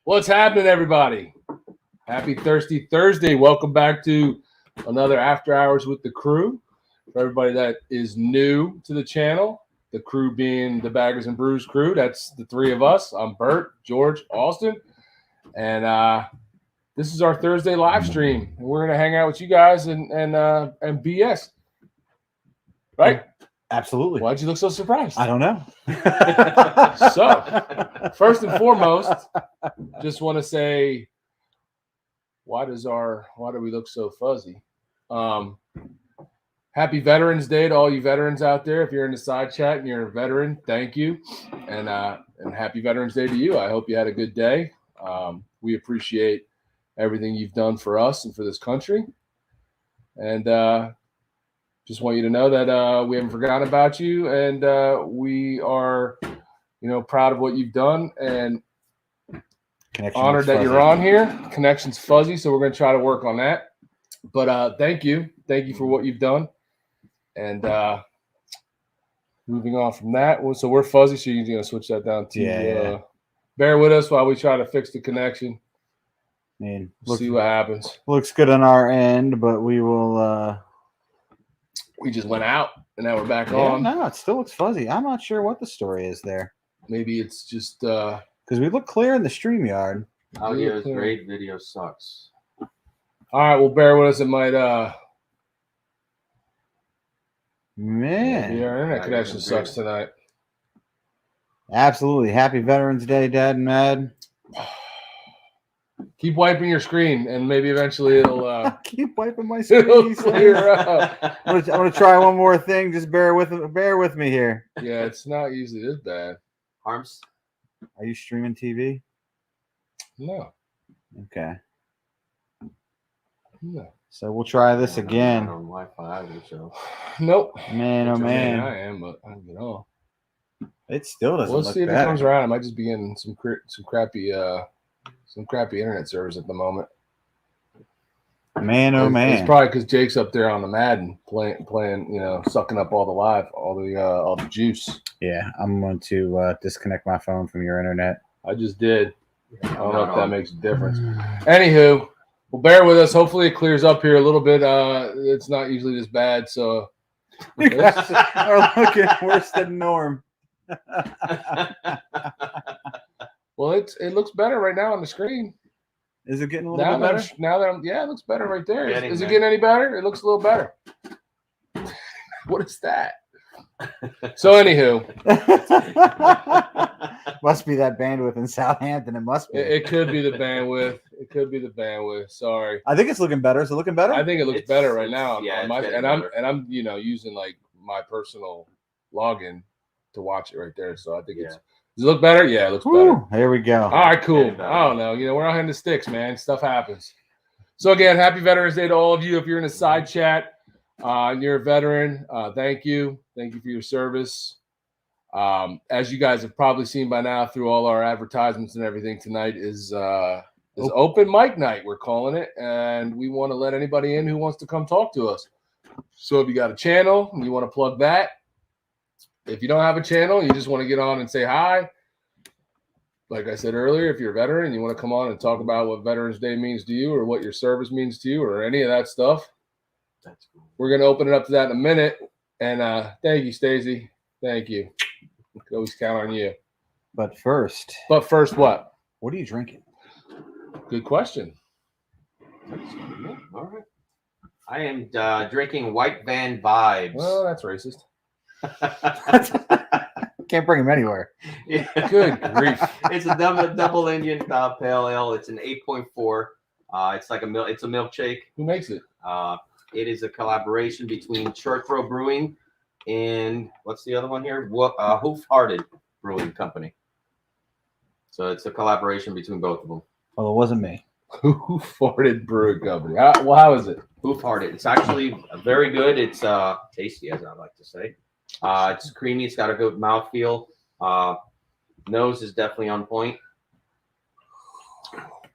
What's happening, everybody? Happy Thirsty Thursday. Welcome back to another After Hours with the Crew. For everybody that is new to the channel, the crew being the Baggers and Brews crew, that's the three of us. I'm Bert, George, Austin, and this is our Thursday live stream. We're going to hang out with you guys and BS. Right? Absolutely. Why'd you look so surprised? I don't know. So, first and foremost, just want to say, why do we look so fuzzy? Happy Veterans Day to all you veterans out there. If you're in the side chat and you're a veteran, thank you, and happy Veterans Day to you. I hope you had a good day. We appreciate everything you've done for us and for this country, and just want you to know that we haven't forgotten about you, and we are, proud of what you've done and honored that you're on here. Connection's fuzzy, so we're going to try to work on that. But thank you for what you've done. And moving on from that, so we're fuzzy, so you're going to switch that down to bear with us while we try to fix the connection. See what happens. Looks good on our end, but we will. We just went out, and now we're back on. No, it still looks fuzzy. I'm not sure what the story is there. Maybe it's just because we look clear in the StreamYard. Audio is great, video sucks. All right, well, bear with us. It might man, yeah, our internet connection sucks tonight. Absolutely. Happy Veterans Day, Dad and Mad. Keep wiping your screen, and maybe eventually it'll keep wiping my screen. It'll clear up. I'm gonna try one more thing. Just bear with me here. Yeah, it's not usually this bad. Harms? Are you streaming TV? No. Okay. No. So we'll try this again. On Wi-Fi, so. Nope. Man, oh man. I am, but I can get on. It still doesn't. We'll look see if better. it comes around. I might just be getting some crappy internet service at the moment. Man, oh man. It's probably because Jake's up there on the Madden playing, sucking up all the juice. Yeah, I'm going to disconnect my phone from your internet. I just did. I don't know if that makes a difference. Anywho, well, bear with us. Hopefully it clears up here a little bit. It's not usually this bad, so you guys are looking worse than norm. Well, it looks better right now on the screen. Is it getting a little bit better? It looks better right there. Is it getting any better? It looks a little better. What is that? So, anywho. Must be that bandwidth in Southampton. It must be. It could be the bandwidth. Sorry. I think it's looking better. Is it looking better? I think it looks better right now. Yeah, I'm using like my personal login to watch it right there. So I think does it look better? Yeah, it looks better. Here we go. All right, cool. I don't know. We're out in the sticks, man. Stuff happens. So again, happy Veterans Day to all of you. If you're in a side chat and you're a veteran, thank you. Thank you for your service. As you guys have probably seen by now through all our advertisements and everything, tonight is open mic night, we're calling it. And we want to let anybody in who wants to come talk to us. So if you got a channel and you want to plug that, if you don't have a channel, you just want to get on and say hi. Like I said earlier, if you're a veteran and you want to come on and talk about what Veterans Day means to you or what your service means to you or any of that stuff, that's cool. We're going to open it up to that in a minute. And thank you, Stacey. Thank you. We can always count on you. But first what? What are you drinking? Good question. All right. I am drinking White Van Vibes. Well, that's racist. Can't bring him anywhere. Yeah. Good grief. It's a double Indian pale ale. It's an 8.4. It's like it's a milkshake. Who makes it? It is a collaboration between Church Row Brewing and what's the other one here? Hoof Hearted Brewing Company. So it's a collaboration between both of them. Well, it wasn't me. Hoof Hearted Brewing Company. How is it? Hoof Hearted. It's actually very good. It's tasty, as I like to say. It's creamy. It's got a good mouthfeel. Nose is definitely on point.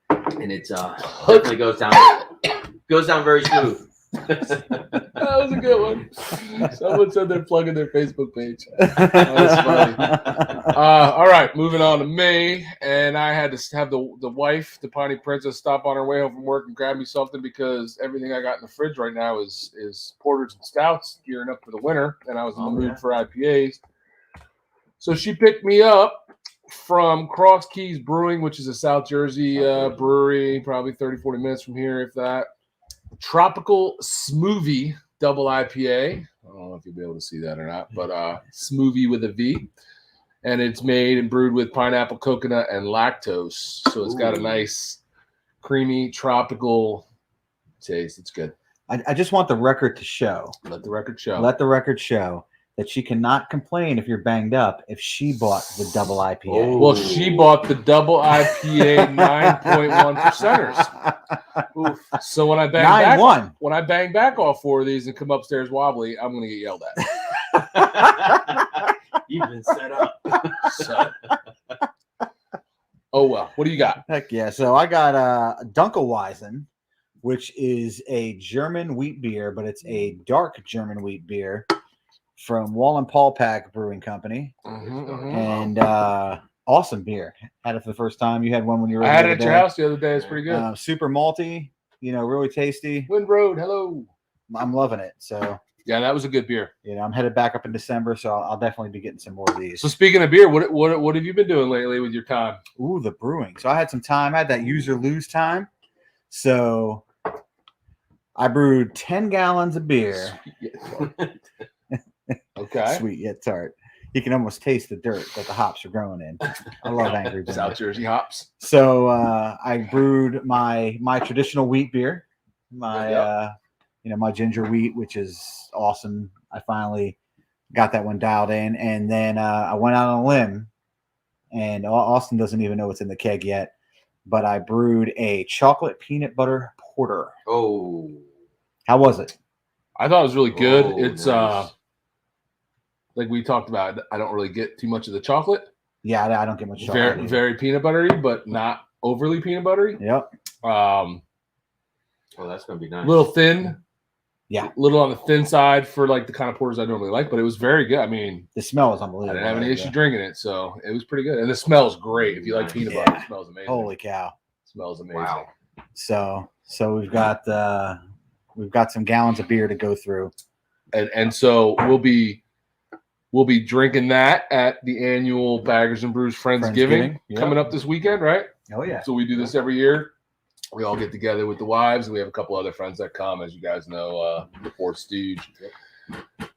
And it's definitely goes down very smooth. That was a good one. Someone said they're plugging their Facebook page. That's funny. All right, moving on to me. And I had to have the wife, the Piney Princess, stop on her way home from work and grab me something because everything I got in the fridge right now is porters and stouts gearing up for the winter. And I was in the mood for IPAs. So she picked me up from Cross Keys Brewing, which is a South Jersey brewery, probably 30, 40 minutes from here, if that. Tropical Smoothie Double IPA. I don't know if you'll be able to see that or not, but Smoothie with a V. And it's made and brewed with pineapple, coconut, and lactose. So it's got a nice, creamy, tropical taste. It's good. I just want the record to show. Let the record show. Let the record show that she cannot complain if you're banged up if she bought the double IPA. Oh. Well, she bought the double IPA 9.1 percenters. Oof. So when I bang back all four of these and come upstairs wobbly, I'm gonna get yelled at. You've been set up. So. Oh well. What do you got? Heck yeah. So I got Dunkelweizen, which is a German wheat beer, but it's a dark German wheat beer from Wallenpaupack Brewing Company. And awesome beer. Had it for the first time. You had one when you were I had it at your house the other day. It's pretty good. Super malty, really tasty. Wind Road, hello. I'm loving it. So yeah, that was a good beer. I'm headed back up in December, so I'll definitely be getting some more of these. So speaking of beer, what have you been doing lately with your time? Ooh, the brewing. So I had some time. I had that use or lose time. So I brewed 10 gallons of beer. Okay. Sweet yet tart. You can almost taste the dirt that the hops are growing in. I love Angry Boomer. South Jersey hops. So I brewed my traditional wheat beer, my my ginger wheat, which is awesome. I finally got that one dialed in, and then I went out on a limb, and Austin doesn't even know what's in the keg yet, but I brewed a chocolate peanut butter porter. Oh, how was it? I thought it was really good. Oh, It's nice. Like we talked about, I don't really get too much of the chocolate. Yeah, I don't get much chocolate. Very, very peanut buttery, but not overly peanut buttery. Yep. Well, that's gonna be nice. Little thin. Yeah. Little on the thin side for like the kind of porters I normally like, but it was very good. I mean, the smell is I unbelievable. didn't have any issue drinking it, so it was pretty good. And the smell's great. If you like peanut butter, it smells amazing. Holy cow. It smells amazing. Wow. So we've got some gallons of beer to go through. And so we'll be drinking that at the annual Baggers and Brews Friendsgiving coming up this weekend, right? Oh yeah. So we do this every year. We all get together with the wives, and we have a couple other friends that come, as you guys know, the fourth stooge,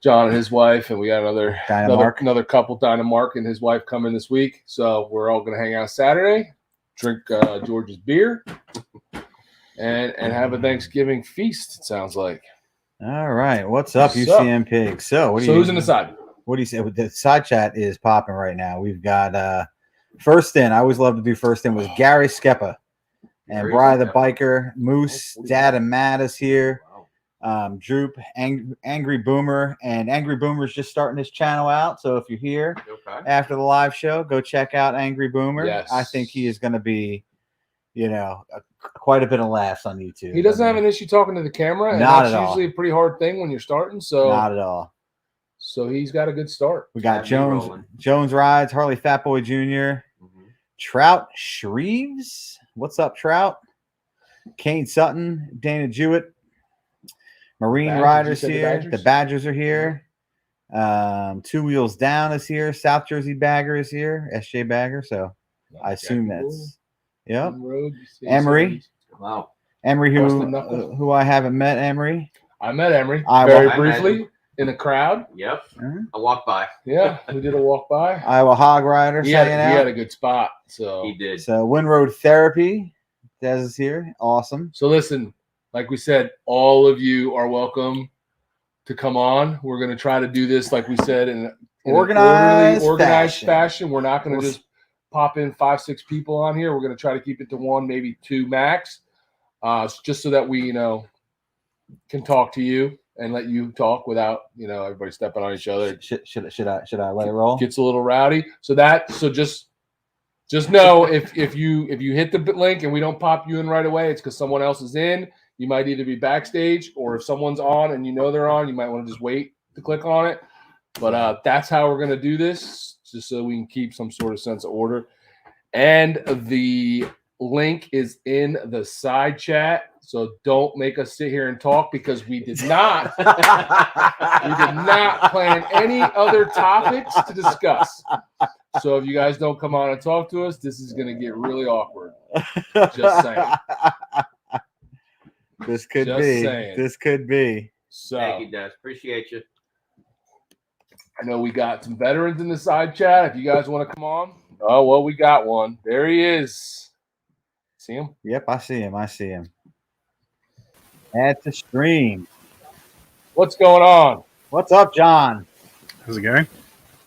John and his wife, and we got another couple, Dinah Mark and his wife, coming this week. So we're all going to hang out Saturday, drink George's beer, and have a Thanksgiving feast. It sounds like. All right, what's up, What's UCM Pigs? So who's in the side? What do you say? The side chat is popping right now. We've got first in. I always love to do first in was Gary Skepa. And Brian the Biker, Moose, Dad and Matt is here. Droop, Angry Boomer, and Angry Boomer's just starting his channel out. So if you're here after the live show, go check out Angry Boomer. Yes. I think he is going to be, quite a bit of laughs on YouTube. He doesn't have an issue talking to the camera, and not that's at all. usually a pretty hard thing when you're starting. So not at all. So he's got a good start. We got Jones Rides, Harley Fatboy Jr., Trout Shreves. What's up, Trout? Kane Sutton, Dana Jewett, Marine Riders here. The Badgers are here. Two Wheels Down is here. South Jersey Bagger is here. SJ Bagger. So I assume that's Emery. Wow. Emery, who I haven't met. Emery. I met Emery very briefly in a crowd. Yep. A walk by. Yeah, we did a walk by. Iowa Hog Rider. He had a good spot. So he did. So Windroad Therapy. Des is here. Awesome. So listen, like we said, all of you are welcome to come on. We're going to try to do this, like we said, in an organized fashion. We're not going to just pop in 5-6 people on here. We're going to try to keep it to 1, maybe 2 max, just so that we, can talk to you and let you talk without, everybody stepping on each other. Should I let it roll? Gets a little rowdy. So just know if you hit the link and we don't pop you in right away, it's because someone else is in. You might either be backstage, or if someone's on and you know they're on, you might want to just wait to click on it. But that's how we're going to do this, just so we can keep some sort of sense of order. And the link is in the side chat. So don't make us sit here and talk, because we did not plan any other topics to discuss. So if you guys don't come on and talk to us, this is going to get really awkward. Just saying. This could Just be. saying. This could be. So Thank you, Des. Appreciate you. I know we got some veterans in the side chat. If you guys want to come on. Oh, well, we got one. There he is. See him? Yep, I see him. I see him. Add to stream. What's going on? What's up, John? How's it going?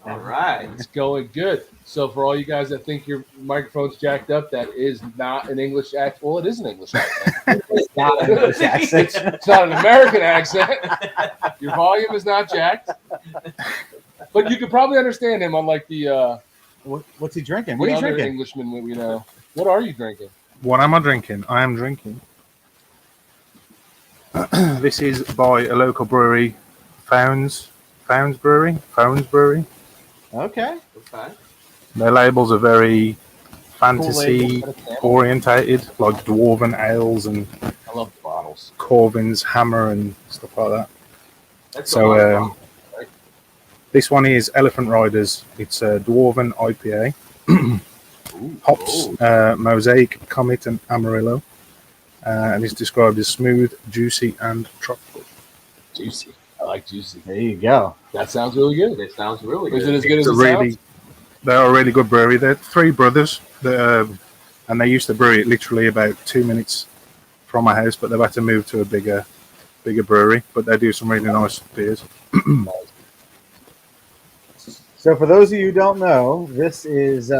All right. It's going good. So for all you guys that think your microphone's jacked up, that is not an English accent. Well, it is an English accent. It's not an English accent. It's not an American accent. Your volume is not jacked. But you could probably understand him, unlike the What's he drinking? What are you other drinking? Englishman we know. What are you drinking? What am I drinking? I am drinking. This is by a local brewery, Founds Brewery. Okay. Okay. Their labels are very fantasy orientated, like dwarven ales and I love the bottles. Corvin's Hammer and stuff like that. That's So, a lot of fun. This one is Elephant Riders. It's a dwarven IPA. Hops, Mosaic, Comet, and Amarillo. And it's described as smooth, juicy, and tropical. Juicy. I like juicy. There you go. That sounds really good. It sounds really Is it good. as good as It's it a really, sounds? they're a really good brewery. They're three brothers, and they used to brew it literally about 2 minutes from my house, but they've had to move to a bigger brewery. But they do some really nice beers. So for those of you who don't know, this is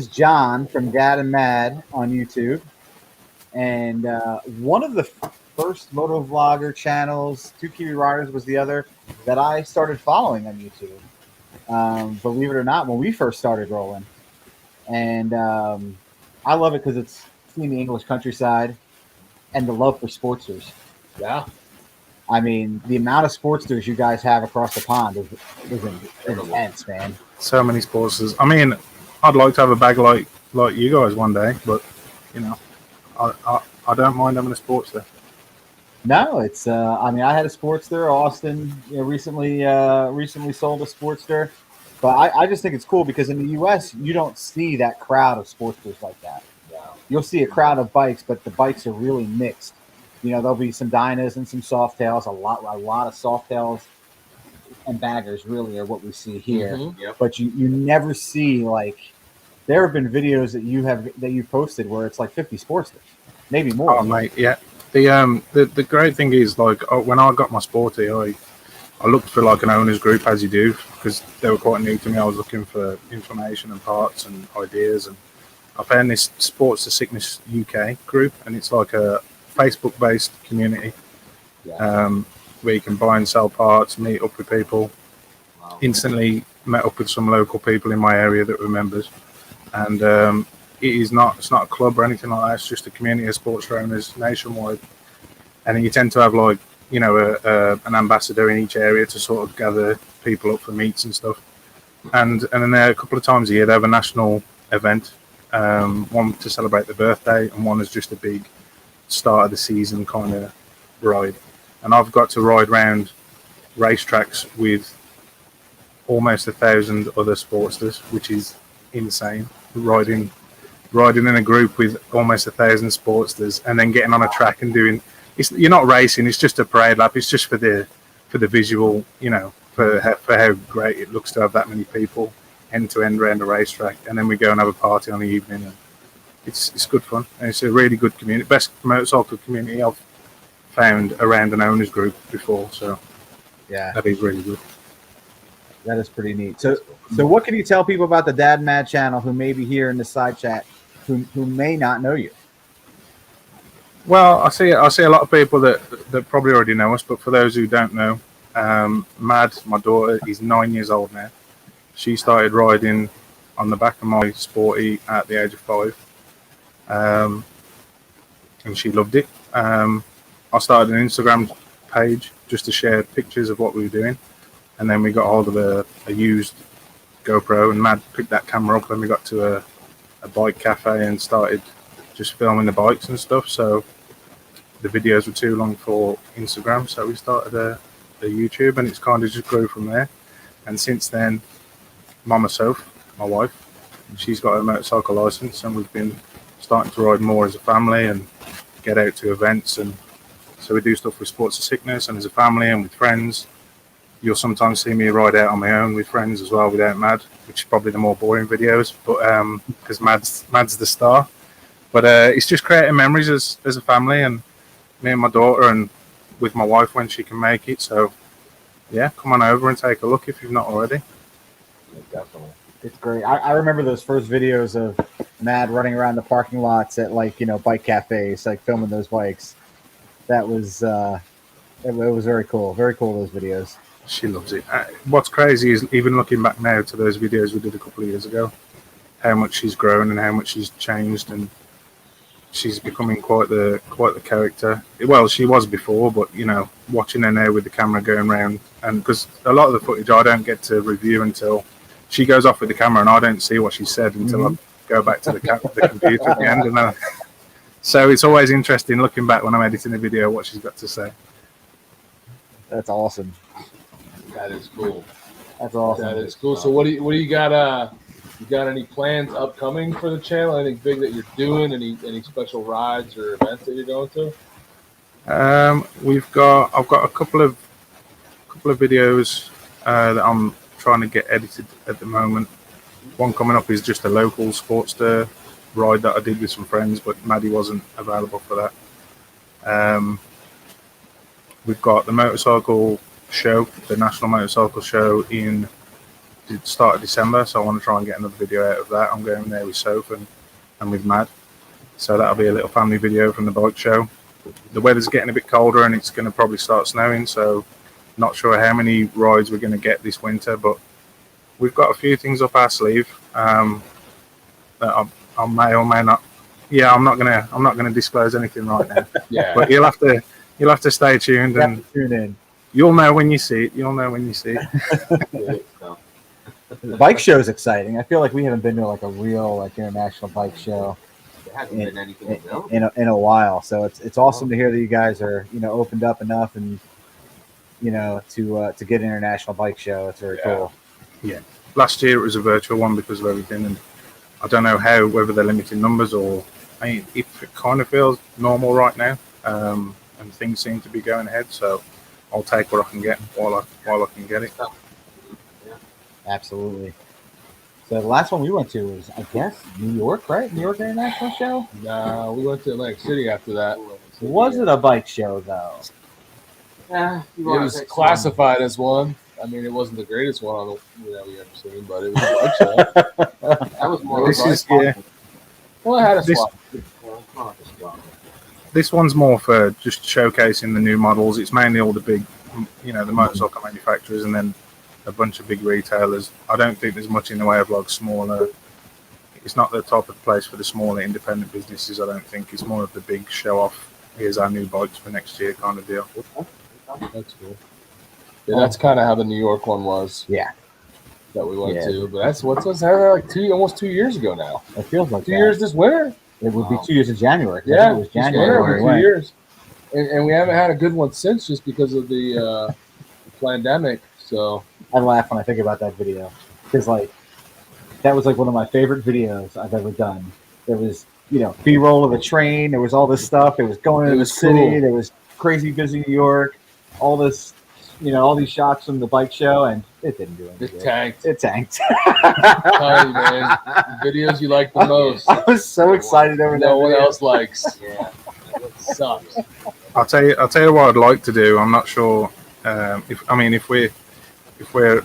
John from Dad and Mad on YouTube, and one of the first motovlogger channels, Two Kiwi Riders was the other, that I started following on YouTube. Believe it or not, when we first started rolling, and I love it because it's seeing the English countryside and the love for sportsters. Yeah. I mean, the amount of sportsters you guys have across the pond is intense, man. So many sportsters. I mean, I'd like to have a bag like you guys one day, but you know, I don't mind having a Sportster. No, it's. I mean, I had a Sportster. Austin, recently sold a Sportster, but I just think it's cool because in the U.S. you don't see that crowd of Sportsters like that. You'll see a crowd of bikes, but the bikes are really mixed. There'll be some Dynas and some Softails. A lot of Softails and baggers really are what we see here. Mhm. Yep. But you never see, like, there have been videos that you've posted where it's like 50 Sportsters, maybe more. Oh mate, yeah. The great thing is, like, when I got my Sporty, I looked for like an owners group, as you do, because they were quite new to me. I was looking for information and parts and ideas, and I found this Sports to Sickness UK group, and it's like a Facebook-based community where you can buy and sell parts, meet up with people. Wow. Instantly met up with some local people in my area that were members, and it's not a club or anything like that. It's just a community of sports owners nationwide, and you tend to have like an ambassador in each area to sort of gather people up for meets and stuff. And then there a couple of times a year they have a national event, one to celebrate the birthday, and one is just a big start of the season kind of ride. And I've got to ride around racetracks with almost 1,000 other Sportsters, which is insane. Riding in a group with almost 1,000 Sportsters, and then getting on a track and doing. You're not racing. It's just a parade lap. It's just for the visual, for how great it looks to have that many people end to end around a racetrack, and then we go and have a party on the evening. And it's good fun, and it's a really good community. Best motorcycle community I've found around an owners group before. So Yeah, that is really good. that is pretty neat. So what can you tell people about the Dad Mad channel who may be here in the side chat who may not know you? Well, I see a lot of people that probably already know us, but for those who don't know, Mad, my daughter, is 9 years old now. She started riding on the back of my Sporty at the age of 5, and she loved it. I started an Instagram page just to share pictures of what we were doing, and then we got hold of a used GoPro, and Mad picked that camera up, and we got to a bike cafe and started just filming the bikes and stuff. So the videos were too long for Instagram, so we started a YouTube, and it's kind of just grew from there. And since then, Mama Soph, my wife, she's got a motorcycle license, and we've been starting to ride more as a family and get out to events. And so we do stuff with Sports of Sickness and as a family and with friends. You'll sometimes see me ride out on my own with friends as well without Mad, which is probably the more boring videos, but because Mad's the star. But it's just creating memories as a family, and me and my daughter, and with my wife when she can make it. So yeah, come on over and take a look if you've not already. Yeah, definitely. It's great. I remember those first videos of Mad running around the parking lots at bike cafes, like filming those bikes. That was it was very cool. Very cool, those videos. She loves it. What's crazy is, even looking back now to those videos we did a couple of years ago, how much she's grown and how much she's changed, and she's becoming quite the character. Well, she was before, but watching her now with the camera going around, and because a lot of the footage I don't get to review until she goes off with the camera, and I don't see what she said until I go back to the computer at the end, and so it's always interesting looking back when I'm editing a video what she's got to say. That's awesome. That is cool. That's awesome. That is cool. So what do you got? You got any plans upcoming for the channel? Anything big that you're doing? Any special rides or events that you're going to? I've got a couple of videos that I'm trying to get edited at the moment. One coming up is just a local Sportster ride that I did with some friends, but Maddie wasn't available for that. We've got the motorcycle show, the National Motorcycle Show in the start of December, so I want to try and get another video out of that. I'm going there with Soph and with Mad, so that'll be a little family video from the bike show. The weather's getting a bit colder and it's going to probably start snowing, so not sure how many rides we're going to get this winter, but we've got a few things up our sleeve that I may or may not. Yeah, I'm not gonna disclose anything right now. Yeah, but you'll have to stay tuned, and Tune in. you'll know when you see it. The bike show is exciting. I feel like we haven't been to a real international bike show There hasn't been anything available. in a while. So it's awesome to hear that you guys are opened up enough and to get an international bike show. It's very cool. Yeah. Last year it was a virtual one because of everything, and I don't know whether they're limiting numbers or it kind of feels normal right now, and things seem to be going ahead. So I'll take what I can get while I can get it. Absolutely. So the last one we went to was, I guess, New York, right? New York International Show? no, we went to Atlantic City after that. Was it a bike show, though? Yeah, It was classified as one. I mean, it wasn't the greatest one on we ever seen, but it was a bike show. That was more. This of a is bike Well, it had a swap. This one's more for just showcasing the new models. It's mainly all the big, the motorcycle manufacturers, and then a bunch of big retailers. I don't think there's much in the way of smaller. It's not the type of place for the smaller independent businesses. I don't think it's more of the big show off. Here's our new bikes for next year kind of deal. That's cool. Yeah, that's kind of how the New York one was. Yeah. That we went Yeah. to, but that's what's that almost 2 years ago now. It feels like 2 that. years this winter. It would be 2 years in January. 'Cause I Yeah, think it was this January. winter when will we be went. 2 years, and we haven't had a good one since, just because of the pandemic. So I laugh when I think about that video because that was one of my favorite videos I've ever done. There was B-roll of a train. There was all this stuff. It was going into the was city. cool. There was crazy busy New York. All this, all these shots from the bike show, and it didn't do anything. it tanked. It tanked. Tell you, man, the videos you like the most, I was so excited over that. no one video. else likes. Yeah. Sucks. I'll tell you what I'd like to do. I'm not sure if we're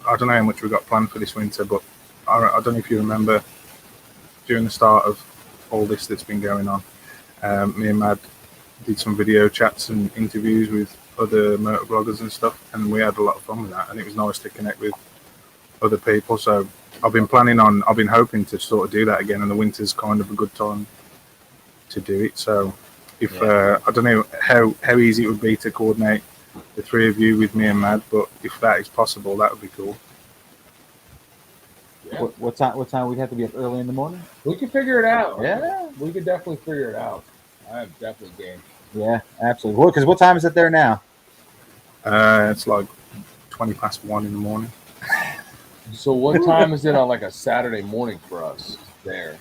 I don't know how much we've got planned for this winter, but I don't know if you remember during the start of all this that's been going on, me and Mad did some video chats and interviews with other motor bloggers and stuff, and we had a lot of fun with that, and it was nice to connect with other people. So I've been hoping to sort of do that again, and the winter's kind of a good time to do it. So If I don't know how easy it would be to coordinate the three of you with me and Mad, but if that is possible, that would be cool. Yeah. What time we'd have to be up early in the morning? We can figure it out. Yeah. We could definitely figure it out. I'm definitely game. Yeah, absolutely. Because what time is it there now? It's like 1:20 in the morning. So what time is it on like a Saturday morning for us there?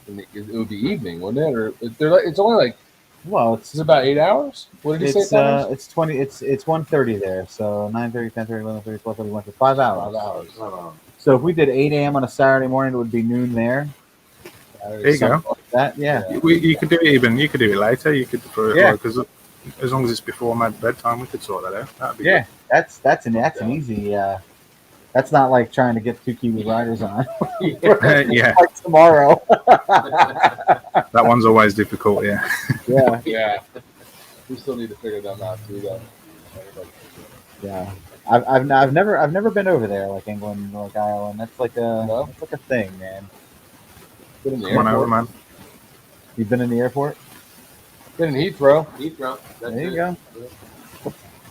And it would be evening, wouldn't it? Or it's only like Well, it's about 8 hours. What did you say? it's 20. It's 1:30 there. So 9:30, 10:30, 11:30, 12:30, 1 5 hours. 5 hours. So if we did 8 a.m. on a Saturday morning, it would be noon there. There you go. Like that, yeah. You could do it even. You could do it later. You could for Yeah. because as long as it's before my bedtime, we could sort that out. That'd be Yeah, that's an easy. That's not like trying to get 2 Kiwi riders on. good. Yeah, Like tomorrow. that one's always difficult. Yeah. Yeah, Yeah. We still need to figure them out too, though. yeah. I've never been over there, like England or like Ireland. That's like No? that's like a thing, man. Been in the Come on over, airport. man. You've been in the airport? Been in Heathrow. Heathrow. That's There you it. go.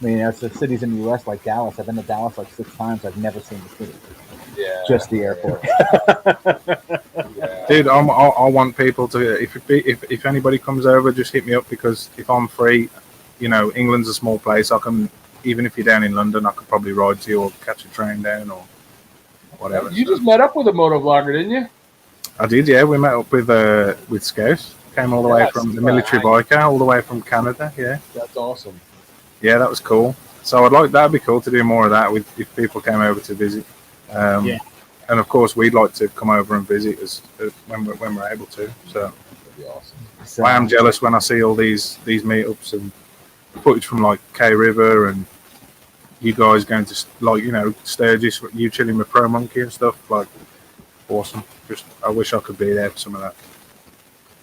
I mean, that's the cities in the U.S. like Dallas. I've been to Dallas like 6 times. I've never seen the city, Yeah. just the airport. Yeah. Dude, I want people to if anybody comes over, just hit me up because if I'm free, England's a small place. I can even if you're down in London, I could probably ride to you or catch a train down or whatever. You just met up with a motovlogger, didn't you? I did, yeah. We met up with Scouse. Came all the way Yes, from the right. military biker, all the way from Canada. Yeah, That's awesome. yeah, that was cool. So that'd be cool to do more of that if people came over to visit. Yeah. And of course, we'd like to come over and visit when we're able to. So That'd be awesome. So, I am jealous when I see all these meetups and footage from like K River and you guys going to Sturgis, you chilling with Pro Monkey and stuff. Like, awesome. Just I wish I could be there for some of that.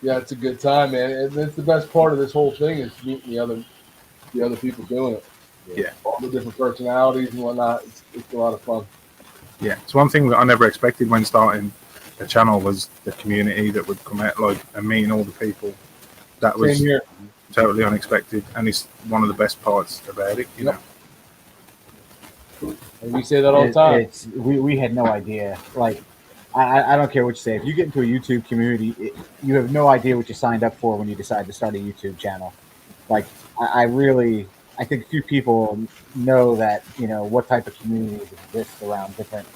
Yeah, it's a good time, man. And that's the best part of this whole thing is meeting the other people doing it. Yeah. All the different personalities and whatnot. It's a lot of fun. Yeah, it's one thing that I never expected when starting the channel was the community that would come out, and meeting all the people. That was Same here. totally unexpected, and it's one of the best parts about it. You Yep. know. And we say that all the time. we had no idea. Like, I don't care what you say. If you get into a YouTube community, you have no idea what you signed up for when you decide to start a YouTube channel. Like, I think few people know that, what type of communities exist around different,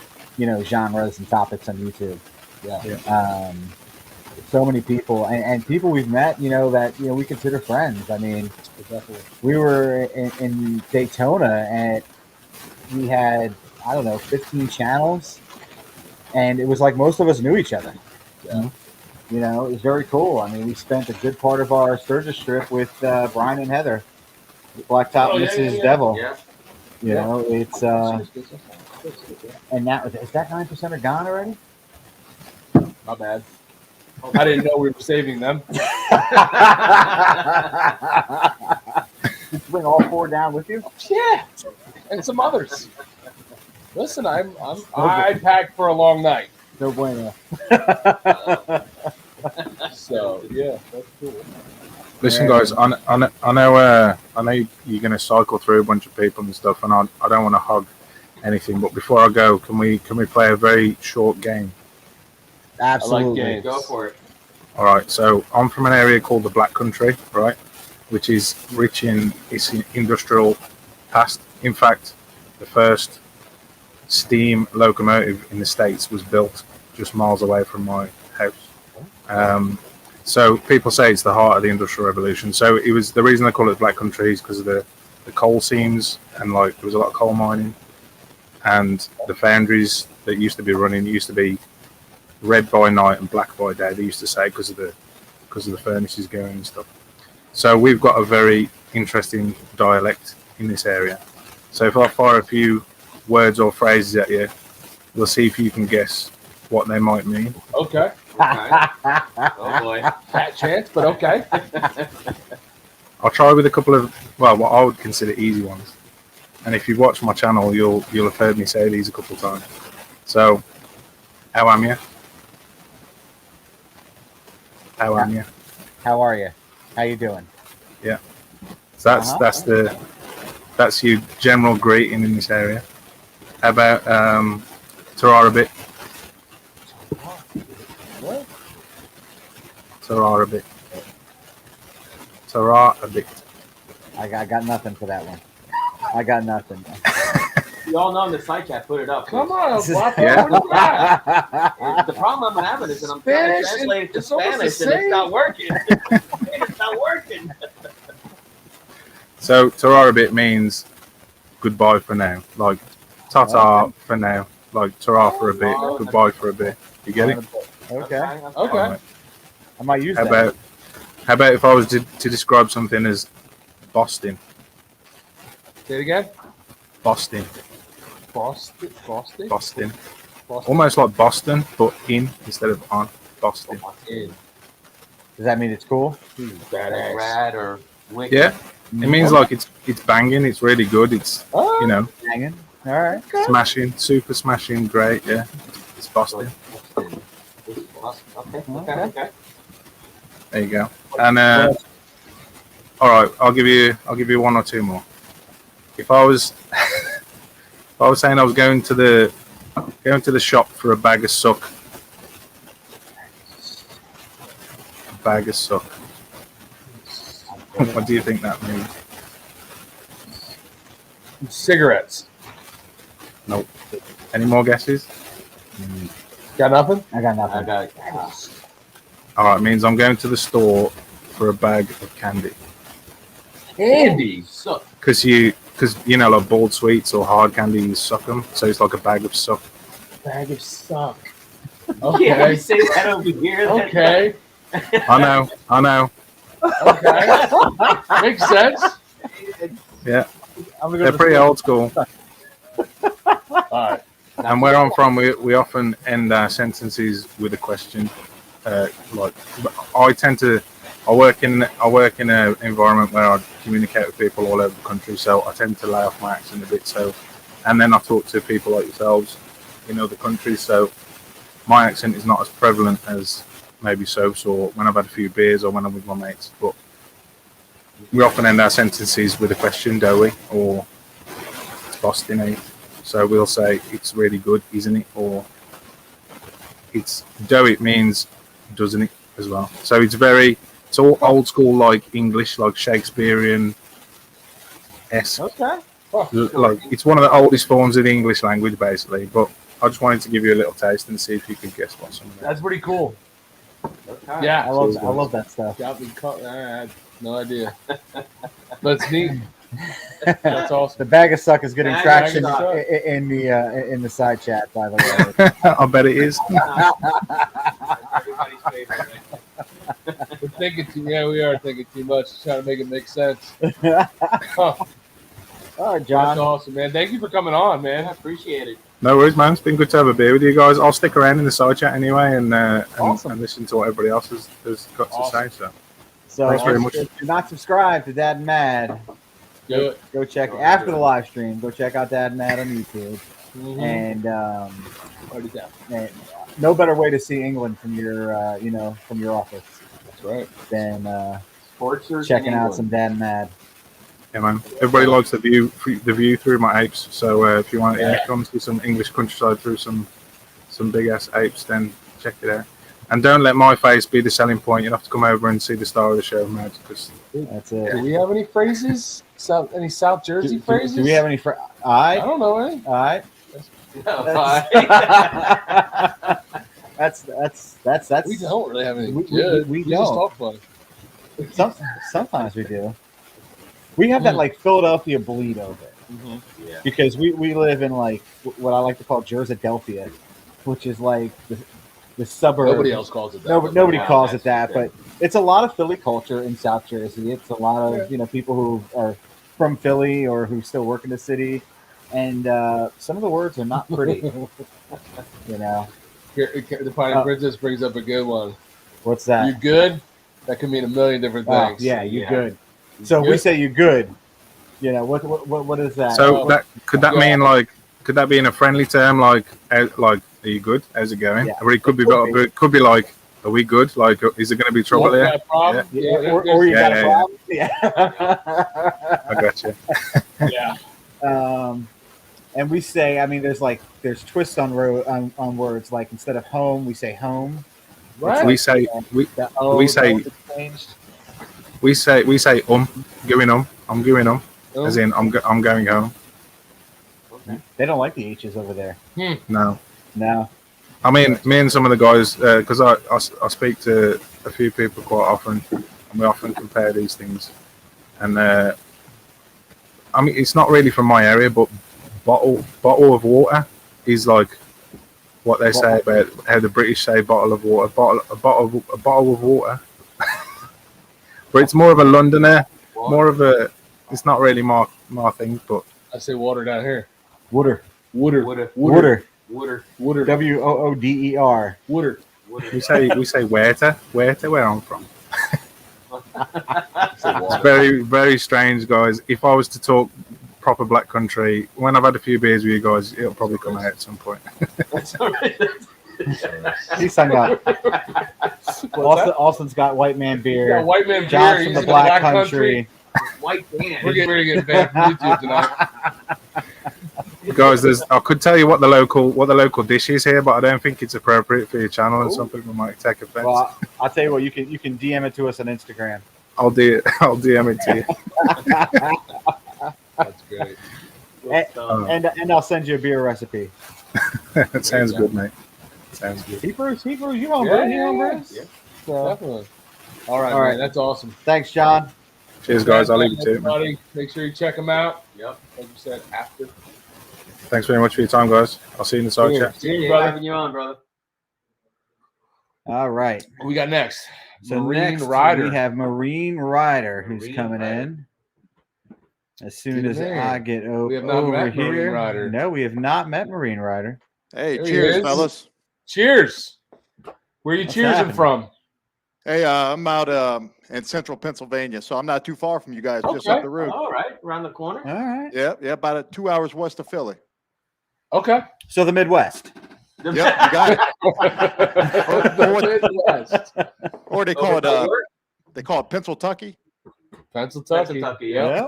genres and topics on YouTube. Yeah. So many people and people we've met, that, we consider friends. I mean, we were in Daytona and we had, 15 channels and it was like most of us knew each other. Yeah. It was very cool. I mean, we spent a good part of our Sturgis trip with Brian and Heather. Blacktop Mrs. Devil. Yeah. It's and is that 9% are gone already? My bad. I didn't know we were saving them. Did you bring all 4 down with you? Yeah. And some others. Listen, I packed for a long night. No bueno. So yeah, that's cool. Listen, Yeah. guys, I know you're going to cycle through a bunch of people and stuff, and I don't want to hog anything. But before I go, can we play a very short game? Absolutely. games. Go for it. All right. So I'm from an area called the Black Country, right, which is rich in its industrial past. In fact, the first steam locomotive in the States was built just miles away from my house. So people say it's the heart of the Industrial Revolution. So it was the reason they call it Black Country is because of the coal seams and there was a lot of coal mining, and the foundries that used to be running used to be red by night and black by day. They used to say because of the furnaces going and stuff. So we've got a very interesting dialect in this area. So if I fire a few words or phrases at you, we'll see if you can guess what they might mean. Okay. Okay. Oh boy. Fat chance, but okay. I'll try with a couple of what I would consider easy ones. And if you've watched my channel, you'll have heard me say these a couple of times. So, how am you? How am you? How are you? How you doing? So that's your general greeting in this area. How about Tarara bit? What? Tarara bit. Tarara bit. I got nothing for that one. I got nothing. You all know in the side chat, put it up. Come on, This is- Floppo, Yeah. what is that? The problem I'm having is that I'm trying to Spanish, translate it to it's almost the Spanish and it's same. not working. It's not working. So Tarara bit means goodbye for now. Like ta-ta for now. Like ta for a bit, goodbye for a bit. You get it? Okay. Okay. Alright. I might use How that. about if I was to describe something as Boston? Say it again. Boston. Boston. Boston. Boston. Boston. Almost like Boston, but in instead of on. Boston. In. Does that mean it's cool? Badass. Rad or wicked. Yeah. It means like it's banging, it's really good, it's Oh, you know, Hanging. All right. smashing, super smashing, great, yeah. It's Boston. Okay. There you go. And all right, I'll give you one or two more. If I was if I was saying I was going to the shop for a bag of suck. A bag of suck. What do you think that means? cigarettes. Nope. Any more guesses? Got nothing? I got I nothing. got All right, it means I'm going to the store for a bag of candy. Candy. suck. Because you know, like bald sweets or hard candy, you suck them. So it's like a bag of suck. Bag of suck. Yeah, Okay. you say that over here. Okay. I know. Okay. Makes sense. Yeah, I'm gonna they're go pretty old school. All right. And where I'm from, we often end our sentences with a question. Like, I work in an environment where I communicate with people all over the country, so I tend to lay off my accent a bit. So, and then I talk to people like yourselves in other countries, so my accent is not as prevalent as maybe Soap's or when I've had a few beers or when I'm with my mates. But we often end our sentences with a question, don't we? Or it's Boston, eh? So we'll say it's really good, isn't it? Or it's do it means doesn't it as well. So it's all old school like English, like Shakespearean esque. Okay. Like it's one of the oldest forms of the English language basically. But I just wanted to give you a little taste and see if you could guess what some of that. That's pretty cool. Okay. Yeah. I love that stuff. Got me caught. I had no idea. But it's neat. That's awesome. The bag of suck is getting Bag of traction suck. in the side chat, by the way. I bet it is. Everybody's favorite. We're thinking too. Yeah, we are thinking too much. Trying to make it make sense. Huh. All right, That's John. awesome, man. Thank you for coming on, I man. appreciate it. No worries, man. It's been good to have a beer with you guys. I'll stick around in the side chat anyway and Awesome. and listen to what everybody else has got Awesome. to say. So So Thanks very much. if you're not subscribed to Dad and Mad, Do it. go check after the live stream. Go check out Dad and Mad on YouTube, Mhm. and Already down. no better way to see England from your from your office That's right. than Tortures checking in out England. some Dad and Mad. yeah, man. Everybody likes the view through my apes. So if you want to come see some English countryside through some big ass apes, then check it out. And don't let my face be the selling point. You'll have to come over and see the star of the show, man. Because That's it. Do we have any phrases? Any South Jersey phrases? Do we have any? All I right, don't know any. all right. No, That's We don't really have any we- good. we just don't. talk funny. Sometimes we do. We have that like Philadelphia bleed over it Yeah. because we live in like what I like to call Jersadelphia, which is like the suburb. Nobody else calls it that. Nobody Yeah, calls it that's- that, but it's a lot of Philly culture in South Jersey. It's a lot of people who are from Philly or who still work in the city, and some of the words are not pretty. You know, The Pine Princess brings up a good one. what's that? You good? That could mean a million different Oh, things. yeah, you Yeah. good. So if we good? say you good. You know what is that? so that could that Yeah. mean like could that be in a friendly term like are you good? How's it going? Yeah. Or it could be It could be. it could be like Are we good? Like, is there going to be trouble What, here? got a problem? Yeah, there's- or you Yeah, got a yeah, problem? Yeah. I got you. yeah. And we say, I mean, there's twists on words. Like instead of home, we say home. Right. We say The O, we the say- O is changed. we say going I'm going as in I'm going home. Okay. They don't like the H's over there. No. No. I mean, me and some of the guys, because I speak to a few people quite often, and we often compare these things. And I mean, it's not really from my area, but bottle of water is like what they say about how the British say bottle of water, a bottle of water. But it's more of a Londoner, more of a. It's not really my thing, but I say water down here. Water. Water. Water. Water. Water. Water. WOODER. Water. Water. we say water where I'm from. Say It's water. very, very strange, guys. If I was to talk proper black country, when I've had a few beers with you guys, it'll probably come out at some point. That's all right. He's hung up. What's that? Austin's got white man Yeah, beer. white man John's beer. from He's the in black country. White man. We're getting banned from YouTube tonight. Guys, I could tell you what the local dish is here, but I don't think it's appropriate for your channel, and some people might take offense. Well, I'll tell you what. You can DM it to us on Instagram. I'll DM it to you. That's great. And I'll send you a beer recipe. That sounds good, mate. Sounds good. Hebrews, you know, Yeah, you know, yeah, Bruce. yeah. So, Definitely. All right, All right. man. That's awesome. thanks, John. Cheers, guys. I'll leave it to you, man. Everybody, make sure you check them out. Yep. Like you said, after. Thanks very much for your time, guys. I'll see you in the side chat. See you, Yeah, brother. having you on, brother. All right. What we got next? So Marine next Rider. we have Marine Rider who's Marine coming Rider. in. As soon Get as him in. I get We have not over met Marine here. Rider. No, we have not met Marine Rider. Hey, There he cheers, is. fellas. Cheers. Where are you What's cheersing happening? from? Hey, I'm out in central Pennsylvania, so I'm not too far from you guys, just Okay. up the road. All right. Around the corner. All right. Yeah, about 2 hours west of Philly. Okay. So the Midwest. Yep, you got it. The Midwest. Or they call it Pennsyltucky. Pennsylvania. Kentucky, Yeah.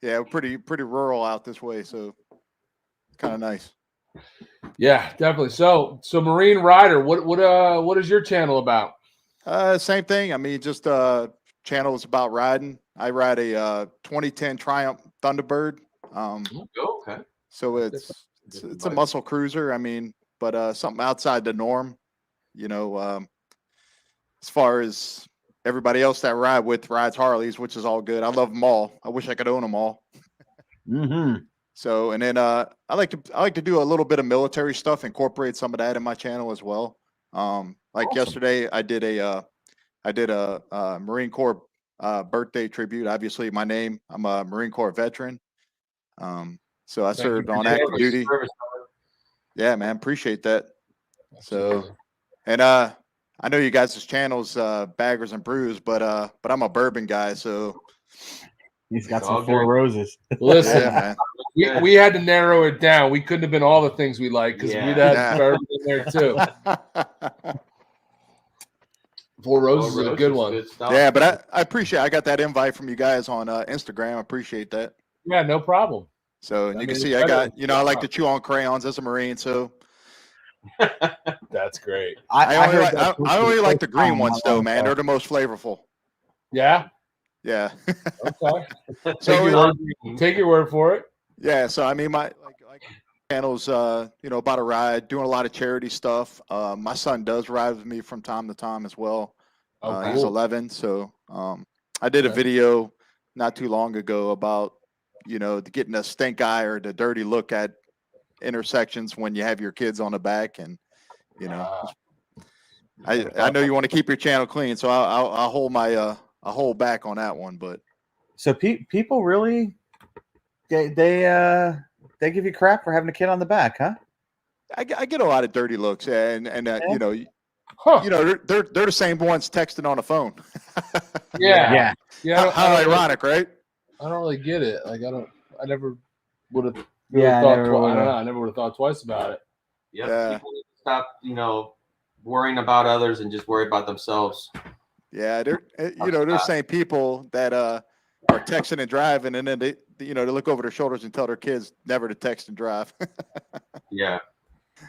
Yeah, pretty rural out this way, so kind of nice. Yeah, definitely. So Marine Rider, what is your channel about? Same thing. I mean, just channel is about riding. I ride a 2010 Triumph Thunderbird. Okay. So it's Different a bike. muscle cruiser. I mean, but something outside the norm. You know, as far as everybody else that I ride with rides Harleys, which is all good. I love them all. I wish I could own them all. Mm-hmm. So, and then I like to do a little bit of military stuff, incorporate some of that in my channel as well. Like Awesome. yesterday, I did a Marine Corps birthday tribute. Obviously, my name. I'm a Marine Corps veteran. So I Thank you served for on your active service. duty. Service. Yeah, man, appreciate that. Absolutely. So, and I know you guys' channel's Baggers and Brews, but I'm a bourbon guy, so He's got It's some all Four good. Roses. Listen, yeah, man. we had to narrow it down. We couldn't have been all the things we like because Yeah. we'd had Yeah. bourbon in there too. Four Roses is a good one. Good stuff. Yeah, but I appreciate. I got that invite from you guys on Instagram. I appreciate that. Yeah, no problem. So, and I you mean, can see it's I better got, I like to chew on crayons as a Marine. So That's great. I only like, that I only like the first green time ones I though, was, man. They're the most flavorful. Yeah. Yeah. Okay. So Take your word for it. yeah. So I mean, my like channels, about a ride, doing a lot of charity stuff. My son does ride with me from time to time as well. Oh, He's cool. 11, so I did a Okay. video not too long ago about getting a stink eye or the dirty look at intersections when you have your kids on the back, and I know you want to keep your channel clean, so I'll hold my I'll hold back on that one. But So people really they give you crap for having a kid on the back, huh? I get a lot of dirty looks, and Yeah. Huh. they're the same ones texting on the phone. Yeah. Yeah. How ironic, right? I don't really get it. Like I never would have Yeah, I thought never I don't would've. know. I never would have thought twice about it. Yep. Yeah. People need to stop, worrying about others and just worry about themselves. Yeah, they're saying people that are texting and driving, and then they look over their shoulders and tell their kids never to text and drive. Yeah.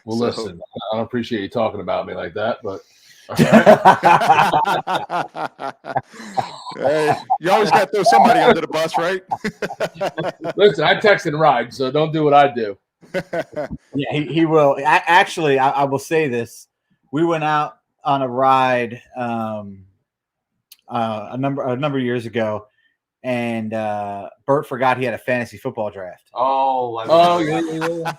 Well, So- listen, I don't appreciate you talking about me like that, but Hey, you always got to throw somebody under the bus, right? listen, I text and ride, so don't do what I do. Yeah, he will. I will say this. We went out on a ride a number of years ago, and Bert forgot he had a fantasy football draft. Yeah.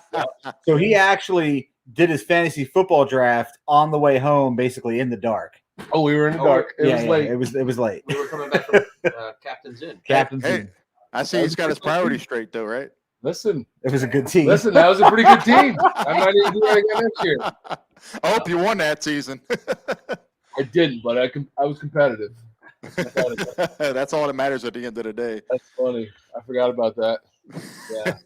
So he actually did his fantasy football draft on the way home, basically in the dark. Oh, we were in the dark. It was late. It was late. We were coming back from Captain's Inn. Captain's Hey, Inn. I see he's got his priorities straight, though, right? Listen, It was a good team. listen, that was a pretty good team. I might even do that again next year. I hope you won that season. I didn't, but I was competitive. That's all that matters at the end of the day. That's funny. I forgot about that. Yeah.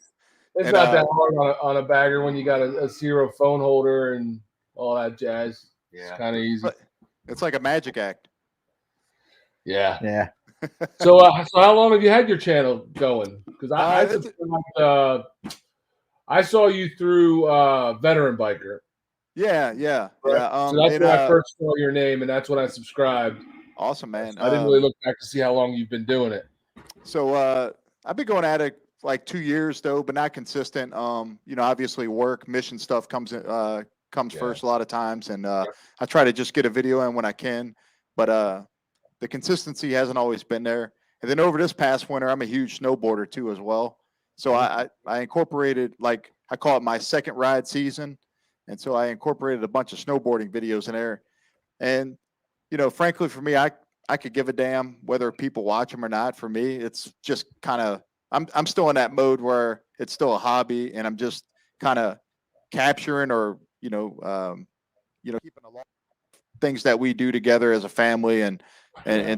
It's And, not that hard on a bagger when you got a zero phone holder and all that jazz. Yeah. It's kind of easy. It's like a magic act. Yeah. Yeah. So how long have you had your channel going? Because I saw you through Veteran Biker. Yeah. So that's when I first saw your name, and that's when I subscribed. Awesome, man. I didn't really look back to see how long you've been doing it. So I've been going at it like 2 years though, but not consistent. Obviously work, mission stuff comes first a lot of times, and I try to just get a video in when I can, but the consistency hasn't always been there. And then over this past winter, I'm a huge snowboarder too as well. So I incorporated, like, I call it my second ride season, and so I incorporated a bunch of snowboarding videos in there. And frankly, for me, I could give a damn whether people watch them or not. For me, it's just kind of I'm still in that mode where it's still a hobby, and I'm just kind of capturing or keeping a lot of things that we do together as a family, and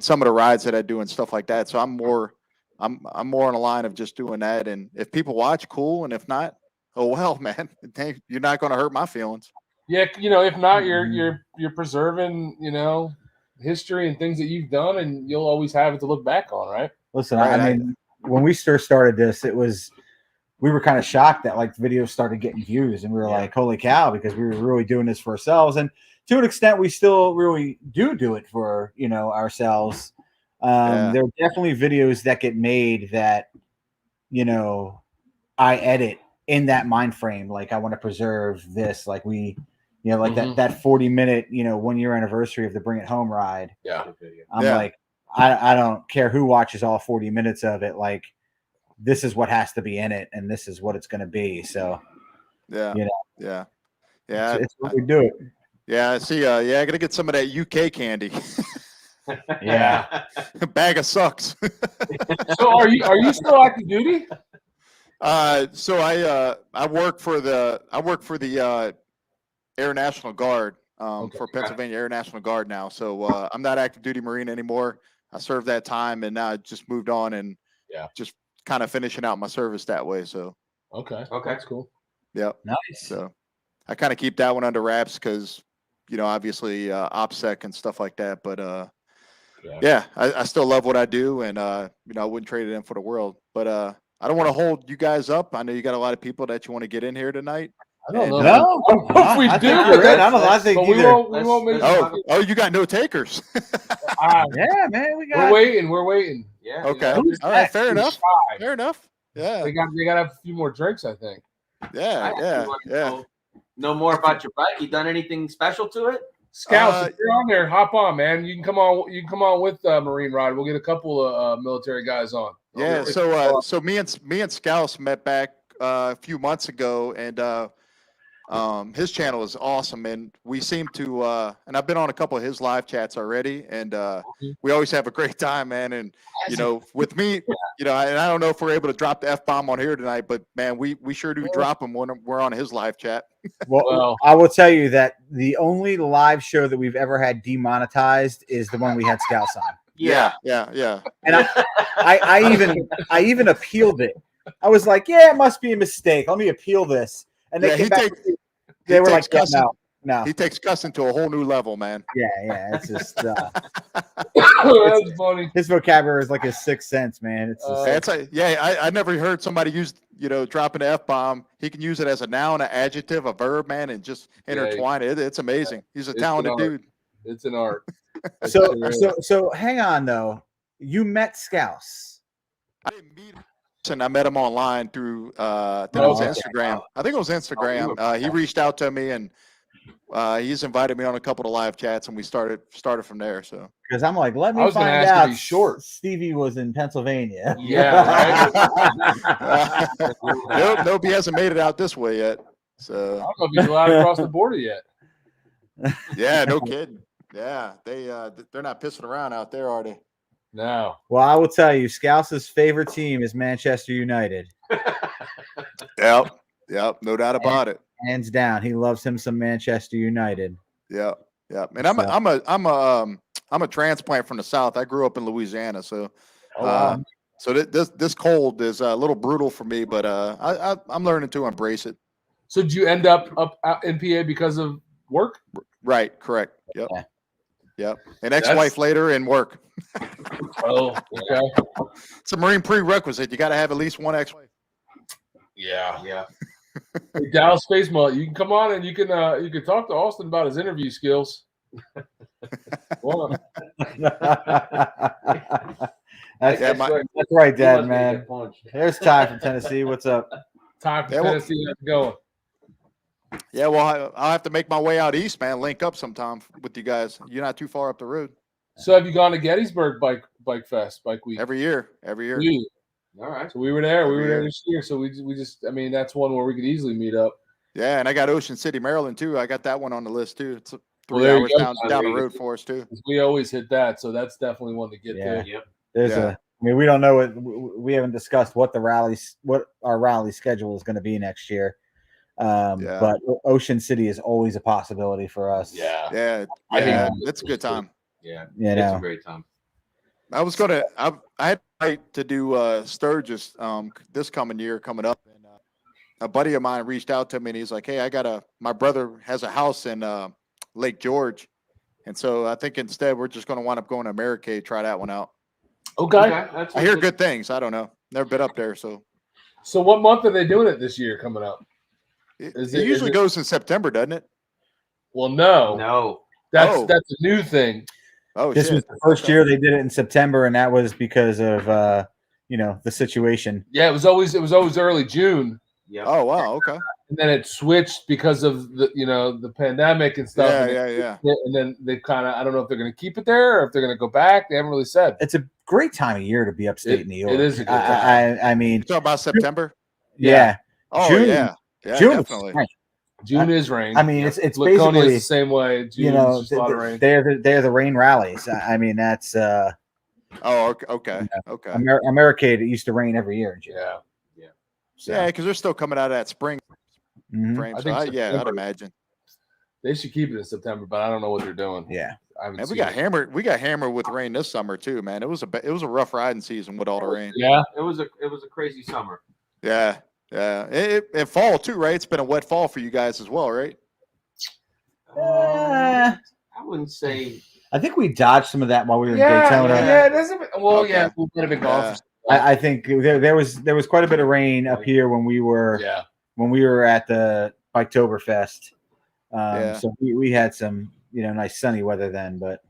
some of the rides that I do and stuff like that. So I'm more on the line of just doing that. And if people watch, cool, and if not, oh well, man, you're not going to hurt my feelings. Yeah, if not, you're preserving, history and things that you've done, and you'll always have it to look back on, right? Listen, I mean, when we first started this, we were kind of shocked that like videos started getting views, and we were like, holy cow, because we were really doing this for ourselves. And to an extent, we still really do it for, ourselves. There are definitely videos that get made that, I edit in that mind frame. Like, I want to preserve this, like that 40-minute, 1 year anniversary of the Bring It Home ride. Yeah. I'm like, I don't care who watches all 40 minutes of it. Like, this is what has to be in it, and this is what it's going to be. So, it's what we do it. Yeah, I see. I got to get some of that UK candy. Yeah. A bag of sucks. So are you still active duty? So I work for the Air National Guard, for Pennsylvania Air National Guard now. So I'm not active duty Marine anymore. I served that time, and now I just moved on and just kind of finishing out my service that way. So Okay, that's cool. Yep. Nice. So I kind of keep that one under wraps because obviously OPSEC and stuff like that. But I still love what I do, and I wouldn't trade it in for the world. But I don't want to hold you guys up. I know you got a lot of people that you want to get in here tonight. I don't know. No, if we I do, think but we're in. I don't know. I think but we either. won't make Oh, you got no takers. Yeah, man, We're waiting. Yeah. Okay. Who's All right. next? Fair enough. Five. Fair enough. Yeah. They got to have a few more drinks, I think. Yeah. Know more about your bike. You done anything special to it? Scouts, if you're on there, hop on, man. You can come on. You can come on with Marine Ride. We'll get a couple of military guys on. Yeah. So me and Scouts met back a few months ago, and his channel is awesome, and we seem to and I've been on a couple of his live chats already, and we always have a great time, man. And with me, and I don't know if we're able to drop the F-bomb on here tonight, but man, we sure do drop them when we're on his live chat. Well, I will tell you that the only live show that we've ever had demonetized is the one we had Scouts on. Yeah. And I even appealed it. I was like, it must be a mistake. Let me appeal this. And they came back. They were like, no. No. He takes cussing to a whole new level, man. Yeah. It's just That's funny. his vocabulary is like his sixth sense, man. It's just, I never heard somebody use, dropping the F-bomb. He can use it as a noun, an adjective, a verb, man, and just intertwine it. It's amazing. He's a talented dude. It's an art. so hang on though. You met Scouse. I didn't meet him. And I met him online through I think it was Instagram. I think it was Instagram. He reached out to me and he's invited me on a couple of live chats, and we started from there. So because I'm like, let me gonna find ask out. if he's short. Stevie was in Pennsylvania. Yeah, right. Nope, he hasn't made it out this way yet. So I don't know if he's allowed to cross the border yet. yeah, no kidding. Yeah, they're not pissing around out there, are they? No. Well, I will tell you, Scouse's favorite team is Manchester United. Yep, no doubt about it. Hands down, he loves him some Manchester United. Yeah. And I'm a transplant from the South. I grew up in Louisiana, so so this cold is a little brutal for me, but I'm learning to embrace it. So did you end up in PA because of work? Right, correct. Yep. Yeah. Yep. An ex-wife later and work. Oh, okay. It's a Marine prerequisite. You got to have at least one ex-wife. Yeah. Yeah. Dallas Space Mullet, you can come on and you can talk to Austin about his interview skills. Well, That's right, Dad, man. There's Ty from Tennessee. What's up? Ty from Tennessee, how's it going? Yeah, well, I'll have to make my way out east, man. Link up sometime with you guys. You're not too far up the road. So have you gone to Gettysburg Bike Fest, Bike Week? Every year. Really? All right. So we were there. Every year. This year. So we just, I mean, that's one where we could easily meet up. Yeah, and I got Ocean City, Maryland, too. I got that one on the list, too. It's 3 Well, hours down the road for us, too. We always hit that. So that's definitely one to get to. Yep. I mean, we don't know we haven't discussed what our rally schedule is going to be next year. But Ocean City is always a possibility for us. Yeah. It's a good time. Yeah. It's a great time. I had to do Sturgis this coming up, and a buddy of mine reached out to me and he's like, "Hey, my brother has a house in Lake George, and so I think instead we're just going to wind up going to Americade, try that one out." Okay. I hear good things. I don't know, never been up there, so. So what month are they doing it this year coming up? It usually goes in September, doesn't it? Well, no. No. That's a new thing. Oh, this was the first year they did it in September, and that was because of the situation. Yeah, it was always early June. Yeah. Oh wow, okay. And then it switched because of the pandemic and stuff. Yeah. And then they kind of, I don't know if they're going to keep it there or if they're going to go back. They haven't really said. It's a great time of year to be upstate New York. It is a good time. I mean, You talking about September? yeah. Oh June, yeah, June definitely. June is rain. I mean, it's Laconia basically is the same way. June is just a lot of rain. they're the rain rallies. I mean, that's Oh, okay. Americade. It used to rain every year in June. Yeah. So, Yeah, because they're still coming out of that spring mhm. frame. I So think I'd September. imagine. They should keep it in September, but I don't know what they're doing. Yeah. I haven't And we seen got it. hammered. We got hammered with rain this summer too, man. It was a rough riding season with all the rain. Yeah. It was a crazy summer. Yeah. And fall too, right? It's been a wet fall for you guys as well, right? I wouldn't say. I think we dodged some of that while we were in Yeah, Daytona. yeah, it doesn't. Well, Okay. yeah, we might have been gone. Yeah. For I think there was quite a bit of rain up here when we were at the Biketoberfest. So we had some nice sunny weather then, but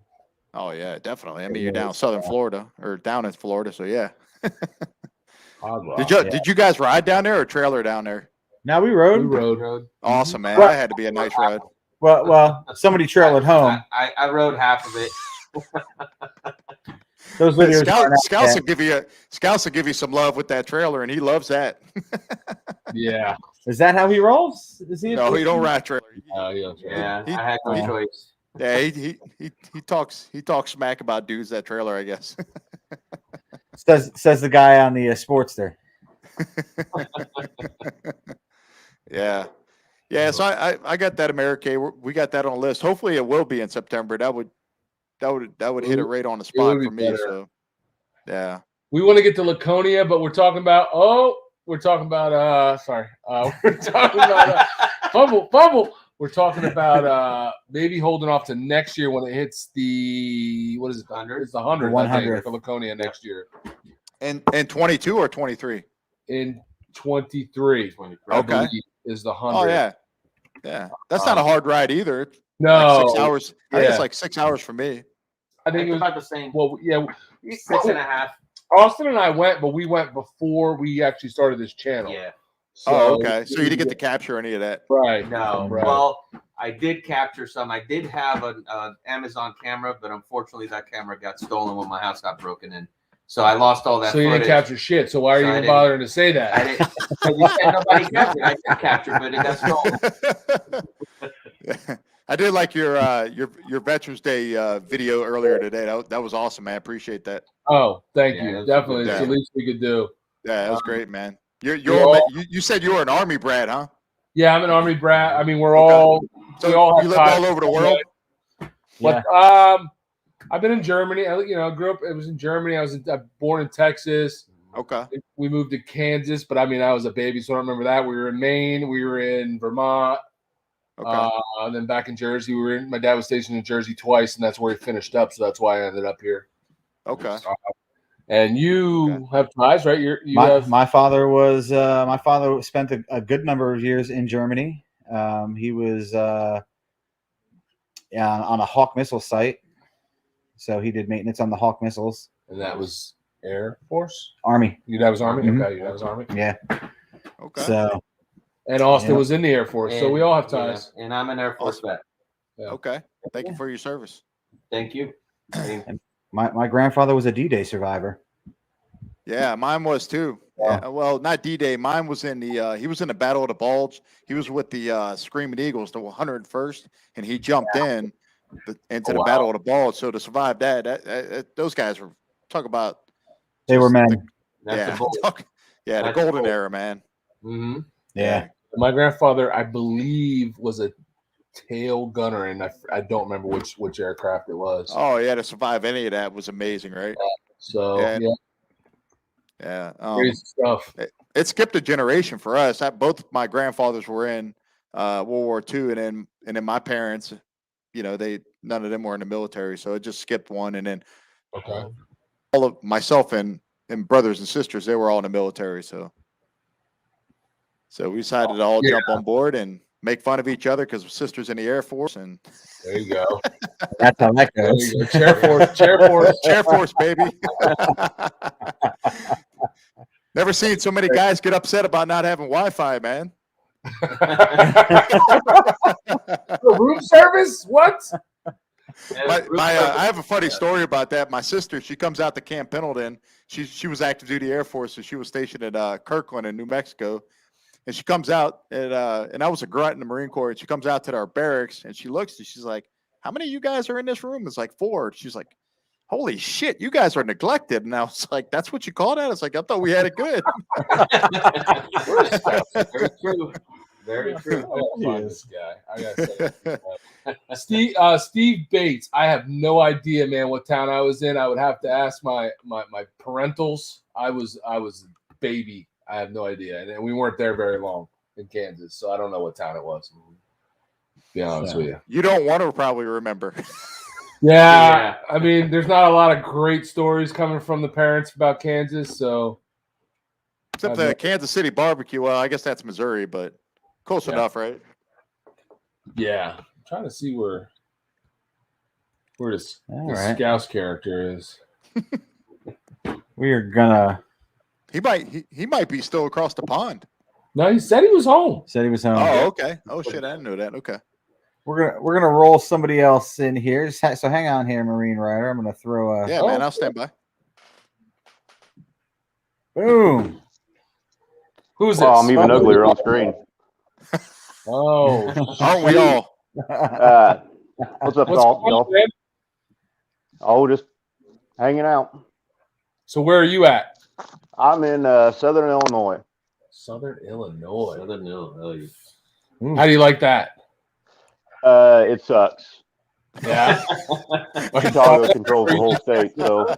Oh yeah, definitely. I mean, you're down southern Florida or down in Florida, so yeah. Did you guys ride down there or trailer down there? now we rode. We rode. Awesome, man. Well- That had to be a nice ride. Well, somebody trailered home. I rode half of it. Those videos. aren't out Scouts yet. will give you some love with that trailer, and he loves that. Yeah. Is that how he rolls? Is he? No, he don't ride trailer. Yeah, He- I had no he- choice. Yeah, he talks smack about dudes that trailer, I guess. Says the guy on the Sportster. Yeah. So I got that Americade. We got that on the list. Hopefully it will be in September. That would hit it right on the spot would be for me. better. So yeah. We want to get to Laconia, but we're talking about we're talking about fumble. we're talking about maybe holding off to next year when it hits the what is it? 100? It's the 100th, I think, for Laconia next year. And 22 or 23? In 23, I Okay. believe, is the 100th. Oh yeah, yeah. That's not a hard ride either. It's No, like 6 hours. I think yeah. it's like 6 hours for me. I think it was about the same. well, yeah. 6.5. Austin and I went, but we went before we actually started this channel. Yeah. So, Oh, okay. So you didn't get to capture any of that. right? No. Right. Well, I did capture some. I did have an Amazon camera, but unfortunately that camera got stolen when my house got broken in. So I lost all that So you footage. didn't capture shit. So why are So you I even didn't- bothering to say that? I didn't. You said nobody captured. I did capture, but it got stolen. I did like your Veterans Day video earlier today. That was awesome, man. I appreciate that. Oh, thank Yeah, you. that's Definitely, good it's the day. least we could do. Yeah, that was great, man. we're You said you were an Army brat, huh? Yeah, I'm an Army brat. I mean, we're Okay. all So we all have you lived ties. all over the world. But I've been in Germany. I grew up. I was in Germany. I was born in Texas. Okay. We moved to Kansas, but I mean, I was a baby, so I don't remember that. We were in Maine. We were in Vermont. Okay. And then back in Jersey. My dad was stationed in Jersey twice, and that's where he finished up. So that's why I ended up here. Okay. And you have ties, right? My father was my father spent a good number of years in Germany. He was on a Hawk missile site, so he did maintenance on the Hawk missiles. And that was Air Force, Army. Your dad was Army. Mhm. Okay, your dad was Army. Yeah. Okay. So And Austin Yep. was in the Air Force, so we all have Yeah, ties. and I'm an Air Force vet. Okay. Thank you for your service. Thank you. I mean, my grandfather was a D-Day survivor. Yeah, mine was too. Yeah, well, not D-Day. Mine was in the he was in the Battle of the Bulge. He was with the Screaming Eagles, the 101st, and he jumped into the Battle of the Bulge. So to survive that those guys were talk about They were men. that's a bull. the That's golden cool. era, man. Mm-hmm. Yeah. My grandfather, I believe, was a tail gunner, and I don't remember which aircraft it was. Oh yeah, to survive any of that was amazing, right? So Yeah. yeah, Yeah. crazy stuff. It skipped a generation for us. Both my grandfathers were in World War II, and then my parents, none of them were in the military, so it just skipped one, and then Okay. all of myself and brothers and sisters, they were all in the military, so we decided to all jump on board and make fun of each other because we're sisters in the Air Force, and There you go. That's how that There goes. you go. Chair Force. Air Force, baby. Never seen so many guys get upset about not having Wi-Fi, man. Room service? What? I have a funny story about that. My sister, she comes out to Camp Pendleton. She was active duty Air Force, so she was stationed at Kirkland in New Mexico. And she comes out, and I was a grunt in the Marine Corps. And she comes out to our barracks, and she looks, and she's like, "How many of you guys are in this room?" It's like 4. She's like, "Holy shit, you guys are neglected." And I was like, "That's what you call that?" It's like, I thought we had it good. Very true. Very true. I gotta find this guy. I gotta say, Steve Bates. I have no idea, man, what town I was in. I would have to ask my parentals. I was a baby. I have no idea, and we weren't there very long in Kansas, so I don't know what town it was. To be honest with you. You don't want to probably remember. Yeah, I mean, there's not a lot of great stories coming from the parents about Kansas, so Except the Kansas City barbecue. Well, I guess that's Missouri, but close enough, right? yeah. I'm trying to see where this All right. Scouse character is. We are gonna. He might be still across the pond. No, he said he was home. Said he was home. Oh, okay. Oh shit, I didn't know that. Okay. We're gonna roll somebody else in here. So hang on here, Marine Rider. I'm gonna throw a Yeah, man, I'll stand by. boom. Who's Well, this? I'm even uglier on screen. Oh, Aren't we all? What's up, what's going on, y'all? man? Oh, just hanging out. So where are you at? I'm in Southern Illinois. Southern Illinois. Southern Illinois. How do you like that? It sucks. Yeah. Chicago controls the whole state. So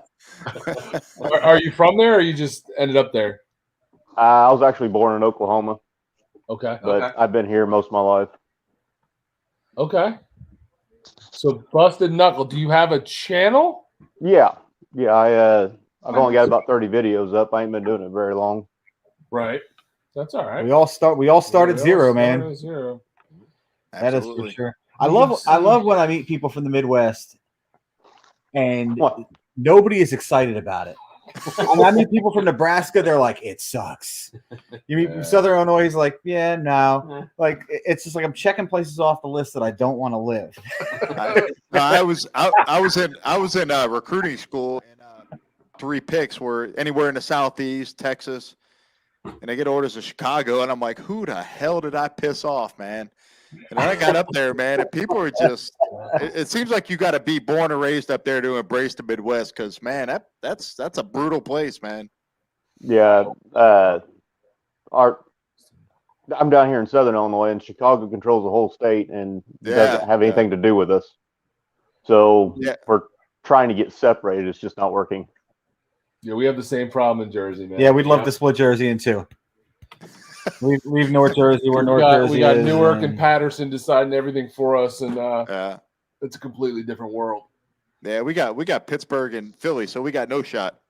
Are you from there, or you just ended up there? I was actually born in Oklahoma, Okay. but Okay. I've been here most of my life. Okay. So Busted Knuckle, do you have a channel? Yeah. I've only got about 30 videos up. I ain't been doing it very long. Right. That's all right. We all started We all zero, start man. at zero. That is for Absolutely. sure. We I can love see- when I meet people from the Midwest and What? nobody is excited about it. And I meet people from Nebraska, they're like, it sucks. You meet Yeah. Southern Illinois, he's like, yeah, no. Like it's just like I'm checking places off the list that I don't want to live. I was in recruiting school, and 3 picks were anywhere in the Southeast, Texas, and I get orders to Chicago, and I'm like, who the hell did I piss off, man? And then I got up there, man, and people are just. It seems like you got to be born and raised up there to embrace the Midwest, because man, that's a brutal place, man. Yeah. I'm down here in Southern Illinois, and Chicago controls the whole state and doesn't have anything to do with us. So Yeah. we're trying to get separated. It's just not working. Yeah, we have the same problem in Jersey, man. Yeah, we'd love to split Jersey in two. Leave North Jersey where North Jersey We got is, Newark and Patterson deciding everything for us, and Yeah. it's a completely different world. Yeah, we got Pittsburgh and Philly, so we got no shot.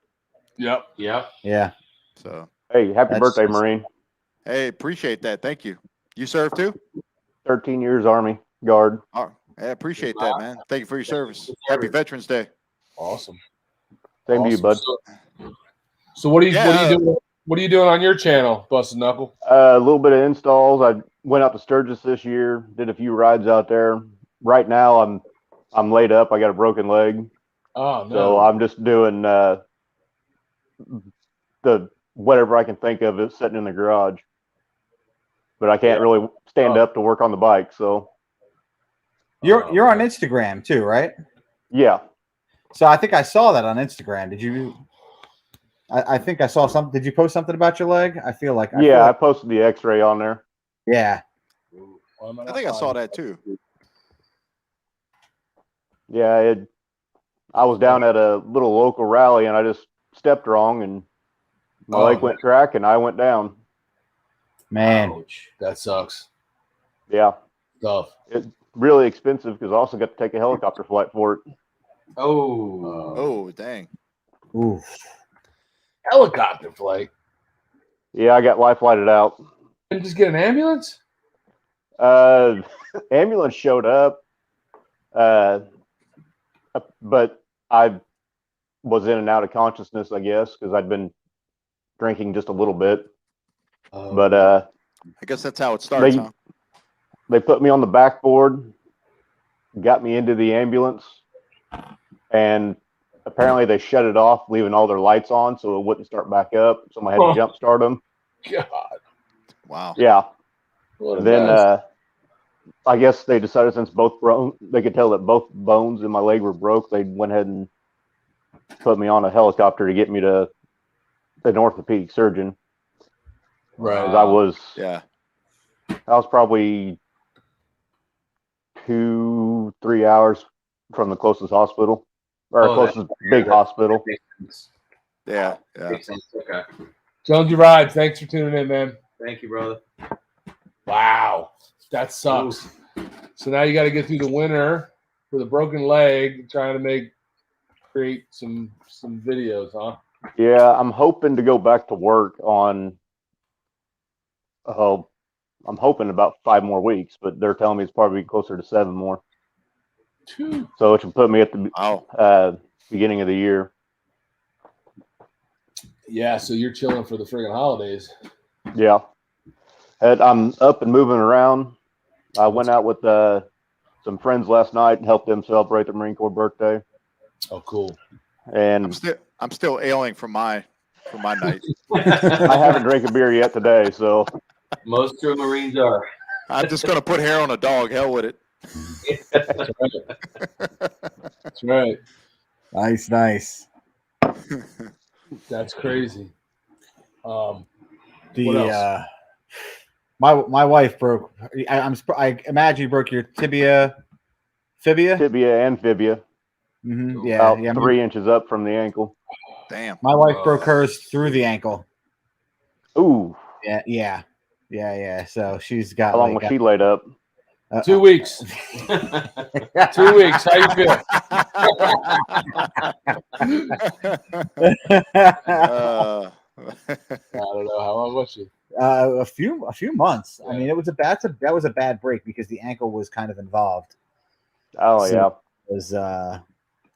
Yep. Yep. Yeah. So Hey, happy That's birthday, just- Marine. hey, appreciate that. Thank you. You serve too? 13 years Army Guard. Oh, I appreciate that, man. Thank you for your service. Happy Veterans Day. Awesome. Same to you, bud. So what are you Yeah. doing? What are you doing on your channel, Busted Knuckle? A little bit of installs. I went out to Sturgis this year, did a few rides out there. Right now, I'm laid up. I got a broken leg, Oh no. so I'm just doing the whatever I can think of is sitting in the garage. But I can't really stand up to work on the bike. So You're on Instagram too, right? yeah, So I think I saw that on Instagram. Did you? I think I saw something. Did you post something about your leg? I feel like I posted the X-ray on there. yeah. I think I saw that too. Yeah, I was down at a little local rally and I just stepped wrong and my leg went crack and I went down. Man, Ouch. That sucks. Yeah, Tough. it's really expensive because I also got to take a helicopter flight for it. Oh. Oh, dang. oof. Helicopter flight. Yeah, I got life flighted out. Didn't just get an ambulance? Ambulance showed up, but I was in and out of consciousness, I guess, because I'd been drinking just a little bit. But I guess that's how it starts, huh? they put me on the backboard, got me into the ambulance, and apparently they shut it off, leaving all their lights on so it wouldn't start back up. Somebody had to jump start them. God. Wow. Yeah. What a Then mess. I guess they decided since they could tell that both bones in my leg were broke, they went ahead and put me on a helicopter to get me to an orthopedic surgeon. Right. 'Cause I was Yeah. probably 2-3 hours from the closest hospital or closest big hospital. Yeah. Yeah. Makes sense. Okay. Jonesy Rides, thanks for tuning in, man. Thank you, brother. Wow. That sucks. So now you got to get through the winter with a broken leg, trying to create some videos, huh? Yeah, I'm hoping to go back to work on. I'm hoping about 5 more weeks, but they're telling me it's probably closer to 7 more. So it should put me at the beginning of the year. Yeah, so you're chilling for the friggin' holidays. Yeah, and I'm up and moving around. I went out with some friends last night and helped them celebrate the Marine Corps birthday. Oh, cool. And I'm still ailing from my night. I haven't drank a beer yet today, so Most true Marines are. I'm just gonna put hair on a dog. Hell with it. That's right. Nice. That's crazy. What The else? my wife broke. I imagine you broke your fibia. tibia and fibia, Yeah, about 3 inches up from the ankle. Damn. My wife broke hers through the ankle. Ooh, Yeah. So she's got. how long was she laid up? 2 weeks. 2 weeks. How you feel? Uh, I don't know. How long was she? A few months. I Yeah. mean, that was a bad break because the ankle was kind of involved. Oh So yeah. it was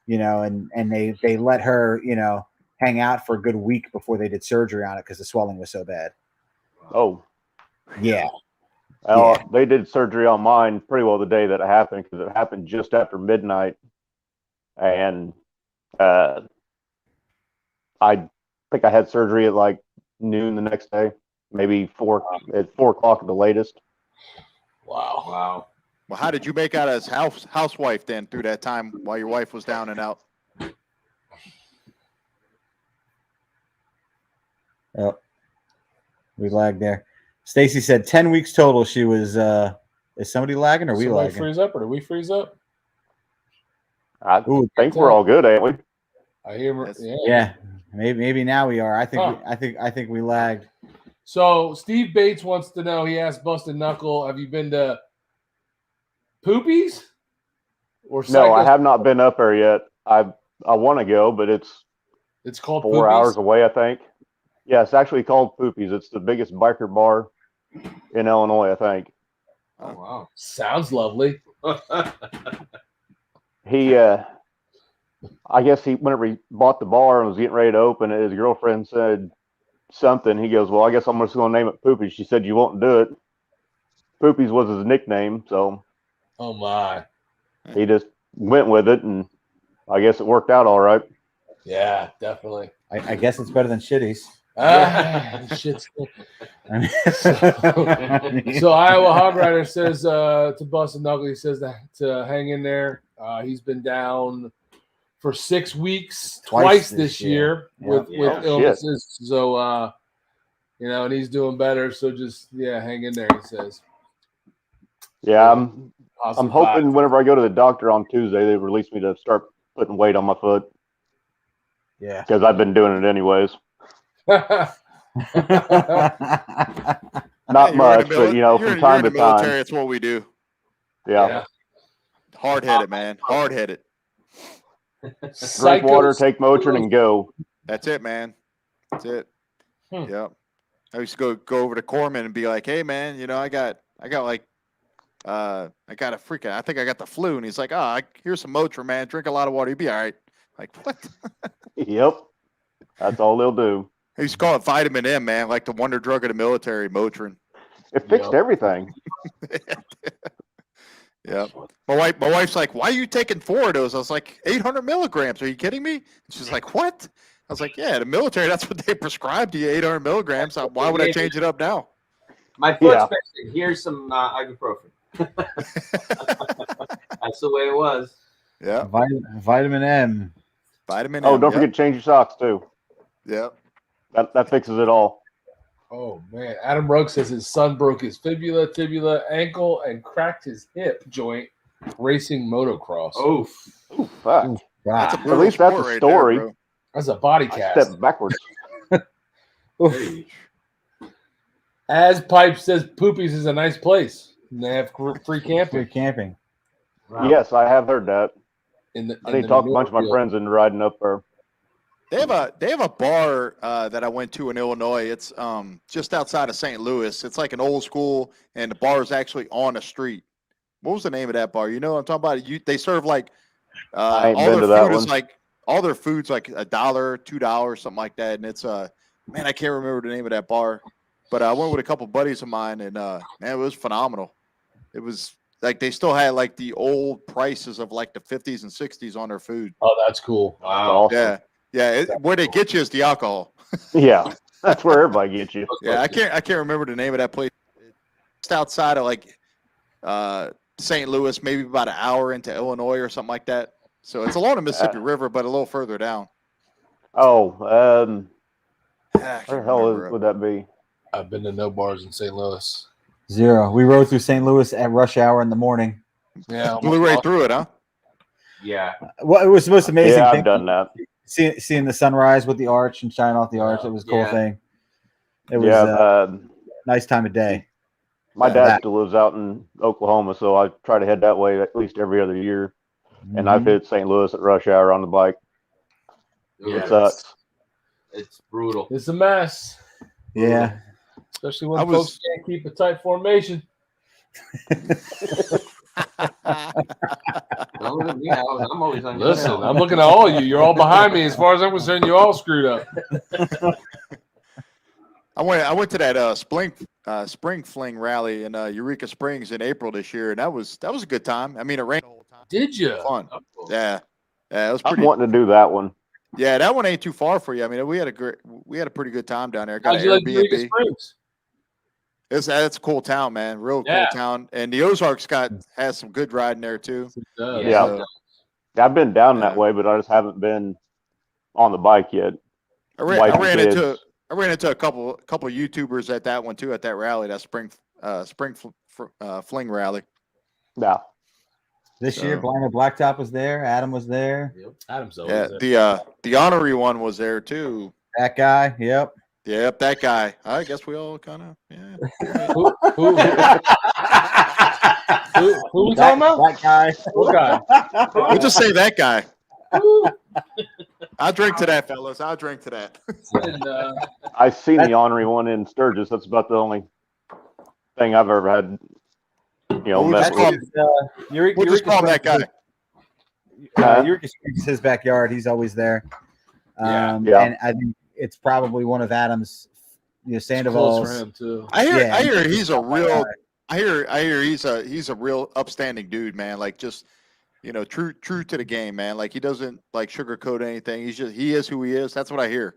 and they let her hang out for a good week before they did surgery on it because the swelling was so bad. Oh. Yeah. Well, they did surgery on mine pretty well the day that it happened because it happened just after midnight, and I think I had surgery at like noon the next day, maybe at 4 o'clock at the latest. Wow. Wow. well, how did you make out as housewife then through that time while your wife was down and out? Oh, we lagged there. Stacy said 10 weeks total. She was. Is somebody lagging or we Somebody lagging? freeze up or do we freeze up? I Ooh, think we're all good, ain't we? I hear. Yes. Yeah, maybe now we are. I think Huh. I think we lagged. So Steve Bates wants to know. He asked Busted Knuckle, "Have you been to Poopies?" Or No, I Psycho- have not been up there yet. I want to go, but it's It's called 4 Poopies? hours away, I think. Yeah, it's actually called Poopies. It's the biggest biker bar in Illinois, I think. Oh wow. Sounds lovely. He, I guess whenever he bought the bar and was getting ready to open it, his girlfriend said something. He goes, "Well, I guess I'm just going to name it Poopies." She said, "You won't do it." Poopies was his nickname, so Oh my. he just went with it, and I guess it worked out all right. Yeah, definitely. I guess it's better than Shitties. Shit's I mean- So Iowa Hog Rider says to Busted Knuckle, he says to hang in there. He's been down for 6 weeks, twice this year with Yeah. Oh, shit. illnesses. So and he's doing better. So just hang in there. He says. Yeah, I'm Positive hoping whenever I go to the doctor on Tuesday, they release me to start putting weight on my foot Yeah. because I've been doing it anyways. vibes. Not Hey, much, but you're from in time the to military. time. It's what we do. Yeah. Hard headed, man. Hard headed. Drink water, take Motrin, and go. That's it, man. That's it. Hmm. Yep. I used to go over to Corman and be like, "Hey, man, I got like, I got a freaking, I think I got the flu." And he's like, here's some Motrin, man. Drink a lot of water. You'll be all right. Like, what? Yep. That's all they'll do. I used to call it vitamin M, man, like the wonder drug of the military, Motrin. It fixed everything. Yeah. My wife's like, "Why are you taking 4 of those?" I was like, 800 milligrams. Are you kidding me? And she's like, "What?" I was like, "Yeah, the military, that's what they prescribed to you, 800 milligrams. Why would I change it up now?" My foot's Yeah. fixing. Here's some ibuprofen. That's the way it was. Yeah. Vitamin M. Vitamin Oh, M. don't yep. forget to change your socks too. Yep. That fixes it all. Oh man, Adam Rogue says his son broke his fibula, tibia, ankle, and cracked his hip joint racing motocross. Oof. Ooh, fuck. That's a Ah, brutal least that's sport a right story. there, bro. That's a body I cast. stepped backwards. Hey. As Pipe says, Poopies is a nice place. And they have free free camping. camping. Wow. Yes, I have heard that. in I need to talk to a bunch of my Northfield. friends into riding up there. They have a bar that I went to in Illinois. It's just outside of St. Louis. It's like an old school, and the bar is actually on a street. What was the name of that bar? You know what I'm talking about? They serve like I ain't all been their to that food is one. like all their food's like $1, $2, something like that. And it's man, I can't remember the name of that bar. But I went with a couple buddies of mine, and man, it was phenomenal. It was like they still had like the old prices of like the 50s and 60s on their food. Oh, that's cool. Wow. Yeah. Yeah, where they get you is the alcohol. Yeah, that's where everybody gets you. Yeah, I can't remember the name of that place. Just outside of like St. Louis, maybe about an hour into Illinois or something like that. So it's along the Mississippi River, but a little further down. Oh, I where can't the hell remember. would that be? I've been to no bars in St. Louis. 0. We rode through St. Louis at rush hour in the morning. Yeah, Blew right through it, huh? Yeah. Well, it was the most amazing Yeah, thing. I've done that. Seeing the sunrise with the arch and shining off the arch. It was a cool Yeah. thing. It was Yeah, a nice time of day. My So dad that- still lives out in Oklahoma, so I try to head that way at least every other year. And I've Mhm. hit St. Louis at rush hour on the bike. Yeah, It sucks. it's brutal. It's a mess, Yeah. especially I when was- folks can't keep a tight formation. I'm always on your Listen, tail. I'm looking at all of you. You're all behind me. As far as I'm concerned, you all screwed up. I went to that spring fling rally in Eureka Springs in April this year, and that was a good time. I mean, it rained the whole time. Did you? Fun. Oh, Yeah, it was I'm pretty. wanting to do that one. Yeah, that one ain't too far for you. I mean, we had a pretty good time down there. Got How'd an you like Eureka Airbnb. Springs? That's a cool town, man. Real Yeah. cool town. And the Ozarks has some good riding there too. It does. Yeah. So, I've been down that Yeah. way, but I just haven't been on the bike yet. I Wife and ran kids. into a couple YouTubers at that one too, at that rally, that spring fling rally. Yeah. This year, So- Blino Blacktop was there. Adam was there. Adam's always Yeah, there. the honorary one was there too. That guy. Yep. Yep, that guy. I guess we all kind of Who we talking about? That guy. What guy? We'll just say that guy. I'll drink to that, fellas. I'll drink to that. And, I've seen the honorary one in Sturgis. That's about the only thing I've ever had, We'll met just call with. him- We'll just call him that guy. Eureka Springs is his backyard. He's always there. Yeah. Yeah. And I think it's probably one of Adam's, close for Sandoval's. him too. I Yeah. hear he's a real. I hear he's a real upstanding dude, man. Like just true to the game, man. Like he doesn't like sugarcoat anything. He is who he is. That's what I hear.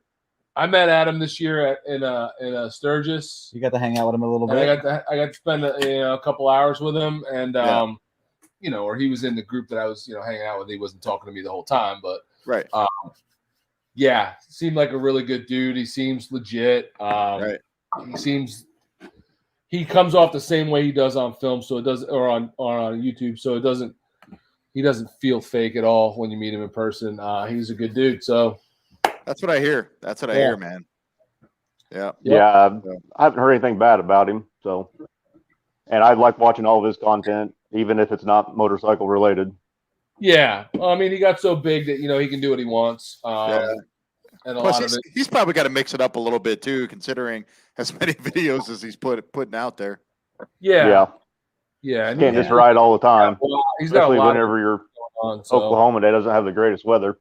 I met Adam this year in a Sturgis. You got to hang out with him a little And bit. I got to spend a couple hours with him, and Yeah. or he was in the group that I was hanging out with. He wasn't talking to me the whole time, but Right. yeah, seemed like a really good dude. He seems legit. Right. He comes off the same way he does on film, so it does, or on YouTube, so he doesn't feel fake at all when you meet him in person. He's a good dude. So That's what I hear. That's what I hear, man. Yeah. Yeah, I haven't heard anything bad about him. So, and I like watching all of his content, even if it's not motorcycle related. yeah, I mean, he got so big that he can do what he wants. Yeah. And a Plus, lot of it. he's probably got to mix it up a little bit too, considering as many videos as he's putting out there. Yeah. You And can't just ride all the time, he's got a especially lot whenever you're going on. So. Oklahoma that doesn't have the greatest weather.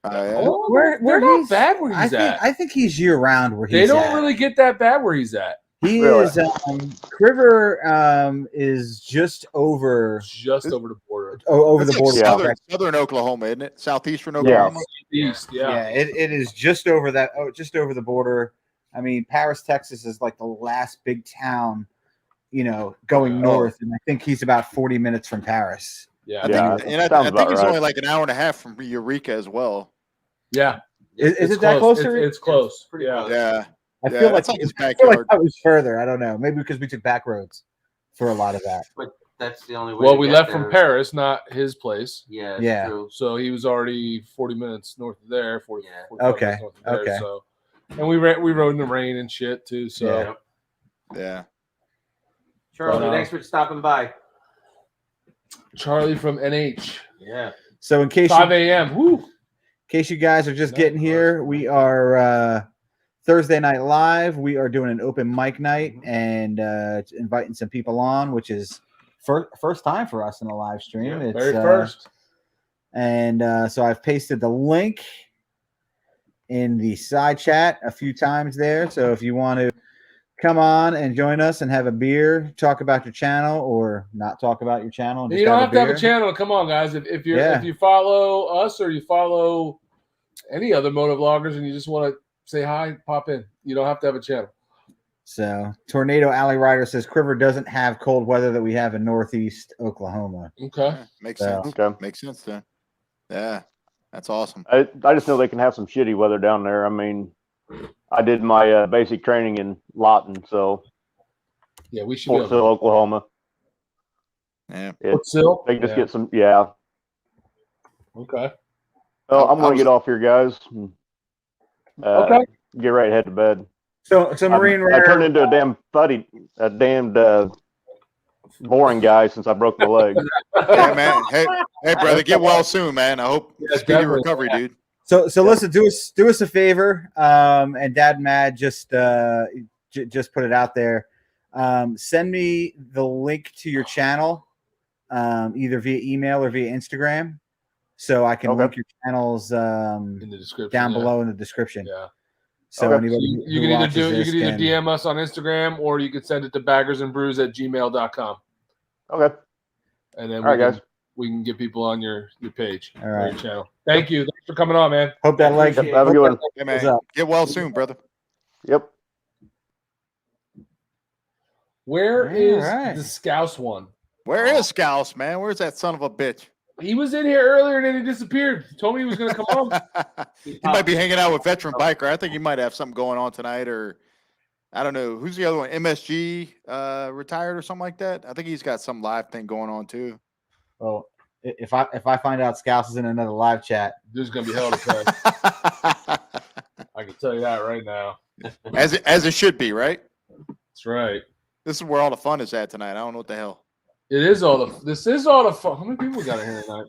Yeah. Oh, Where they're not he's- bad where he's at. I think he's year round where he's They don't at. really get that bad where he's at. He Really? is Criver is just over Just over the border. over the That's border. like southern Oklahoma, isn't it? Southeastern Oklahoma. East, Yeah, it is just over that. Oh, just over the border. I mean, Paris, Texas is like the last big town, going north, and I think he's about 40 minutes from Paris. Yeah. Yeah, And I sounds think about he's right. only like an hour and a half from Eureka as well. Yeah. Is It's it that close. closer? It's close. Pretty Yeah. close. Yeah. I Yeah, feel like that's like his I feel like backyard. that was further. I don't know. Maybe because we took back roads for a lot of that. But that's the only way. Well, to we get left there. from Paris, not his place. Yeah. It's Yeah. True. So he was already 40 minutes north of there. 40, Yeah. 45 Okay, minutes north of there, okay. So, and we rode in the rain and shit too. So Yeah. Yeah. Charlie, But, thanks for stopping by. Charlie from NH, Yeah. So in case 5 a.m. Woo. you guys are just getting here, we are Thursday night live. We are doing an open mic night and inviting some people on, which is first time for us in a live stream. Yeah, It's very first. And so I've pasted the link in the side chat a few times there. So if you want to come on and join us and have a beer, talk about your channel, or not talk about your channel, and just You don't have to have a beer. channel. Come on, guys. If Yeah. you follow us or you follow any other motovloggers and you just want to say hi, pop in. You don't have to have a channel. So Tornado Alley Rider says Criver doesn't have cold weather that we have in Northeast Oklahoma. Okay. Yeah, makes Yeah. sense. Okay. Makes sense then. Yeah. That's awesome. I just know they can have some shitty weather down there. I mean, I did my basic training in Lawton, so Yeah, we should be Fort able Sill, Oklahoma. Yeah. Fort Sill? They can just Yeah. get some, yeah. Okay. Oh, I I'm going was- to get off here, guys. Okay. Get right, head to bed. So Marine I turned into a damned boring guy since I broke my leg. Yeah, man. Hey, brother, get well soon, man. I hope Yeah, speedy definitely. recovery, dude. So listen, do us a favor, and Dad Mad just put it out there. Send me the link to your channel, either via email or via Instagram, so I can Okay. link your channels In the description. down yeah. below in the description. Yeah. So Okay. anybody You who can watches either this can- DM us on Instagram or you can send it to baggersandbrews@gmail.com. Okay. And then All right, guys. we can get people on your page All or right. your channel. Thank you. Thanks for coming on, man. Hope that leg. Yep, have a good one. Hey, What's man. up? Get well soon, brother. Yep. Where All is right. the Scouse one? Where is Scouse, man? Where's that son of a bitch? He was in here earlier and then he disappeared. He told me he was going to come on. He might be hanging out with veteran biker. I think he might have something going on tonight, or I don't know. Who's the other one? MSG retired or something like that. I think he's got some live thing going on too. Well, if I find out Scouse is in another live chat, There's going to be hell to pay. I can tell you that right now. as it should be, right? That's right. This is where all the fun is at tonight. I don't know what the hell. This is all the fun. How many people we got in here tonight?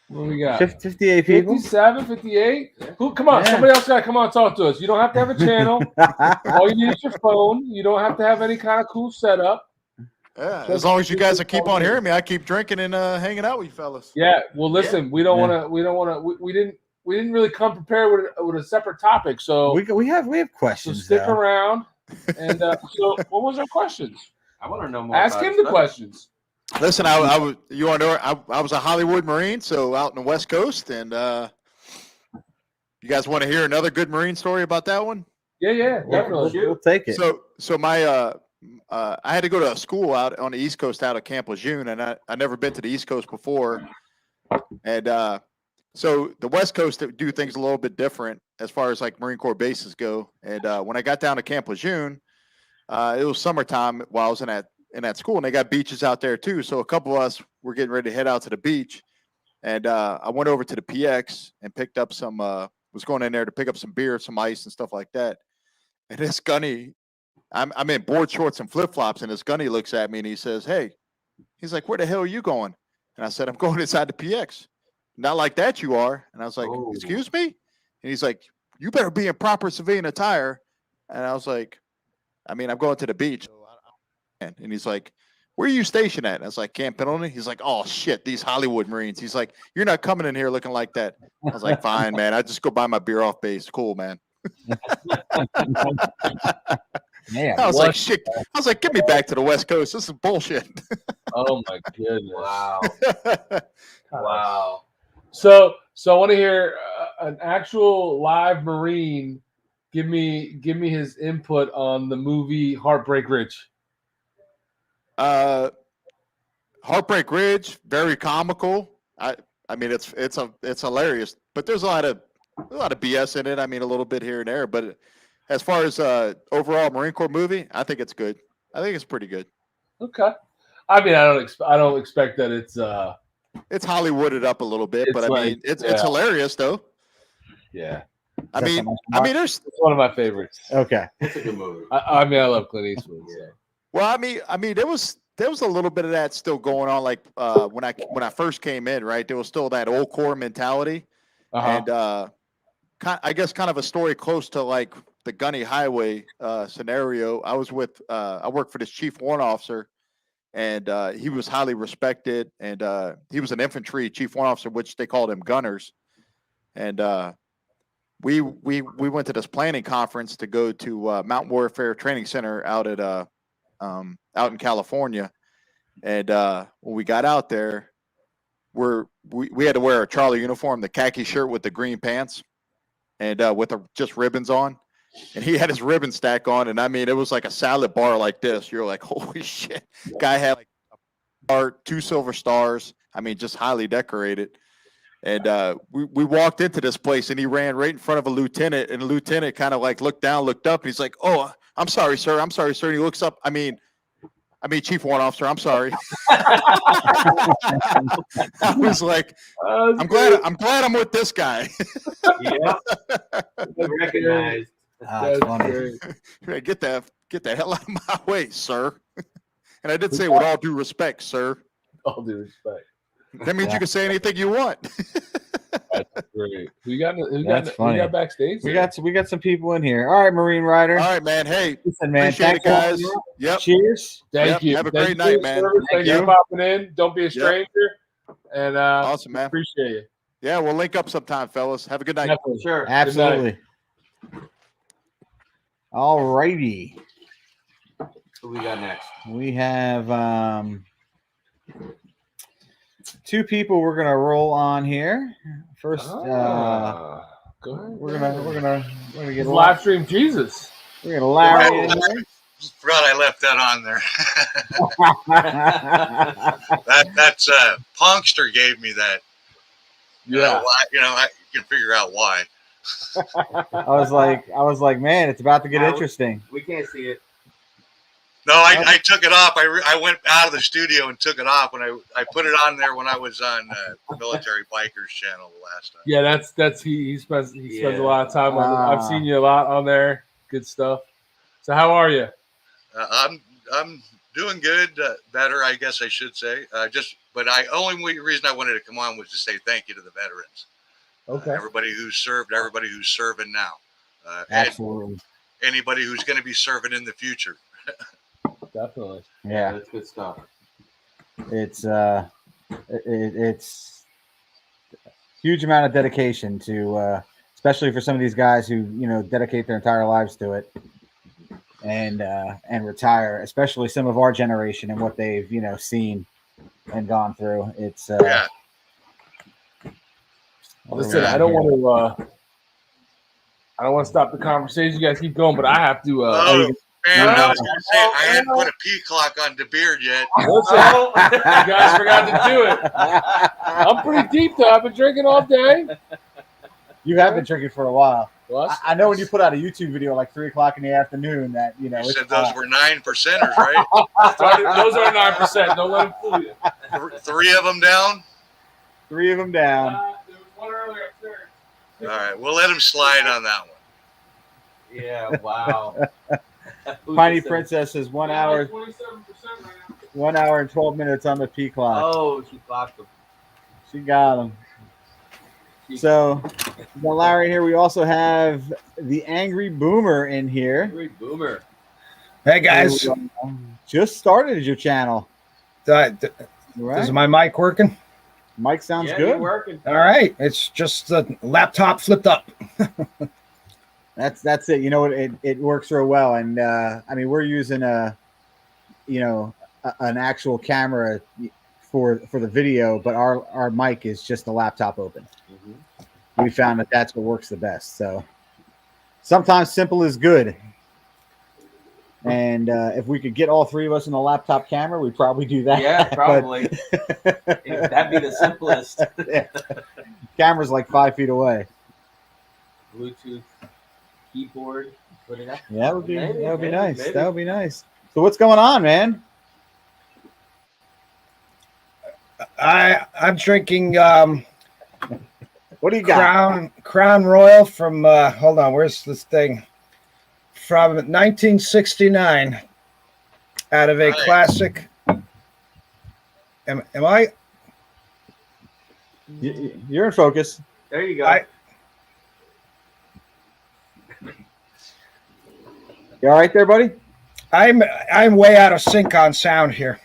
What do we got? 58 people. 57, 58? Who? Come on, Yeah. somebody else got to come on and talk to us. You don't have to have a channel. All you need is your phone. You don't have to have any kind of cool setup. Yeah, as long as you guys will keep on hearing me, I keep drinking and hanging out with you fellas. Yeah. Well, listen, we don't Yeah. want to. We didn't really come prepared with a separate topic. So we have so questions. stick though. around. And so, what was our questions? I want to know more. Ask about him his the questions. Listen, I was you want to know I was a Hollywood Marine, so out in the West Coast, and you guys want to hear another good Marine story about that one? Yeah, definitely. We'll take it. So my I had to go to a school out on the East Coast out of Camp Lejeune, and I never been to the East Coast before, and so the West Coast do things a little bit different as far as like Marine Corps bases go. And when I got down to Camp Lejeune, it was summertime while I was in that school, and they got beaches out there too. So a couple of us were getting ready to head out to the beach, and I went over to the PX and picked up some. Was going in there to pick up some beer, some ice, and stuff like that. And this gunny, I'm in board shorts and flip flops, and this gunny looks at me and he says, "Hey," he's like, "Where the hell are you going?" And I said, "I'm going inside the PX." "Not like that, you are." And I was like, Oh. "Excuse me?" And he's like, "You better be in proper civilian attire." And I was like, "I mean, I'm going to the beach." And he's like, "Where are you stationed at?" And I was like, "Camp Pendleton." He's like, "Oh shit, these Hollywood Marines." He's like, "You're not coming in here looking like that." I was like, "Fine, man. I just go buy my beer off base. Cool, man." Man, I was like, "Shit." I was like, "Get me back to the West Coast. This is bullshit." Oh my goodness! Wow. Wow. So I want to hear an actual live Marine give me his input on the movie Heartbreak Ridge. Heartbreak Ridge, very comical. I mean, it's hilarious, but there's a lot of BS in it. I mean, a little bit here and there, but as far as overall Marine Corps movie, I think it's good. I think it's pretty good. Okay. I mean, I don't expect that it's It's Hollywooded up a little bit, It's but I like- mean, it's yeah. hilarious though. yeah. I that mean, something I mean, there's It's one of my favorites. okay. It's a good movie. I mean, I love Clint Eastwood. So. well, I mean, there was a little bit of that still going on. Like when I first came in, right, there was still that old Corps mentality, Uh-huh. and I guess kind of a story close to like the Gunny Highway scenario. I worked for this chief warrant officer, and he was highly respected, and he was an infantry chief warrant officer, which they called him gunners. And we went to this planning conference to go to Mountain Warfare Training Center out in California. And when we got out there, we had to wear a Charlie uniform, the khaki shirt with the green pants, and with just ribbons on. And he had his ribbon stack on, and I mean, it was like a salad bar like this. You're like, holy shit! Guy had like two silver stars. I mean, just highly decorated. And we walked into this place, and he ran right in front of a lieutenant, and the lieutenant kind of like looked down, looked up, and he's like, "Oh, I'm sorry, sir. I'm sorry, sir." And he looks up. I mean, chief warrant officer. I'm sorry. I was like, I'm glad I'm with this guy. Yeah. Recognized. It's funny. great. Hey, get the hell out of my way, sir. And I did say, with all due respect, sir. All due respect. That means you can say anything you want. That's great. We got That's funny. We got backstage. We there. got some people in here. All right, Marine Rider. All right, man. Hey, Listen, man. appreciate it, thanks for guys. coming. Yep. Cheers. Thank Yep, you. have a Thank great you for your night, man. service. Thank Thank you you. for popping in. Don't be a Yep. stranger. And Awesome, man. appreciate you. Yeah, we'll link up sometime, fellas. Have a good night. Definitely. Sure. Absolutely. All righty. Who we got next? We have two people we're gonna roll on here. First, Go ahead. we're gonna get It's live stream Jesus. We're gonna Larry in Forgot I left that on there. there. That's Punkster gave me that. Yeah. I can figure out why. I was like, man, it's about to get Now- interesting. We can't see it. No, I took it off. I went out of the studio and took it off when I put it on there when I was on Military Bikers channel the last time. Yeah, that's he spends a Yeah. lot of time on it. I've Ah. seen you a lot on there. Good stuff. So how are you? I'm doing good, better, I guess I should say. But only reason I wanted to come on was to say thank you to the veterans. Okay. Everybody who's served, everybody who's serving now, and Absolutely. anybody who's going to be serving in the future. Definitely. Yeah. That's good stuff. It's huge amount of dedication to especially for some of these guys who dedicate their entire lives to it and retire, especially some of our generation and what they've seen and gone through. It's Yeah. Listen, I don't want to stop the conversation. You guys keep going, but I have to. Man, I was going to say, I hadn't put a P clock on the beard yet. Listen, you guys forgot to do it. I'm pretty deep though. I've been drinking all day. you have been drinking for a while. What? I know when you put out a YouTube video like 3:00 in the afternoon that You it's said those were 9%ers, right? Those are 9%. Don't let them fool you. Three of them down? 3 of them down. There was one earlier upstairs. All right, we'll let him slide on that one. Yeah, wow. Piney Princess says 1 hour, 27% right now. 1 hour and 12 minutes on the P clock. Oh, she clocked him. She got him. So, we got Larry here. We also have the Angry Boomer in here. Great boomer. Hey guys, Who, just started your channel. is Right? my mic working? Mike sounds Yeah, good. you're working. All right, it's just the laptop flipped up. That's it. You know what? It works real well. And we're using an actual camera for the video, but our mic is just the laptop open. Mm-hmm. We found that that's what works the best. So sometimes simple is good. And if we could get all 3 of us in the laptop camera, we'd probably do that. Yeah, But- probably. That'd be the simplest. Yeah. Camera's like 5 feet away. Bluetooth keyboard. Put it up. Yeah, that would be Maybe, nice. maybe. That would be nice. So what's going on, man? I'm drinking What do you got? Crown Royal from hold on, where's this thing? From 1969, out of a Nice. classic. Am I? You're in focus. There you go. You all right there, buddy? I'm way out of sync on sound here.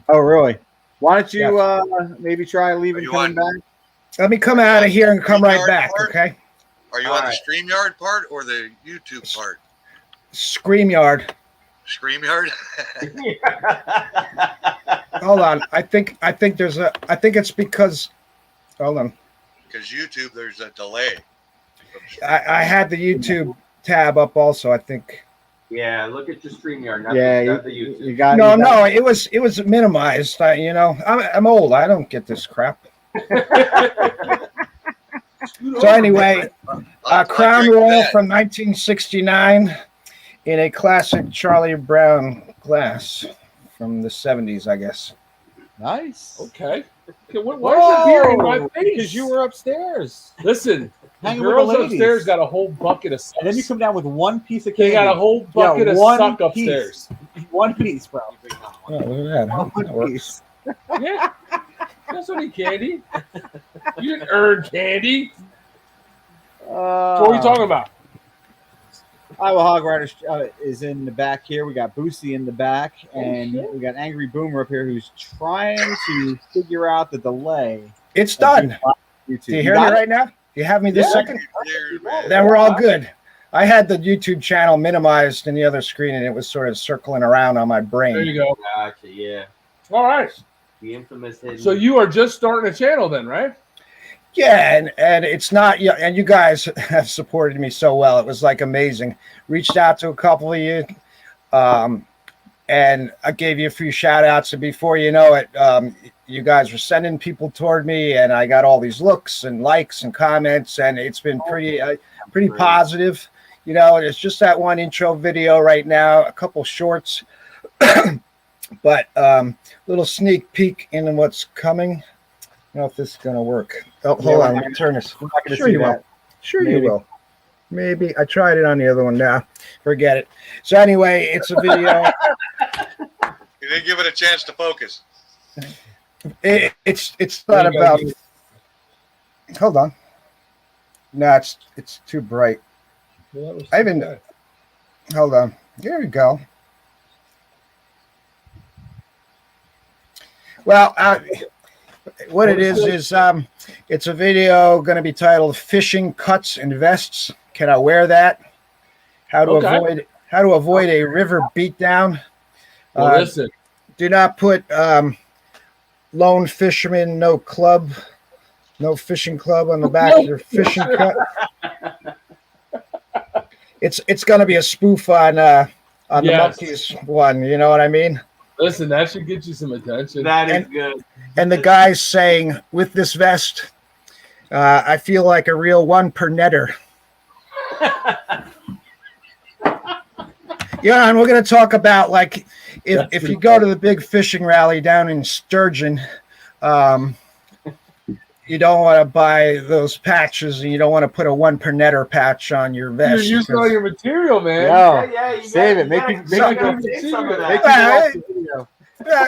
Oh, really? Why don't you maybe try leaving, You coming back? Let me come out of here and come right StreamYard back, part? okay? Are you All on right. the StreamYard part or the YouTube part? ScreamYard. StreamYard? Hold on. I think it's because. Hold on. Because YouTube, there's a delay. I had the YouTube tab up also. I think. Yeah, look at your StreamYard, not, Yeah, not the YouTube. you got No. It was minimized. I'm old. I don't get this crap. So anyway, I Crown drink Royal that. from 1969 in a classic Charlie Brown glass from the 70s, I guess. Nice. Okay. Why is your beer in my face? Because you were upstairs. Listen, The hanging with the girls ladies. upstairs got a whole bucket of sucks. And then you come down with one piece of They candy. got a whole bucket of one suck piece. upstairs. One piece, bro. Oh, look at that. One That works. piece. Yeah. That's not any candy. You didn't earn candy. So what are you talking about? Iowa Hog Rider is in the back here. We got Boosie in the back, and shit. we got Angry Boomer up here who's trying to figure out the delay. It's done. YouTube. Do you hear me right now? Do you have me this Yeah. second? Here, man. Then we're all good. I had the YouTube channel minimized in the other screen, and it was sort of circling around on my There brain. you go. Gotcha. Yeah. All right. The infamous hidden. So you are just starting a channel then, right? Yeah, and it's not, yeah, and you guys have supported me so well. It was like amazing. Reached out to a couple of you, and I gave you a few shout outs, and before you know it, you guys were sending people toward me, and I got all these looks and likes and comments, and it's been pretty Great. positive. You know, it's just that one intro video right now, a couple shorts, but little sneak peek into what's coming. I don't know if this is going to work. Oh, hold on. Let me turn this. We're not going to Sure see you that. will. Sure Maybe. you will. Maybe. I tried it on the other one now. Forget it. So anyway, it's a video. You didn't give it a chance to focus. It's not There you go, about. dude. Hold on. No, it's too bright. I even. Hold on. There we go. Well, what it is it's a video going to be titled "Fishing Cuts and Vests." Can I wear that? How to avoid a river beatdown. Well, listen. Do not put lone fisherman, no club, no fishing club on the back of your fishing cut. It's going to be a spoof on the Yes. monkeys one. You know what I mean? Listen, that should get you some attention. That is good. And the guy's saying, with this vest, I feel like a real one per netter. Yeah, and we're going to talk about, like, if you go to the big fishing rally down in Sturgeon, you don't want to buy those patches, and you don't want to put a one per netter patch on your You're vest. using all your material, man. Yo, You save it. you Make gotta- it- you make gotta it- take some of Make that. it watch the video.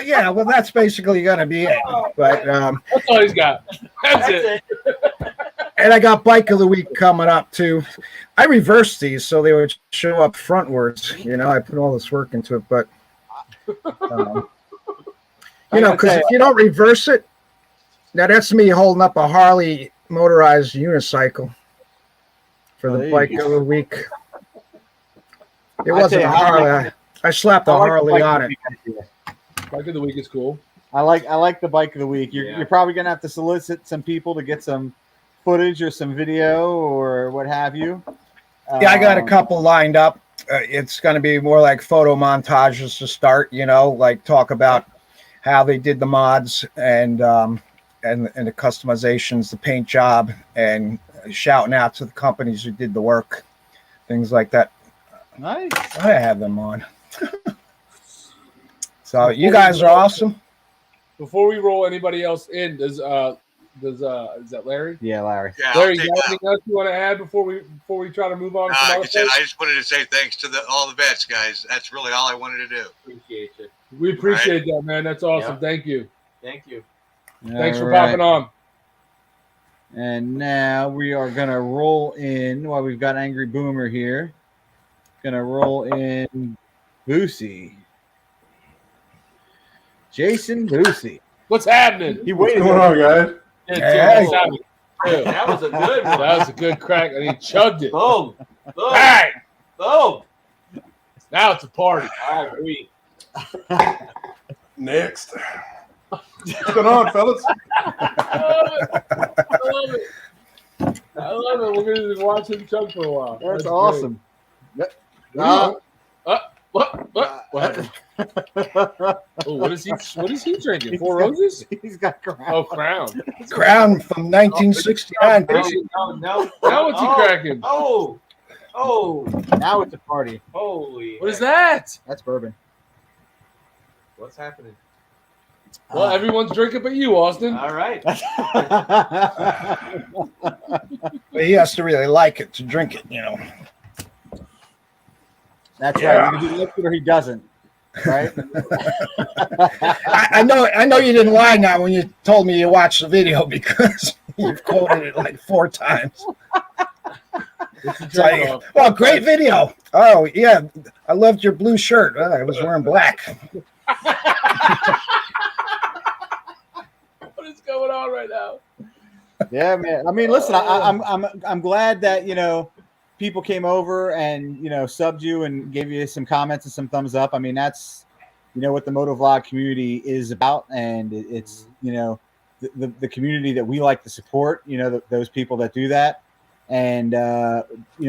Yeah, well, that's basically going to be it. But That's all he's got. That's it. and I got Bike of the Week coming up, too. I reversed these so they would show up frontwards. You know, I put all this work into it, but, you know, because if you don't reverse it, now that's me holding up a Harley motorized unicycle for the There you Bike go. of the Week. It I wasn't tell a you, I like Harley. I slapped a I like the Harley bike on of it. the week idea. Bike of the week is cool. I like the bike of the week. Yeah. You're probably gonna have to solicit some people to get some footage or some video or what have you. Yeah, I got a Um, couple lined up. It's going to be more like photo montages to start, you know, like talk about how they did the mods and the customizations, the paint job, and shouting out to the companies who did the work, things like that. Nice. I have them on. So you guys are awesome. Before we roll anybody else in, is that Larry? Yeah, Larry. Yeah, I'll Larry, take you got that. anything else you want to add before we try to move on to some Like other I said, folks? I just wanted to say thanks to all the vets, guys. That's really all I wanted to do. Appreciate you. We appreciate that, man. That's awesome. Yeah. Thank you. Thank you. Thanks for All right. popping on. And now we are gonna roll in while we've got Angry Boomer here. Gonna roll in Boosie. Jason Boosie. What's happening? He waited. guys? Yeah, Hey. what's happening? Yeah. That was a good one. That was a good crack, and he chugged it. Boom. Boom. All right, Boom. now it's a party. I agree. Next. What's going on, fellas? I love it. I love it. We're gonna just watch him chug for a while. That's great. awesome. What happened? Oh, what is he drinking? Four Roses? He's got crown. Oh, Crown. Crown from 1969. No. Now what's he cracking? Oh. Oh. Now it's a party. Holy. What is heck. that? That's bourbon. What's happening? Well, everyone's drinking but you, Austin. All right. But he has to really like it to drink it, you know. That's right. Either he likes it or he doesn't. Right? I know you didn't lie now when you told me you watched the video because you've quoted it like 4 times. It's like, well, great video. Oh yeah, I loved your blue shirt. I was wearing black. What is going on right now? Yeah, man. I mean, listen, I'm glad that people came over and subbed you and gave you some comments and some thumbs up. I mean, that's what the motovlog community is about, and it's the community that we like to support. Those people that do that, and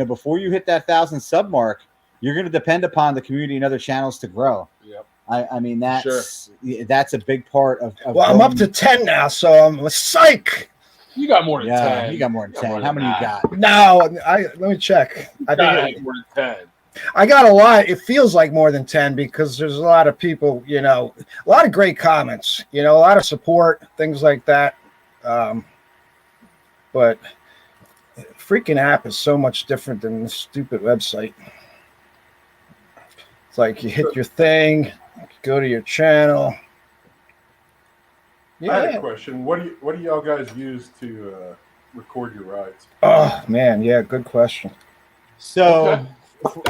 before you hit that 1,000 sub mark, you're going to depend upon the community and other channels to grow. Yep. I mean that's a big part of well, I'm up to 10 now, so I'm a psych. You got more than 10. You got more than 10. How many you got? No, let me check. I think more than 10. I got a lot. It feels like more than 10 because there's a lot of people, a lot of great comments, a lot of support, things like that. But freaking app is so much different than the stupid website. It's like you hit your thing, go to your channel. I had a question. What do y'all guys use to record your rides? Oh man, yeah, good question. So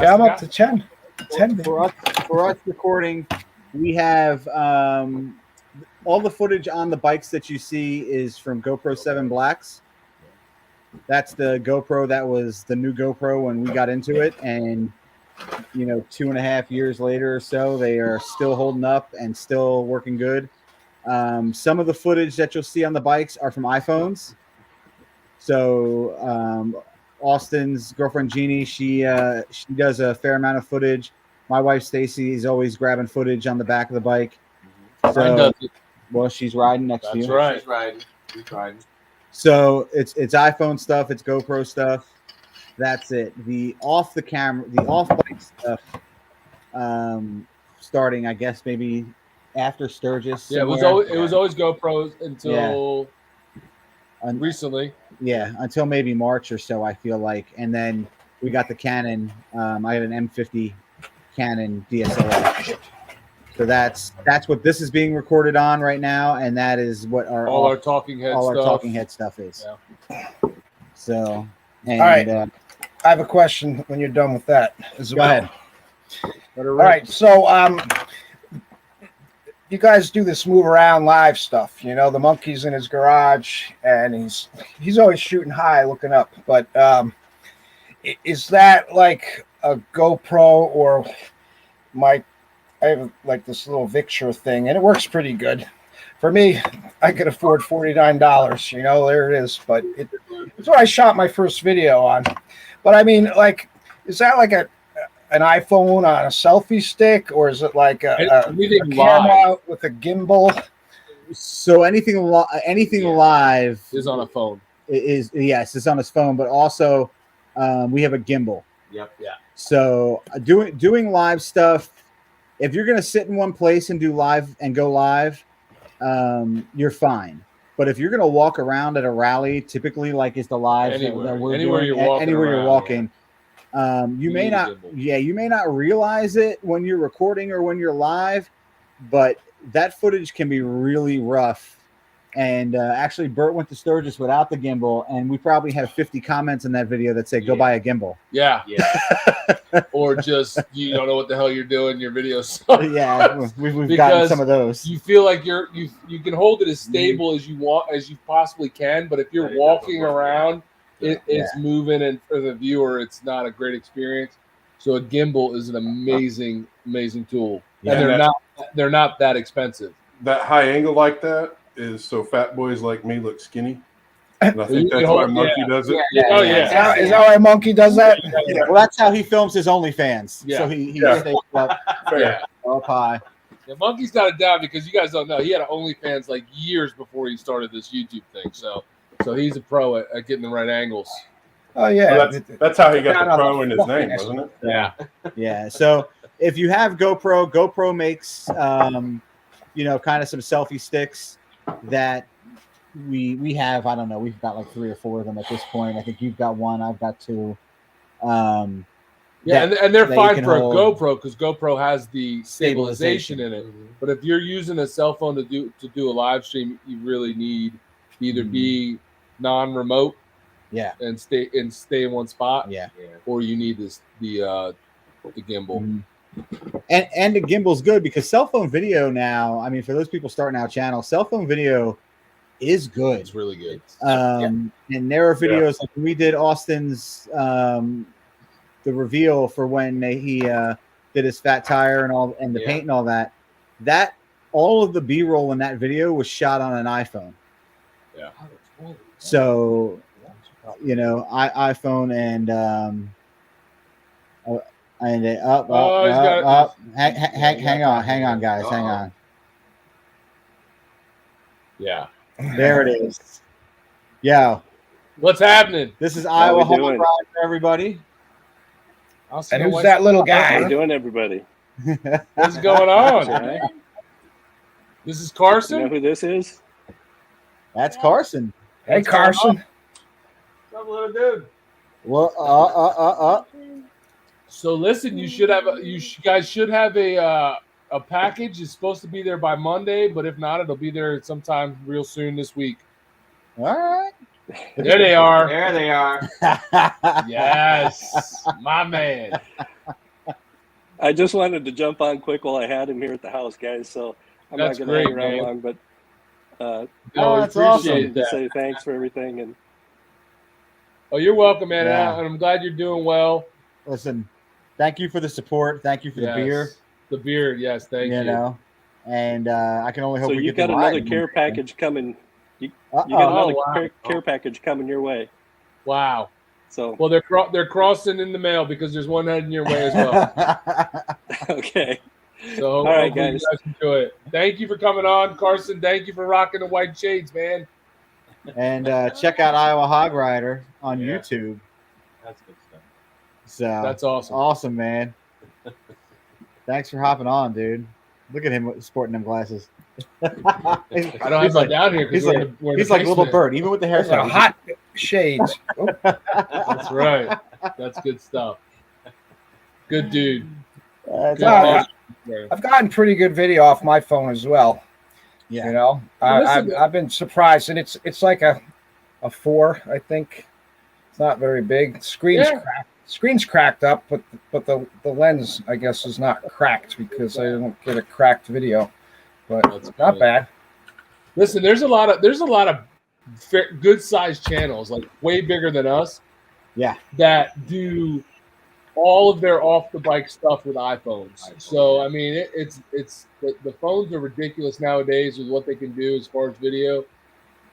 yeah, I'm up to 10. 10 for us recording, we have all the footage on the bikes that you see is from GoPro 7 Blacks. That's the GoPro that was the new GoPro when we got into it, and 2.5 years later or so, they are still holding up and still working good. Some of the footage that you'll see on the bikes are from iPhones. So Austin's girlfriend Jeannie, she does a fair amount of footage. My wife Stacy is always grabbing footage on the back of the bike. So, well, she's riding next to you. That's right. She's riding. So it's iPhone stuff, it's GoPro stuff. That's it. The off bike stuff. Starting, I guess maybe after Sturgis. Yeah, it was always GoPros until recently. Yeah, until maybe March or so, I feel like. And then we got the Canon. I had an M50 Canon DSLR. So that's what this is being recorded on right now, and that is what our talking head stuff is. Yeah. So, and, all right. I have a question when you're done with that as well. Go ahead. All right, so you guys do this move around live stuff. The monkey's in his garage and he's always shooting high, looking up. But is that like a GoPro or I have like this little Victure thing, and it works pretty good. For me, I could afford $49. There it is. But it's what I shot my first video on. But I mean, like, is that like an iPhone on a selfie stick, or is it like a camera with a gimbal? So anything live is on a phone. Yes, it's on his phone, but also we have a gimbal. Yep. Yeah. So doing live stuff, if you're gonna sit in one place and do live and go live, you're fine. But if you're gonna walk around at a rally, typically like is the live anywhere you're walking. You may not realize it when you're recording or when you're live, but that footage can be really rough. And actually, Bert went to Sturgis without the gimbal, and we probably have 50 comments in that video that say, "Go buy a gimbal." Yeah. Or just you don't know what the hell you're doing. Your videos. Yeah, we've gotten some of those. You feel like you can hold it as stable as you possibly can, but if you're walking around, it's moving, and for the viewer, it's not a great experience. So a gimbal is an amazing tool, and they're not that expensive. That high angle like that is so fat boys like me look skinny. And I think that's why Monkey does it. Is that why Monkey does that? Yeah. Well, that's how he films his OnlyFans. Yeah. So he stays up high. Yeah, Monkey's got it down because you guys don't know. He had an OnlyFans like years before he started this YouTube thing. So he's a pro at getting the right angles. Oh, yeah. Well, that's how he got the pro in his name, wasn't it? Yeah. Yeah. So if you have GoPro makes kind of some selfie sticks that we have. I don't know. We've got like 3 or 4 of them at this point. I think you've got 1. I've got 2. Yeah, and they're that you fine can for a hold. GoPro because GoPro has the stabilization in it. But if you're using a cell phone to do a live stream, you really need to either be non-remote, and stay in one spot, or you need the gimbal. And the gimbal's good because cell phone video now. I mean, for those people starting out channels, cell phone video is good. It's really good. And there are videos like we did Austin's the reveal for when he did his fat tire and all and the paint and all that. That all of the B-roll in that video was shot on an iPhone. Yeah. So iPhone and up. Hang on, guys, hang on. Yeah. There it is. Yo, what's happening? This is Iowa Hog Ride for everybody. And who's that little guy? How you doing, everybody? What's going on? Right. This is Carson. You know who this is? That's Carson. Hey, Carson. What's up, little dude? Well, So listen, you guys should have a package. It's supposed to be there by Monday, but if not, it'll be there sometime real soon this week. All right. There they are. There they are. Yes, my man. I just wanted to jump on quick while I had him here at the house, guys. So I'm That's not going to hang great, around man. long, but that's appreciate awesome. to that. say thanks for everything. And Oh, you're welcome, man. Yeah. And I'm glad you're doing well. Listen, thank you for the support. Thank you for the beer. The beer, yes, thank you. You know, and I can only hope so we you've get got to another ride. care package coming. You got Uh-oh. another care package coming your way. Wow. So Well, they're crossing in the mail because there's one heading your way as well. okay. So All right, hopefully guys. you guys enjoy it. Thank you for coming on, Carson. Thank you for rocking the white shades, man. And check out Iowa Hog Rider on Yeah. YouTube. That's good stuff. So That's awesome. awesome, man. Thanks for hopping on, dude. Look at him sporting them glasses. I don't have my down here because he's like a little bird, even with the Those are haircut. hot shades. Oh, That's right. That's good stuff. Good dude. That's Good awesome. dude. I've gotten pretty good video off my phone as well. Yeah. You know, I've been surprised, and it's like a 4, I think. It's not very big. Screen's cracked up, but the lens, I guess, is not cracked because I don't get a cracked video. But That's not good. bad. Listen, there's a lot of good sized channels, like way bigger than us. Yeah. That do all of their off the bike stuff with iPhones. So I mean, it's the phones are ridiculous nowadays with what they can do as far as video.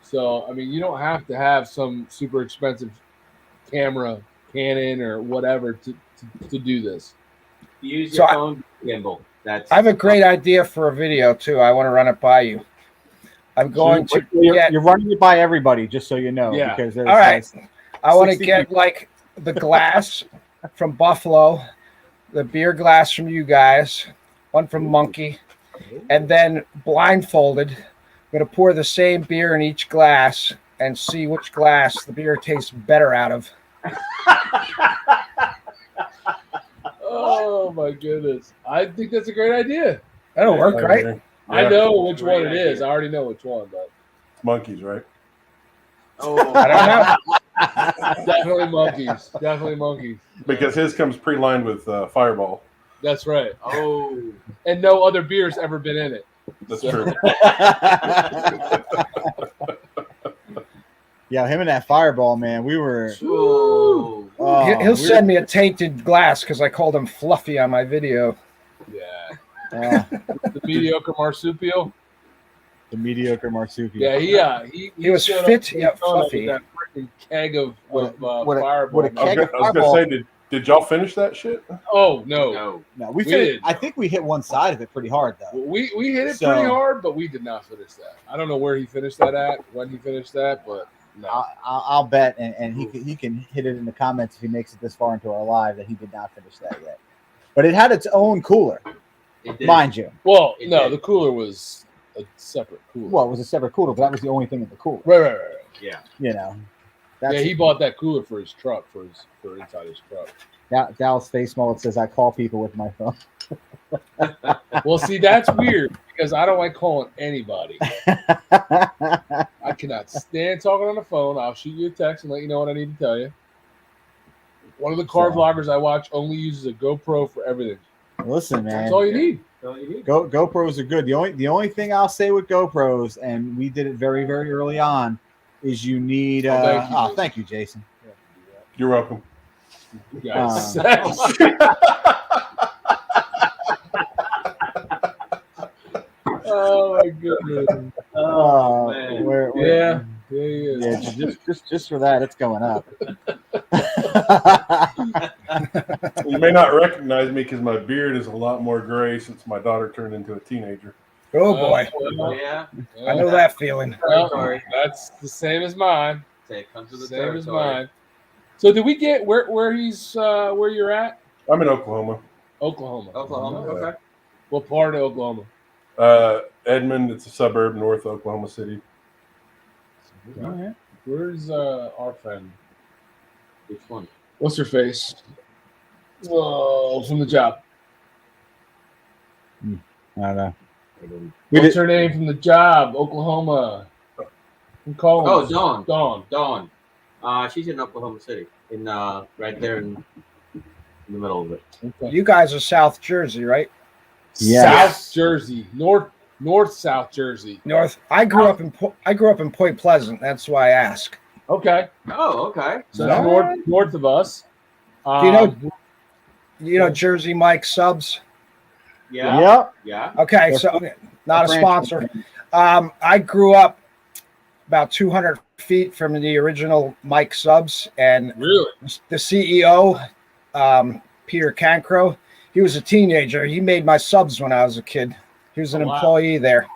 So I mean, you don't have to have some super expensive camera, Canon or whatever to do this. Use So your phone gimbal. I have a great idea for a video too. I want to run it by you. I'm going to You're running it by everybody, just so you know. Yeah. Because there's all right. I want to 60 get like the glass from Buffalo, the beer glass from you guys, one from Monkey, and then blindfolded, I'm going to pour the same beer in each glass and see which glass the beer tastes better out of. Oh my goodness! I think that's a great idea. That'll work, right? I know which Great one it is. idea. I already know which one, but It's monkeys, right? Oh, I don't know. definitely monkeys. Definitely monkeys. Because his comes pre-lined with Fireball. That's right. oh, And no other beer's ever been in it. That's So- true. Yeah, him and that Fireball, man. We were. Ooh. Oh, He'll send me a tainted glass because I called him Fluffy on my video. Yeah. The mediocre marsupial. The mediocre marsupial. Yeah, He was showed up- fit, he yeah, showed up with fluffy. That freaking keg of What a Fireball. what a man. keg I of was gonna Fireball. say, did y'all finish that shit? Oh no, No. No, We finished, did. I think we hit one side of it pretty hard though. we hit it So- pretty hard, but we did not finish that. I don't know where he finished that at, when he finished that, but no. I'll bet, and he can hit it in the comments if he makes it this far into our live that he did not finish that yet. But it had its own cooler, It did. mind you. Well, It no, did. the cooler was a separate cooler. Well, it was a separate cooler, but that was the only thing in the cooler. Right. Yeah. You know. That's Yeah, he bought that cooler for his truck, for inside his truck. Dallas Face Mullet says I call people with my phone. Well, see, that's weird because I don't like calling anybody. I cannot stand talking on the phone. I'll shoot you a text and let you know what I need to tell you. One of the car vloggers I watch only uses a GoPro for everything. Listen, man. That's all you need. GoPros are good. The only thing I'll say with GoPros, and we did it very, very early on, is you need. Thank you, Jason. You're welcome. Yes. Oh my goodness. Oh, yeah. Yeah, just for that, it's going up. You may not recognize me because my beard is a lot more gray since my daughter turned into a teenager. Oh boy. Yeah. I know that feeling. Well, that's the same as mine. It comes with the Same as territory. mine. So did we get where he's where you're at? I'm in Oklahoma. Oklahoma. Okay. What part of Oklahoma? Edmond, it's a suburb north of Oklahoma City. All right. Where's our friend? Which one? What's her face? Oh, from the job. I don't know. What's her name from the job? Oklahoma. From Collins. Oh, Dawn. Dawn. She's in Oklahoma City, in right there in the middle of it. Okay. You guys are South Jersey, right? Yes. South Jersey, north South Jersey. North. I grew up in Point Pleasant. That's why I ask. Okay, Oh, okay. so that's north of us. Do you know Jersey Mike Subs? Yeah. Yep. Yeah. Okay, so not a sponsor. I grew up about 200 feet from the original Mike Subs, and Really? the CEO, Peter Cancro, he was a teenager. He made my subs when I was a kid. He was an Oh, wow. employee there.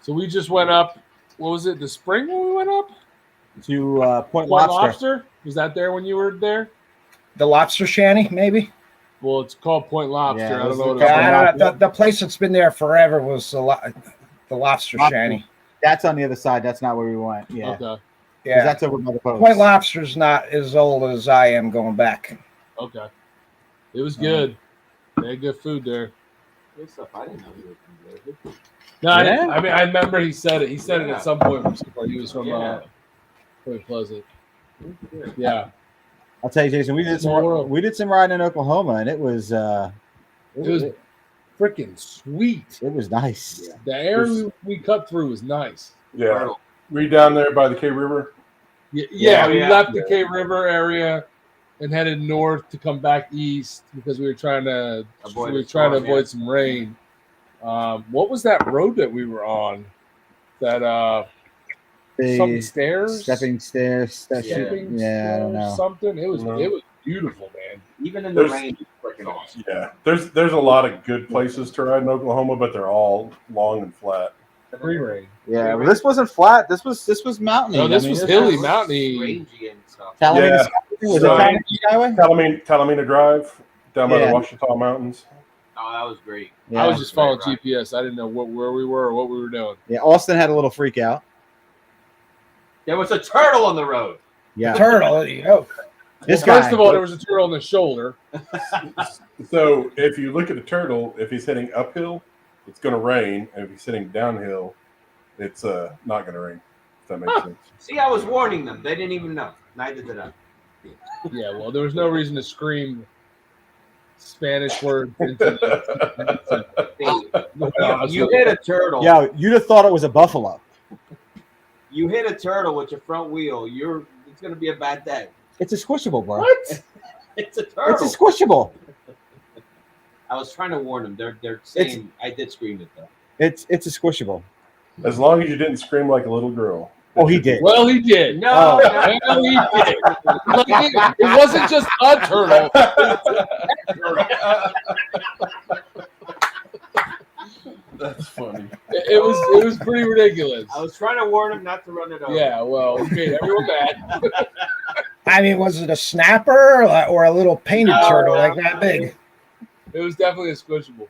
So we just went up. What was it? The spring when we went up? To Point Point Lobster. Lobster? Was that there when you were there? The Lobster Shanty, maybe? Well, it's called Point Lobster. Yeah, I don't know what Yeah, it's I called. don't know. The place that's been there forever was the Lobster Shanty. That's on the other side. That's not where we went. Yeah. Okay. 'Cause Yeah. That's over by the post. Point Lobster's not as old as I am going back. Okay. It was good. They had good food there. Good stuff. I didn't know you were from Jersey. No, I mean, I remember he said it. He said it Yeah. at some point from somewhere. He was from Yeah. Point Pleasant. Yeah. I'll tell you, Jason. We did Small world. some riding in Oklahoma, and it was Freaking sweet. it was nice. The area we cut through was nice. Yeah. Turtle. Were you down there by the K River? Yeah, we Yeah. left the K River area and headed north to come back east because we were trying to avoid some rain. What was that road that we were on? That something stairs, Stepping stairs. Yeah. shipping Yeah, I don't know. something. It was No. beautiful, man. Even in the There's- rain, it's freaking awesome. Yeah. There's a lot of good places to ride in Oklahoma, but they're all long and flat. Free rain. Yeah, well, this wasn't flat. This was mountainy. No, this was hilly, It's mountainy. rangy and stuff. Talamina, Yeah. was So- it Talamina Highway? Talamina Drive down by Yeah. the Ouachita Mountains. Oh, that was great. Yeah. I was just following Right. GPS. I didn't know where we were or what we were doing. Yeah, Austin had a little freak out. There was a turtle on the road. Yeah, Turtle. Oh, this Well, guy. first of all, there was a turtle on the shoulder. So if you look at a turtle, if he's heading uphill, it's going to rain, and if he's heading downhill, it's not going to rain. If that makes sense. See, I was warning them. They didn't even know. Neither did I. Yeah, well, there was no reason to scream Spanish words into the. You hit a turtle. Yeah, you'd have thought it was a buffalo. You hit a turtle with your front wheel. It's going to be a bad day. It's a squishable, bro. What? It's a turtle. It's a squishable. I was trying to warn them. They're saying I did scream it though. It's a squishable. As long as you didn't scream like a little girl. Oh, he did. Well, he did. No, Well, he did. Like, it wasn't just a turtle. That's funny. It was pretty ridiculous. I was trying to warn them not to run it over. Yeah, well, you made everyone mad. I mean, was it a snapper or a little painted turtle like that big? It was definitely a squishable.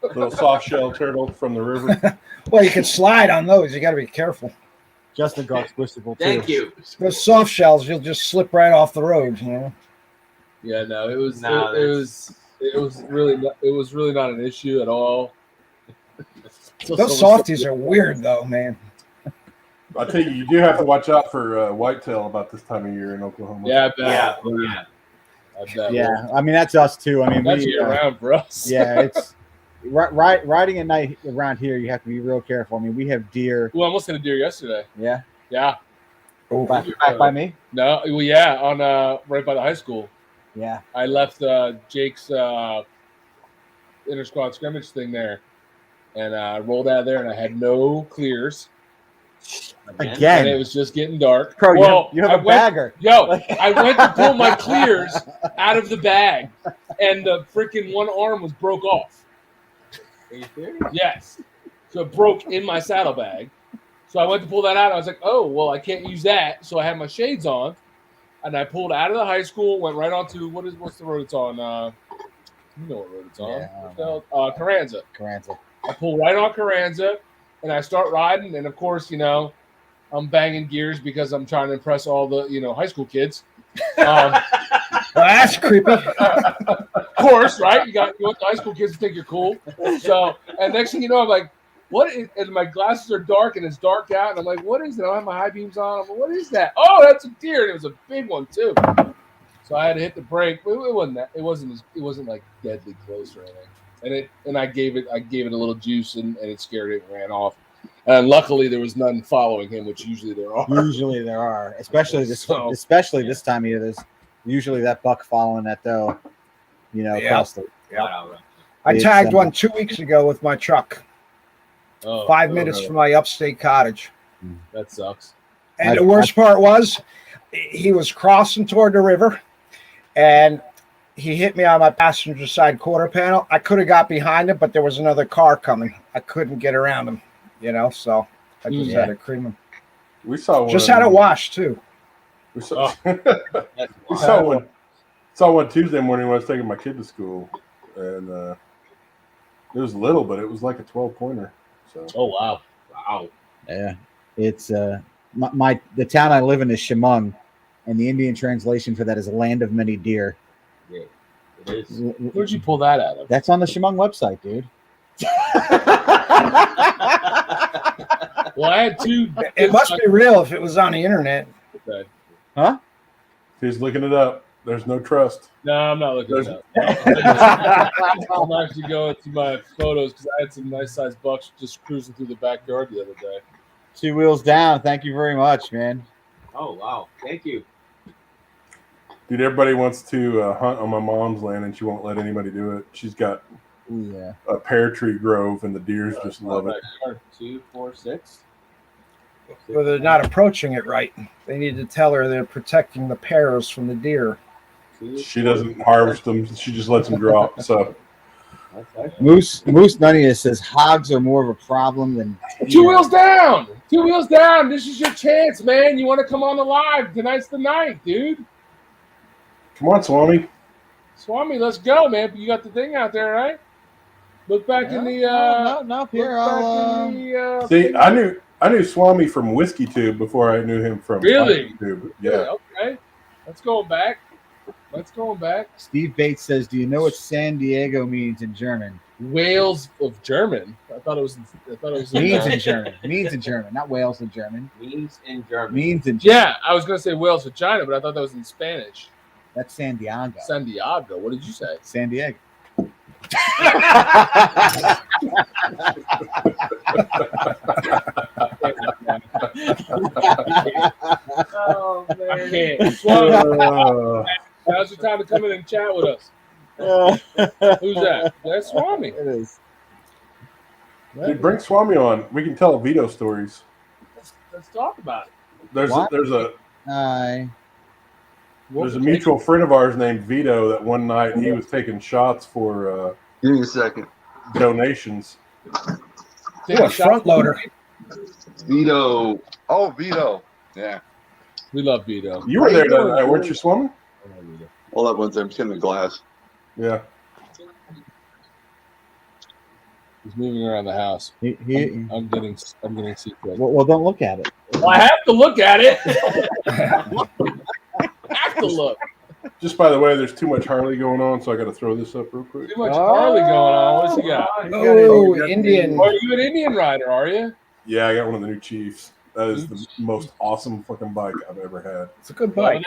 Little soft shell turtle from the river. Well, you can slide on those. You got to be careful. Justin Gart's Twistable too. Thank you. Those soft shells, you'll just slip right off the road. You know. Yeah, no, it was No, it was really not an issue at all. Those softies are weird, though, man. I tell you, you do have to watch out for whitetail about this time of year in Oklahoma. Yeah, I bet. Yeah. I bet. Yeah, I mean that's us too. I mean, That's we, year round for us. yeah, it's riding at night around here. You have to be real careful. I mean, we have deer. We almost hit a deer yesterday. Yeah, Yeah. back by me. No, well, yeah, on right by the high school. Yeah, I left Jake's inter squad scrimmage thing there, and I rolled out of there, and I had no clears, and it again, was just getting dark. bro. Well, you have I a went, bagger. Yo, I went to pull my clears out of the bag, and the freaking one arm was broke off. Are you serious? Yes, so it broke in my saddlebag. So I went to pull that out. I was like, oh, well, I can't use that. So I had my shades on, and I pulled out of the high school, went right onto what's the road it's on? You know what road it's on? Yeah, I What don't the hell? Carranza. Carranza. I pull right on Carranza, and I start riding. And of course, I'm banging gears because I'm trying to impress all the high school kids. Well, that's creepy. Of course, right? You want the high school kids to think you're cool. So, and next thing you know, I'm like, what is, and my glasses are dark and it's dark out, and I'm like, what is it? I don't have my high beams on. I'm like, what is that? Oh, that's a deer, and it was a big one too. So I had to hit the brake. It wasn't that. It wasn't like deadly close or anything. And I gave it a little juice, and it scared it and ran off. And luckily there was none following him, which usually there are. Usually there are, especially this time of year. There's usually that buck following that doe. Across the. I tagged one 2 weeks ago with my truck. Oh, 5 minutes from my upstate cottage. That sucks. And the worst part was he was crossing toward the river, and he hit me on my passenger side quarter panel. I could have got behind him, but there was another car coming. I couldn't get around him, so I just had to cream him. We saw one. Just had it washed, too. We saw, we saw one Tuesday morning when I was taking my kid to school, and it was little, but it was like a 12-pointer. So. Oh wow! Yeah, it's the town I live in is Chemung, and the Indian translation for that is land of many deer. Yeah, it is. Where'd you pull that out of? That's on the Chemung website, dude. Well, I had two. It must be real if it was on the internet. Okay. Huh? He's looking it up. There's no trust. No, I'm not looking it up. I'm actually going to my photos because I had some nice sized bucks just cruising through the backyard the other day. 2 wheels down. Thank you very much, man. Oh wow! Thank you. Dude, everybody wants to hunt on my mom's land, and she won't let anybody do it. She's got a pear tree grove, and the deers just love it. 2, 4, 6. Well, they're not approaching it right. They need to tell her they're protecting the pears from the deer. She doesn't harvest them. She just lets them drop. So Moose Nunnius says hogs are more of a problem than 2 wheels down. 2 wheels down. This is your chance, man. You want to come on the live? Tonight's the night, dude. come on, Swami. Swami, let's go, man. You got the thing out there, right? Look back in the. no, here. I'll, See, I knew Swami from Whiskey Tube before I knew him from Really? Whiskey Tube. Yeah. Okay. Let's go back. Steve Bates says, "Do you know what San Diego means in German?" Wales of German. I thought it was. Means in German. Means in German, not Wales in German. Means in German. Means in German. Yeah, I was gonna say Wales of China, but I thought that was in Spanish. That's San Diego. San Diego. What did you say? San Diego. Oh man, I can't. Swami, now's your time to come in and chat with us. Who's that? That's Swami. It is. Dude, bring Swami on. We can tell Vito stories. Let's talk about it. There's a mutual friend of ours named Vito that one night he was taking shots for Give me a second. donations. What, front loader? Vito. Oh, Vito. Yeah. We love Vito. You were there that night, weren't you, Swami? Hold up one second. I'm just getting the glass. Yeah. He's moving around the house. I'm getting seatbelt. Well, don't look at it. Well, I have to look at it. I have to look. Just by the way, there's too much Harley going on, so I got to throw this up real quick. Too much Harley going on. What's he got? Oh, Indian. Are you an Indian rider? Are you? Yeah, I got one of the new Chiefs. That is the most awesome fucking bike I've ever had. It's a good bike.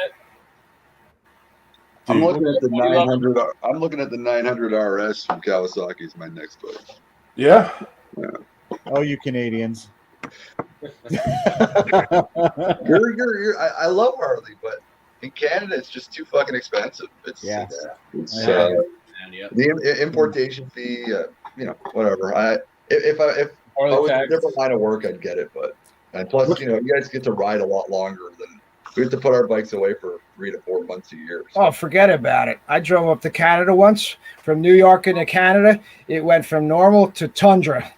I'm Dude. looking at the 900. I'm looking at the 900 RS from Kawasaki is my next bike. Yeah. Oh, you Canadians. I love Harley, but in Canada it's just too fucking expensive. It's the importation fee. Whatever. If I was in a different line of work, I'd get it. But and plus, you guys get to ride a lot longer than we have to put our bikes away for 3 to 4 months a year. So. Oh, forget about it. I drove up to Canada once from New York into Canada. It went from normal to tundra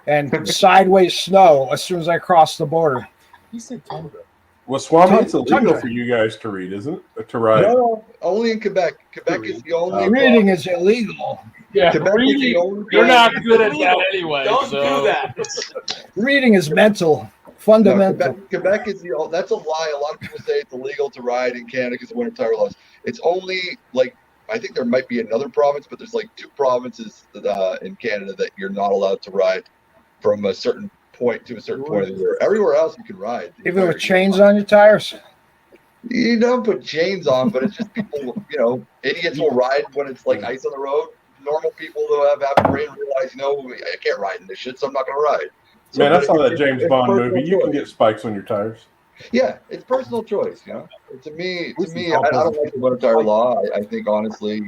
and sideways snow as soon as I crossed the border. He said tundra. Well, Swami, it's illegal Tundra. for you guys to read, isn't it? To ride. No, only in Quebec. Quebec is the only. Reading is illegal. Yeah, Quebec is reading. the only You're not place- good at that anyway. Don't so. do that. Reading is mental, No, fundamental. Quebec is that's a lie. A lot of people say it's illegal to ride in Canada because of winter tire laws. It's only I think there might be another province, but there's 2 provinces in Canada that you're not allowed to ride from a certain point to a certain point of the year. Everywhere else you can ride. Even with chains on your tires. You don't put chains on, but it's just people, idiots will ride when it's ice on the road. Normal people who have brain realize, I can't ride in this shit, so I'm not going to ride. So, Man, I saw that it's James Bond personal movie. You can choice. get spikes on your tires. Yeah, it's personal choice. To me, I don't like the winter tire law. I think honestly,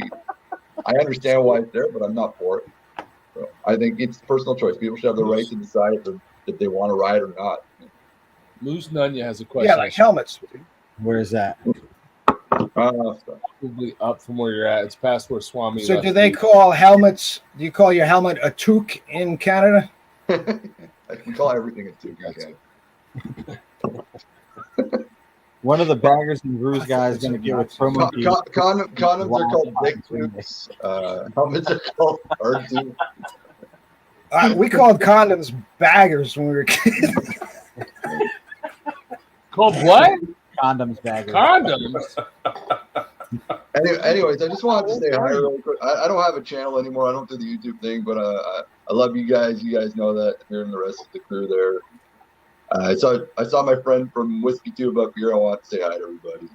I understand why it's there, but I'm not for it. So I think it's personal choice. People should have the right to decide if they want to ride or not. Moose Nunya has a question. Yeah, like helmets. Where is that? Probably up from where you're at. It's past where Swami. So left do they you. call helmets, do you call your helmet a toque in Canada? We call everything a toque. One of the baggers and brews guys going to get with promo key. Condoms are called big toques. Helmets are called hard toques. We called condoms baggers when we were kids. Called what? Condoms baggers. Condoms. Anyways, I just wanted to say hi really quick. I don't have a channel anymore. I don't do the YouTube thing, but I love you guys. You guys know that. Here and the rest of the crew there. I saw my friend from Whiskey Tube up here. I want to say hi to everybody.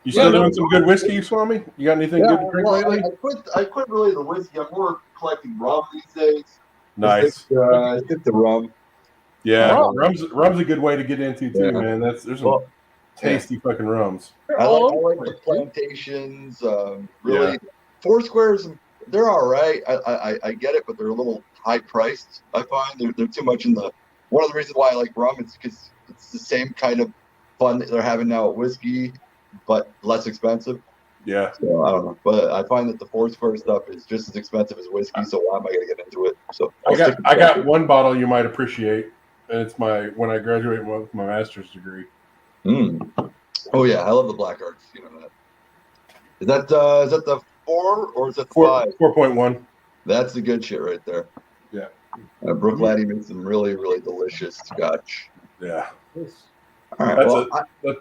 You still doing some good whiskey, Swami? You got anything good to drink lately? I quit really the whiskey. I'm more collecting rum these days. Nice. I stick to rum. Yeah, rum's a good way to get into too, man. There's some tasty fucking rums. I like the plantations. Really, Foursquares, they're all right. I get it, but they're a little high priced. I find they're too much in the. One of the reasons why I like rum is because it's the same kind of fun that they're having now at whiskey, but less expensive. Yeah. So I don't know, but I find that the Foursquare stuff is just as expensive as whiskey. So why am I going to get into it? So I got one bottle you might appreciate, and it's when I graduate with my master's degree. Oh yeah, I love the Black Arts. You know that. Is that the 4 or is that the 5? 4.1. That's the good shit right there. Yeah. Brooke Laddie makes some really, really delicious scotch. Yeah. All right. Well,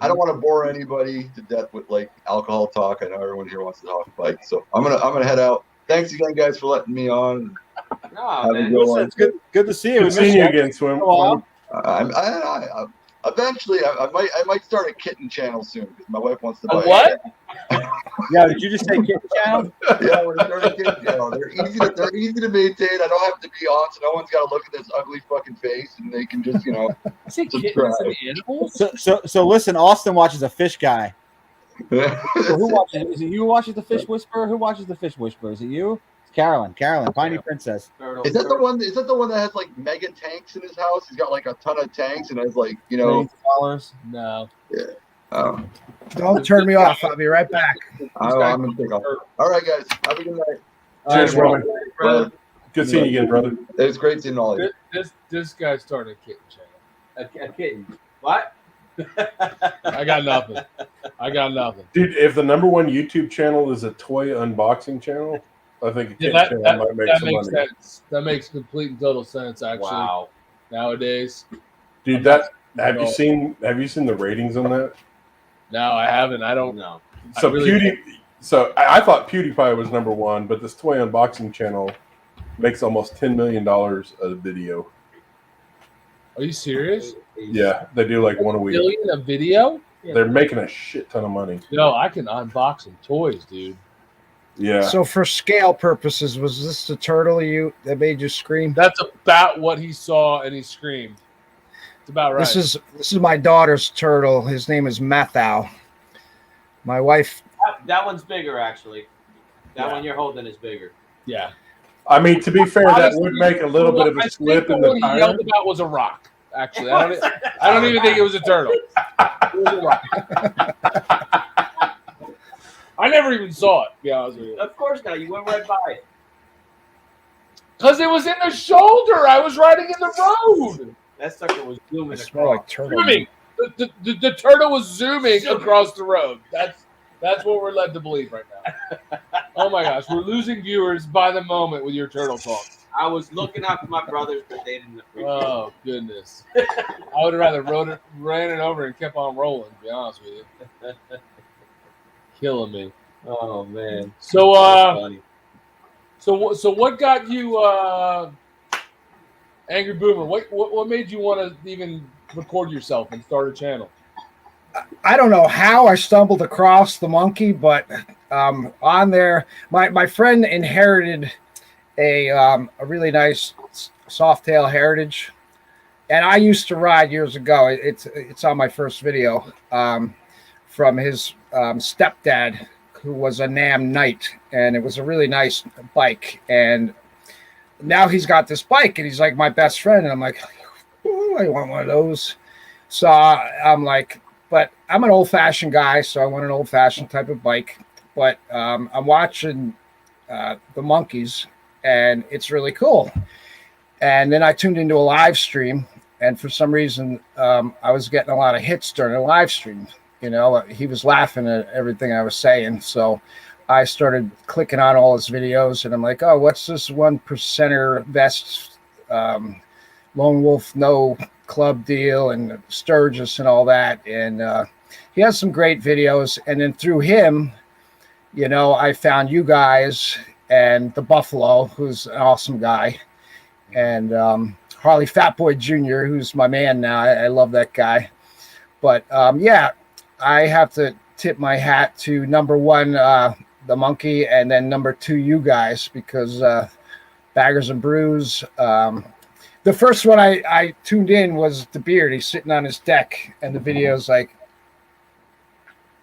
I don't want to bore anybody to death with alcohol talk. I know everyone here wants to talk bikes, so I'm gonna head out. Thanks again, guys, for letting me on. Oh, man. It's good to see you. Good seeing you again, Swim. Eventually, I might start a kitten channel soon because my wife wants to buy what? Yeah, did you just say kitten channel? Yeah, we're starting a kitten channel. They're easy to maintain. I don't have to be on, so no one's got to look at this ugly fucking face, and they can just subscribe. So listen, Austin watches a fish guy. So who watches? Is it you who watches the Fish Whisperer? Who watches the Fish Whisperer? Is it you? It's Carolyn, Piney Princess. Is that the one? Is that the one that has mega tanks in his house? He's got a ton of tanks and has $millions? No. Yeah. Don't turn me off. I'll be right back. I'm gonna take off. All right, guys. Have a good night. Cheers, Roman. Good seeing you again, brother. It's great seeing all of you. This guy's starting a kitten channel. A kitten. What? I got nothing. Dude, if the #1 YouTube channel is a toy unboxing channel, I think a Yeah, kid channel might make that some makes money. sense. That makes complete and total sense, actually. Wow. Nowadays, Dude, have you seen the ratings on that? No, I haven't. I don't. No. So I thought PewDiePie was number one, but this toy unboxing channel makes almost $10 million a video. Are you serious? Yeah, they do like one a week. Billion a video? They're making a shit ton of money. No, I can unbox some toys, dude. Yeah. So for scale purposes, was this the turtle that made you scream? That's about what he saw, and he screamed. It's about right. This is my daughter's turtle. His name is Mathau. My wife. That one's bigger, actually. That one you're holding is bigger. Yeah. I mean, to be fair, Honestly, that would make a little bit of a slip in the what he tire. yelled about was a rock. Actually, I don't even think it was a turtle. It was a rock. I never even saw it, to be honest with you. Of course not. You went right by it. Because it was in the shoulder. I was riding in the road. That sucker was zooming I smell like turtle. Zooming. The turtle was zooming across the road. That's what we're led to believe right now. Oh my gosh, we're losing viewers by the moment with your turtle talk. I was looking out for my brothers, but they didn't appreciate it. Oh goodness. I would have rather ran it over and kept on rolling, to be honest with you. Killing me. Oh man. So That's funny. so what got you Angry Boomer? What made you want to even record yourself and start a channel? I don't know how I stumbled across the monkey, but on there, my friend inherited a really nice Softail Heritage, and I used to ride years ago. It's on my first video from his stepdad, who was a Nam Knight, and it was a really nice bike. And now he's got this bike, and he's like my best friend, and I'm like, ooh, I want one of those. So I'm like, but I'm an old-fashioned guy, so I want an old-fashioned type of bike. But I'm watching the monkeys, and it's really cool. And then I tuned into a live stream, and for some reason, I was getting a lot of hits during the live stream. You know, he was laughing at everything I was saying, so I started clicking on all his videos, and I'm like, oh, what's this 1%er vest, Lone Wolf No Club deal, and Sturgis and all that. And he has some great videos. And then through him, you know, I found you guys and the Buffalo, who's an awesome guy, and Harley Fatboy Jr., who's my man now. I love that guy. But yeah, I have to tip my hat to number one, the monkey, and then number two, you guys, because Baggers and Brews. The first one I tuned in was the Beard. He's sitting on his deck, and the video's like,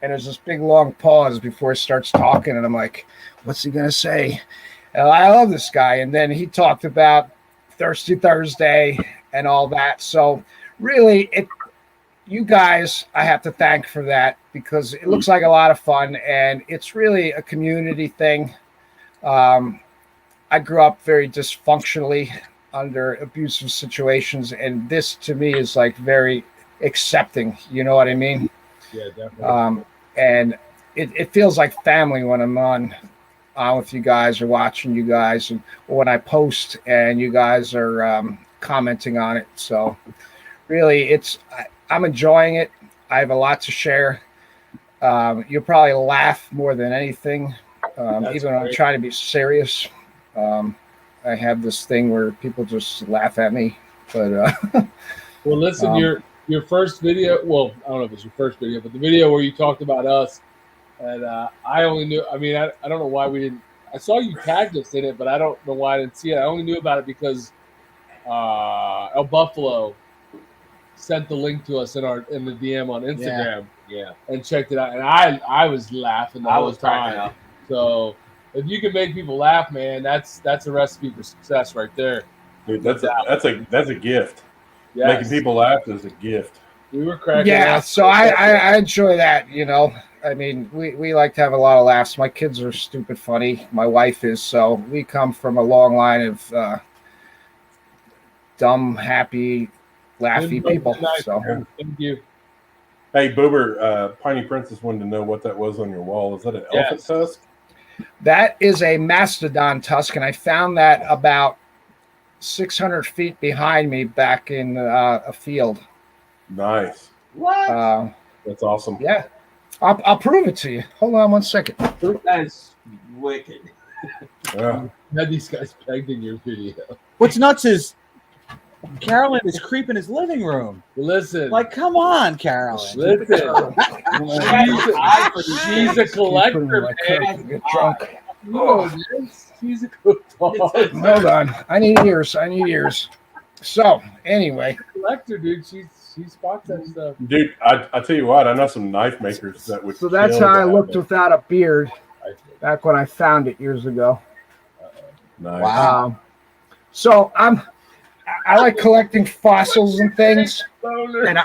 and there's this big long pause before he starts talking, and I'm like, what's he gonna say? And I love this guy. And then he talked about Thirsty Thursday and all that. So really, you guys, I have to thank for that, because it looks like a lot of fun, and it's really a community thing. I grew up very dysfunctionally under abusive situations, and this to me is like very accepting. You know what I mean? Yeah, definitely. And it feels like family when I'm on with you guys or watching you guys, and or when I post and you guys are commenting on it. So really, I'm enjoying it. I have a lot to share. You'll probably laugh more than anything, even when I'm trying to be serious. I have this thing where people just laugh at me. But well, listen, your first video. Well, I don't know if it's your first video, but the video where you talked about us, and I only knew. I mean, I don't know why we didn't. I saw you tagged us in it, but I don't know why I didn't see it. I only knew about it because El Buffalo sent the link to us in the DM on Instagram. Yeah. And checked it out, and I was laughing the whole time. So if you can make people laugh, man, that's a recipe for success right there. Dude, that's a gift. Yes. Making people laugh is a gift. We were cracking. Yeah, so I enjoy that. You know, I mean, we like to have a lot of laughs. My kids are stupid funny. My wife is. So we come from a long line of dumb, happy, laughy people. So thank you. Hey, Boober, Piney Princess wanted to know what that was on your wall. Is that an elephant tusk? That is a mastodon tusk, and I found that about 600 feet behind me back in a field. Nice. What? That's awesome. Yeah. I'll prove it to you. Hold on one second. That's wicked. Yeah. Had these guys pegged in your video. What's nuts is Carolyn is creeping his living room. Listen. Like, come on, Carolyn. Listen. she's a collector, man. Get drunk. Oh, she's a good dog. Hold on. I need ears. So, anyway. Collector, dude. She spots that stuff. Dude, I tell you what, I know some knife makers that would. So that's kill how I that, looked man. without a beard back when I found it years ago. Nice. Wow. So I like collecting fossils and things. And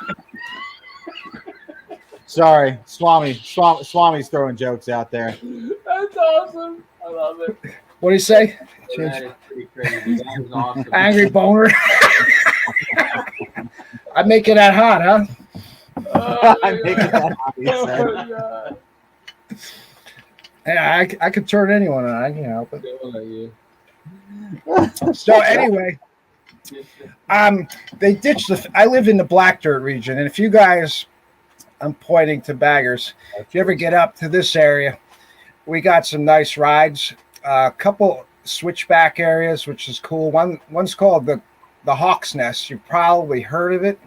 Sorry, Swami's throwing jokes out there. That's awesome. I love it. what do you say? That is pretty crazy. That was awesome. Angry boner. I make it that hot, huh? I make it that hot, he Oh said. my God. Yeah, I could turn anyone on. I can help it. Going at you. So anyway, they ditched I live in the Black Dirt region, and if you guys, I'm pointing to baggers. If you ever get up to this area, we got some nice rides. A couple switchback areas, which is cool. One's called the Hawk's Nest. You've probably heard of it.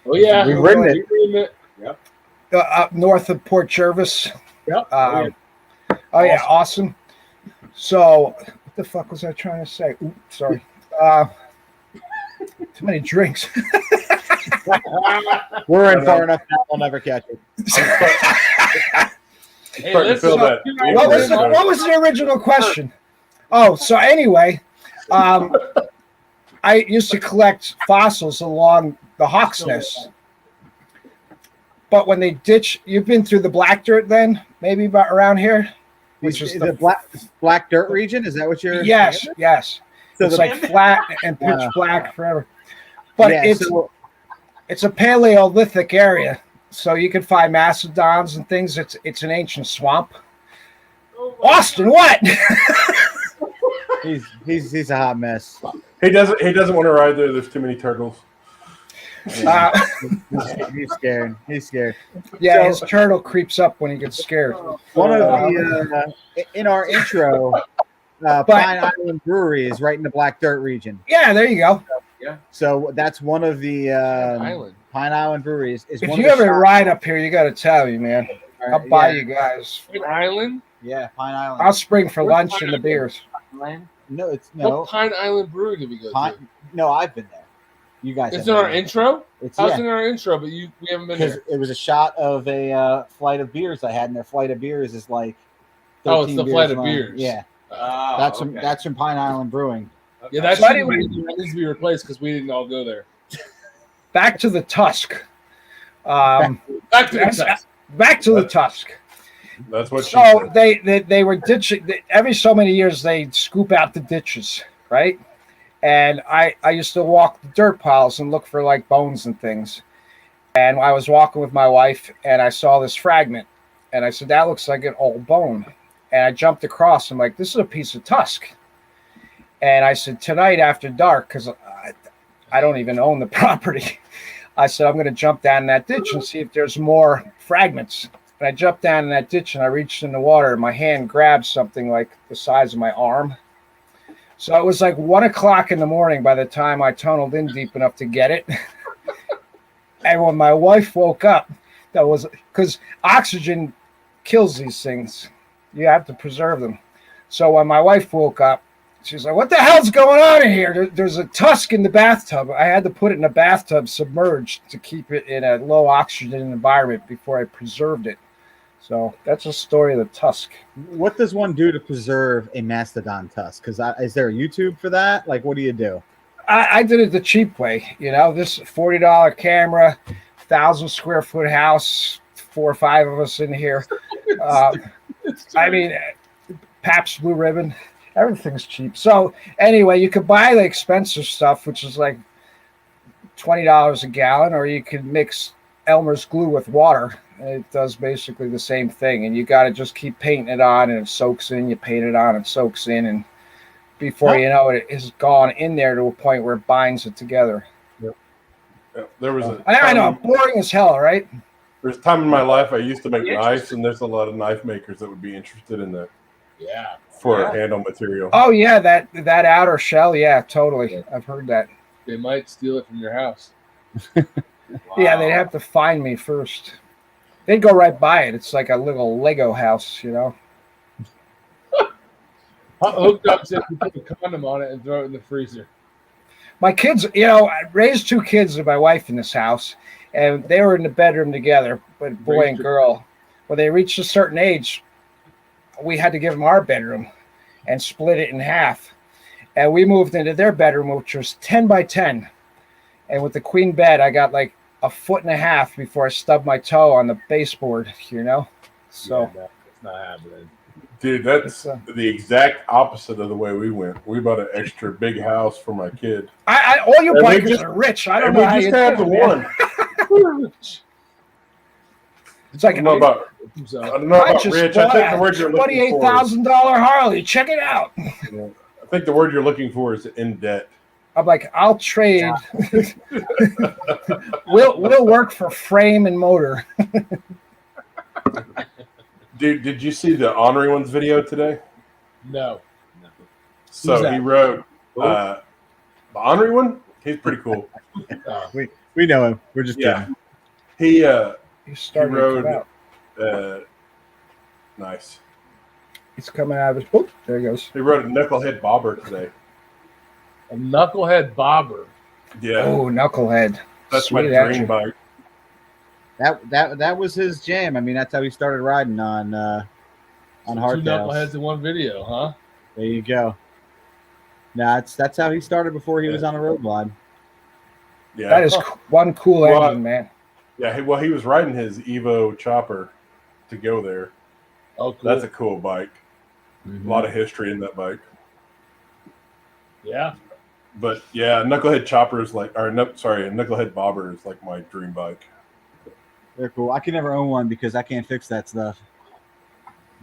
Oh yeah, We've ridden it. Yep. Up north of Port Jervis. Yep. Oh yeah, awesome. So what the fuck was I trying to say? Oops, sorry. Too many drinks. We're in far enough now, we'll never catch it. Hey, Starting to feel that. What was the original question? Oh, so anyway, I used to collect fossils along the Hawk's Nest. But when they ditch, you've been through the Black Dirt then, maybe about around here? Which is the black dirt region? Is that what you're Yes. So it's the- like flat and pitch black forever. But Yeah, it's a Paleolithic area. So you can find mastodons and things. It's an ancient swamp. Austin, what? He's a hot mess. He doesn't want to ride there. There's too many turtles. He's scared. Yeah, So- his turtle creeps up when he gets scared. One of the in our intro, Pine Island Brewery is right in the Black Dirt region. Yeah, there you go. So that's one of the Island. Pine Island breweries. Is If one you of ever the ride up here, you got to tell me, man. I'll buy you guys. Island? Yeah, Pine Island. I'll spring for Where's lunch Pine and the Island? beers. No, it's What no. Pine Island Brewery did we go to? No, I've been there. You guys. It's haven't in our been there. intro? It's How's yeah, in our intro, but we haven't been because there. it was a shot of a flight of beers I had, and their flight of beers is like. Oh, it's 13 the flight of long. beers. Yeah, Oh, that's from Pine Island Brewing. Yeah, that So shit anyway- needs to be replaced because we didn't all go there. Back to the Tusk. Back to the test. Back to the Tusk. That's what she So said. they were ditching every so many years. They scoop out the ditches, right? And I used to walk the dirt piles and look for like bones and things. And I was walking with my wife, and I saw this fragment, and I said, "That looks like an old bone." And I jumped across. I'm like, "This is a piece of tusk." And I said, "Tonight after dark, because I don't even own the property." I said, "I'm going to jump down that ditch and see if there's more fragments." And I jumped down in that ditch and I reached in the water and my hand grabbed something like the size of my arm. So it was like 1 o'clock in the morning by the time I tunneled in deep enough to get it. And when my wife woke up, that was because oxygen kills these things. You have to preserve them. So when my wife woke up, she's like, "What the hell's going on in here? There's a tusk in the bathtub." I had to put it in a bathtub submerged to keep it in a low oxygen environment before I preserved it. So that's a story of the tusk. What does one do to preserve a mastodon tusk? Because is there a YouTube for that? Like, what do you do? I did it the cheap way. You know, this $40 camera, 1,000 square foot house, 4 or 5 of us in here. I mean, Pabst Blue Ribbon. Everything's cheap. So anyway, you could buy the expensive stuff, which is like $20 a gallon, or you could mix Elmer's glue with water. It does basically the same thing, and you got to just keep painting it on, and it soaks in. You paint it on, and soaks in, and before you know it, it's gone in there to a point where it binds it together. There was a I know, time- boring as hell, right? There's a time in my life I used to make knives, and there's a lot of knife makers that would be interested in that. Yeah. For handle material. Oh yeah, that outer shell. Yeah, totally. I've heard that. They might steal it from your house. Yeah, they'd have to find me first. They'd go right by it. It's like a little Lego house, you know. Hooked up, said you put a condom on it and throw it in the freezer. My kids, you know, I raised 2 kids with my wife in this house, and they were in the bedroom together, but boy and girl. When they reached a certain age, we had to give them our bedroom and split it in half. And we moved into their bedroom, which was 10 by 10. And with the queen bed, I got like 1.5 feet before I stubbed my toe on the baseboard, you know? So it's not happening. Dude, that's the exact opposite of the way we went. We bought an extra big house for my kid. All your bikers are rich. I don't know how we you just had do the it, one. man. It's like I don't know about just rich. I bought think the a word you're looking for is, $28,000 Harley. Check it out. I think the word you're looking for is in debt. I'm like, I'll trade. we'll work for frame and motor. Dude, did you see the Honorary Ones video today? No. So he wrote the Honorary One. He's pretty cool. We know him. We're just kidding. He started to come wrote nice. He's coming out of his book. There he goes. He wrote a knucklehead bobber today. A knucklehead bobber. Yeah. Oh, knucklehead. That's my Sweet dream action. bike. That was his jam. I mean, that's how he started riding on 2 hardtails. knuckleheads in one video, huh? There you go. No, that's how he started before he was on a road glide. Yeah. That is one cool engine, man. Yeah. He was riding his Evo chopper to go there. Oh, cool. That's a cool bike. A lot of history in that bike. Yeah. But yeah, Knucklehead Chopper is like, Knucklehead Bobber is like my dream bike. They're cool. I can never own one because I can't fix that stuff.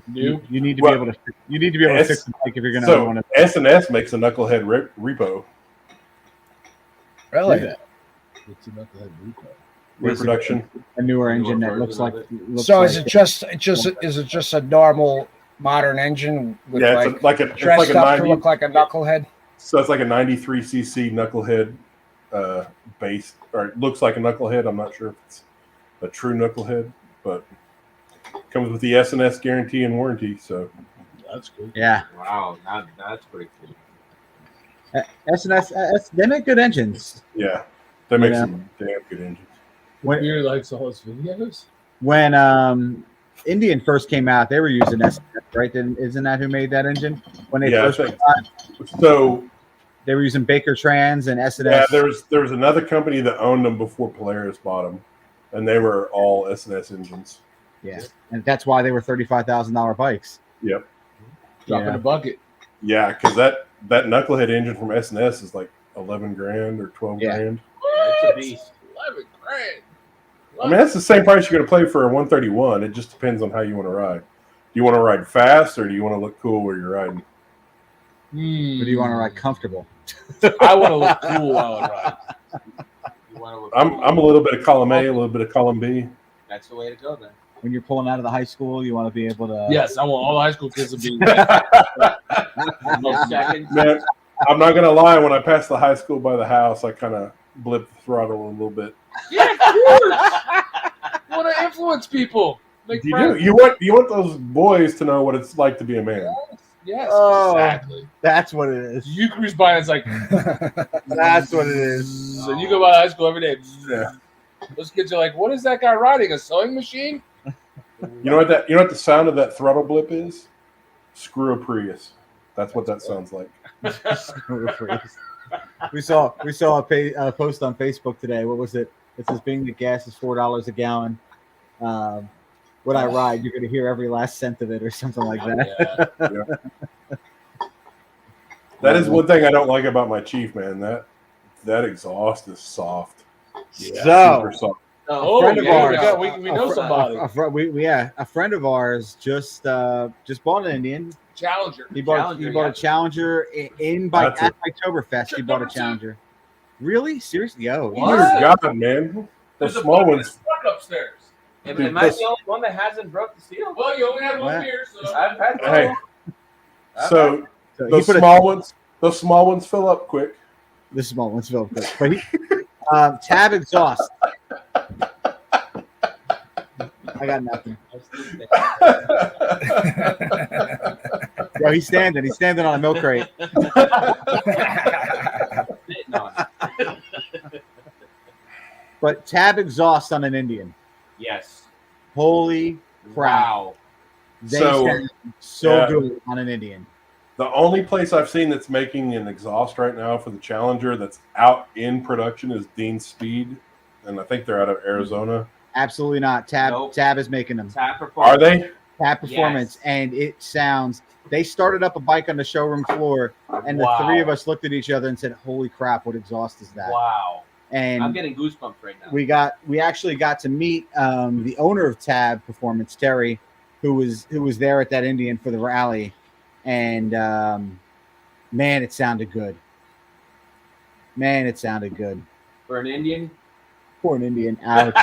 Nope. You need to be able to. You need to be able to fix the bike if you're going to own one. So S&S makes a Knucklehead repo. Really? What's a knucklehead repo? Reproduction. A newer engine that looks like. So is it just a normal modern engine with Yeah, like, it's like a dressed up 90. to look like a knucklehead? So it's like a 93cc Knucklehead base, or it looks like a Knucklehead. I'm not sure if it's a true Knucklehead, but it comes with the S&S guarantee and warranty. So that's cool. Yeah. Wow, that's pretty cool. S&S, they make good engines. Yeah, they make some damn good engines. When you likes all his videos. When Indian first came out, they were using S&S, right? Isn't that who made that engine when they first came out? So they were using Baker Trans and S&S. Yeah, there was another company that owned them before Polaris bought them, and they were all S&S engines. Yeah, and that's why they were $35,000 bikes. Yep. Drop in a bucket. Yeah, because that Knucklehead engine from S&S is like 11 grand or 12 grand. It's a beast. 11 grand. I mean, that's the same price you're going to play for a 131. It just depends on how you want to ride. Do you want to ride fast or do you want to look cool where you're riding? Or do you want to ride comfortable? I want to look cool while I ride. I'm a little bit of column A, a little bit of column B. That's the way to go then. When you're pulling out of the high school, you want to be able to. Yes, I want all the high school kids to be. Man, I'm not going to lie. When I passed the high school by the house, I kind of blipped the throttle a little bit. Yeah, of course. You want to influence people. Make friends. You want those boys to know what it's like to be a man. Yes, Oh, exactly. That's what it is. You cruise by and it's like. That's what it is. So you go by high school every day. Yeah. Those kids are like, "What is that guy riding? A sewing machine?" You know what the sound of that throttle blip is? Screw a Prius. That's what that sounds like. We saw a post on Facebook today. What was it? It says, "Being the gas is $4 a gallon. When I ride, you're going to hear every last cent of it," or something like that. Yeah. That is one thing I don't like about my Chief, man. That exhaust is soft. Yeah. Super soft. Oh, friend of yeah, ours. we know somebody. A friend of ours just bought an Indian. Challenger. He bought a Challenger That's at it. Oktoberfest. He bought a Challenger. Really? Seriously? Yo. Dear God, man. Those There's a small fucking ones. truck upstairs. Am Dude, I this- the only one that hasn't broke the seal? Well, you only had one What? beer, so I've had two. Hey, so So he those put those small ones fill up quick. the small one's filled. But he, tab exhaust. I got nothing. Yo, he's standing. He's standing on a milk crate. But tab exhaust on an Indian. Yes. Holy crap. Wow. They So, sound so yeah. good on an Indian. The only place I've seen that's making an exhaust right now for the Challenger that's out in production is Dean Speed, and I think they're out of Arizona. Absolutely not. Tab Nope. Tab is making them. Tap performance. Are they? Tab Performance, Yes. and it sounds. They started up a bike on the showroom floor, and the three of us looked at each other and said, "Holy crap! What exhaust is that?" Wow. And I'm getting goosebumps right now. we actually got to meet the owner of Tab Performance, Terry, who was there at that Indian for the rally, and man, it sounded good. Man, it sounded good. For an Indian, Poor an Indian. Ouch.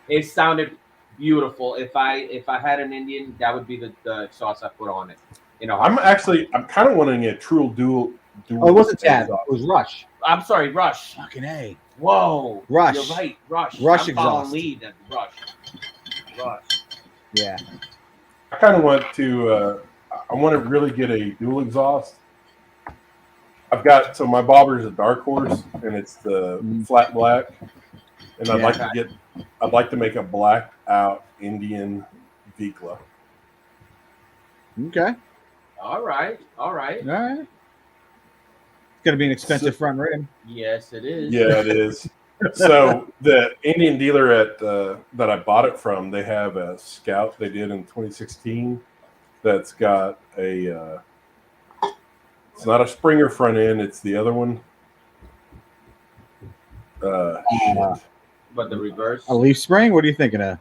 it sounded beautiful. If I had an Indian, that would be the exhaust I put on it. You know, I'm kind of wanting a true dual. Oh, it wasn't Tab. exhaust. It was Rush. I'm sorry, Rush. Fucking A. Whoa, Rush. You're right, Rush. Rush I'm following exhaust. lead at Rush. Rush. Yeah. I kind of want to. I want to really get a dual exhaust. I've got my bobber's a dark horse, and it's the flat black, and I'd like to make a blacked out Indian Vikla. Okay. All right. All right. It's gonna be an expensive front rim. Yes, it is. Yeah, it is. So the Indian dealer at that I bought it from, they have a Scout they did in 2016 that's got a. It's not a Springer front end; it's the other one. Shit. But the reverse. A leaf spring? What are you thinking of?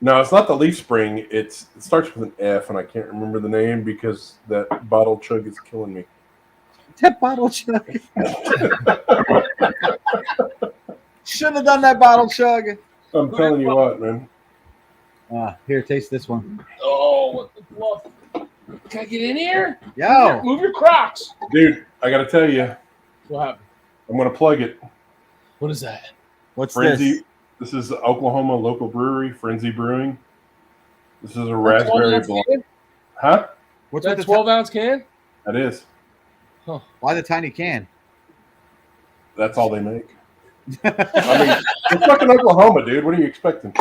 No, it's not the Leaf Spring. It starts with an F, and I can't remember the name because that bottle chug is killing me. That bottle chug. Shouldn't have done that bottle chug. I'm telling you what, man. Here, taste this one. Oh, what the fluff? Can I get in here? Yo. Move your Crocs. Dude, I got to tell you, What happened? I'm going to plug it. What is that? What's Frenzy. this? This is the Oklahoma local brewery, Frenzy Brewing. This is a raspberry blonde. Huh? What's That with the 12-ounce can? That is. Why the tiny can? That's all they make. I mean, it's fucking Oklahoma, dude. What are you expecting?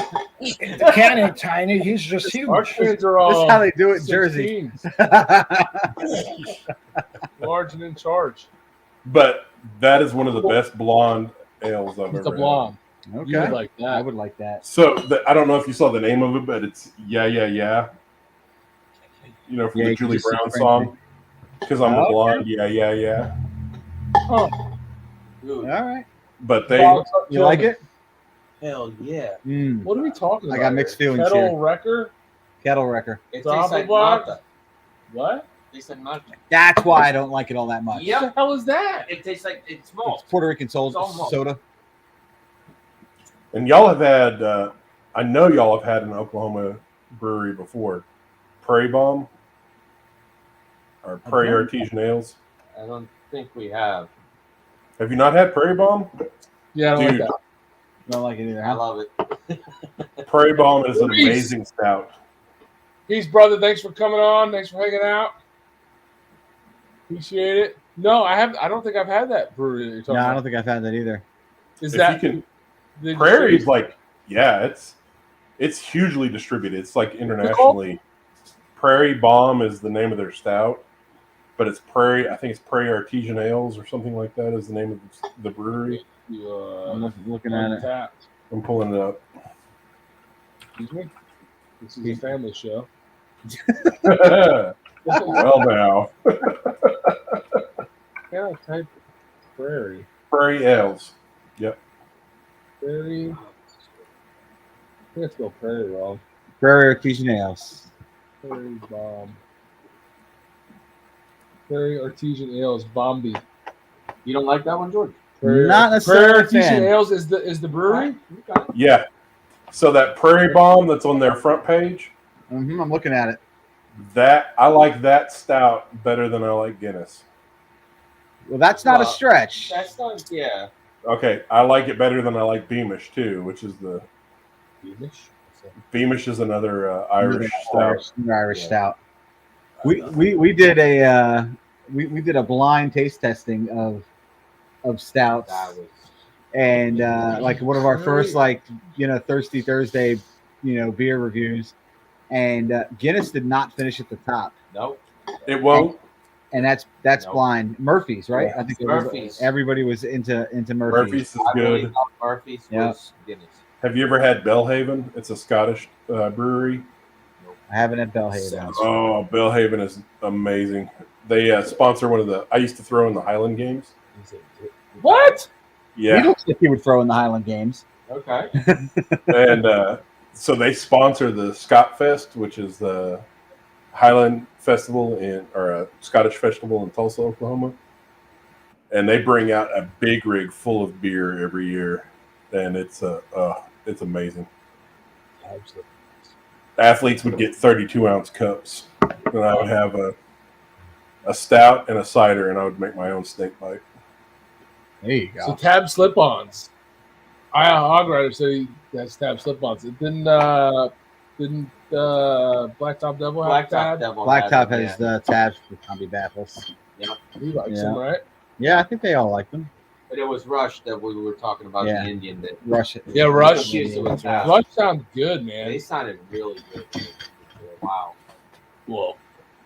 The can ain't tiny. He's just Our huge. cans are all This is how they do it in Jersey. 16s. Large and in charge. But that is one of the best blonde ales I've It's ever a blonde. Okay. You would like I that. would like that. had. So I don't know if you saw the name of it, but it's Yeah, Yeah, Yeah. You know, from Yeah, the you can Julie just see Brown Frenzy. song. Because I'm a Okay. blonde, yeah, yeah, yeah. Oh, All right. But they, bottles up You like killing it? Hell yeah. Mm. What are we talking I about? got mixed here? feelings Kettle here. Wrecker? Kettle wrecker. It tastes like Doppelbock? Malta. What? Tastes like Malta. That's why I don't like it all that much. What the Yep. hell is that? It tastes like it's It's malt. Puerto Rican sold It's all malt. soda. and y'all have had, I know y'all have had an Oklahoma brewery before. Prairie Bomb or Prairie Artesian Ales. I don't think we have. Have you not had Prairie Bomb? Yeah, I don't Dude, like that. Don't like it either. I Huh? love it. Prairie Bomb is an Reese. amazing stout. Peace, brother. Thanks for coming on. Thanks for hanging out. Appreciate it. No, I don't think I've had that brewery that you're talking No, I about. don't think I've had that either. Is If that you can, did you Prairie's say- like, yeah, it's hugely distributed. It's like internationally. Prairie Bomb is the name of their stout, but it's Prairie. I think it's Prairie Artesian Ales or something like that is the name of the brewery. I'm looking at it. Untapped. I'm pulling it up. Excuse me. This is a family show. Well, now Yeah, type Prairie. Prairie Ales. Yep. Prairie Let's go Prairie wrong. Prairie Artesian Ales. Prairie Bomb. Prairie Artesian Ales, Bombi. You don't like that one, George? Not Prairie necessarily a Artesian fan. Ales is the brewery. Yeah. So that Prairie Bomb that's on their front page, I'm looking at it. that I like that stout better than I like Guinness. Well, that's not a stretch. That's not, yeah. Okay, I like it better than I like Beamish too, which is the Beamish. Beamish is another Irish stout. Irish stout. We did a we did a blind taste testing of stouts, and like one of our first Thirsty Thursday beer reviews, and Guinness did not finish at the top. Nope. It won't. And that's blind. Murphy's, right? Yeah. I think Murphy's. everybody was into Murphy's. Murphy's is good. Murphy's was Guinness. Have you ever had Belhaven? It's a Scottish brewery. I haven't had Belhaven. Oh, Belhaven is amazing. They sponsor one of the. I used to throw in the Highland Games. What? He Yeah, looks like he would throw in the Highland Games. Okay. and so they sponsor the Scot Fest, which is the Highland Festival or a Scottish festival in Tulsa, Oklahoma. And they bring out a big rig full of beer every year, and it's amazing. Athletes would get 32-ounce cups, and I would have a stout and a cider, and I would make my own snake bite. There you go. So tab slip-ons. Hogrider said he has tab slip-ons. It didn't Blacktop Devil have tab? Blacktop has the tabs for Combi Baffles. Yeah. He likes them, right? Yeah, I think they all like them. But it was Rush that we were talking about, Yeah. the Indian that Rush. Yeah, Rush. used it with tab. Rush sounds good, man. They sounded really good. Wow. Well,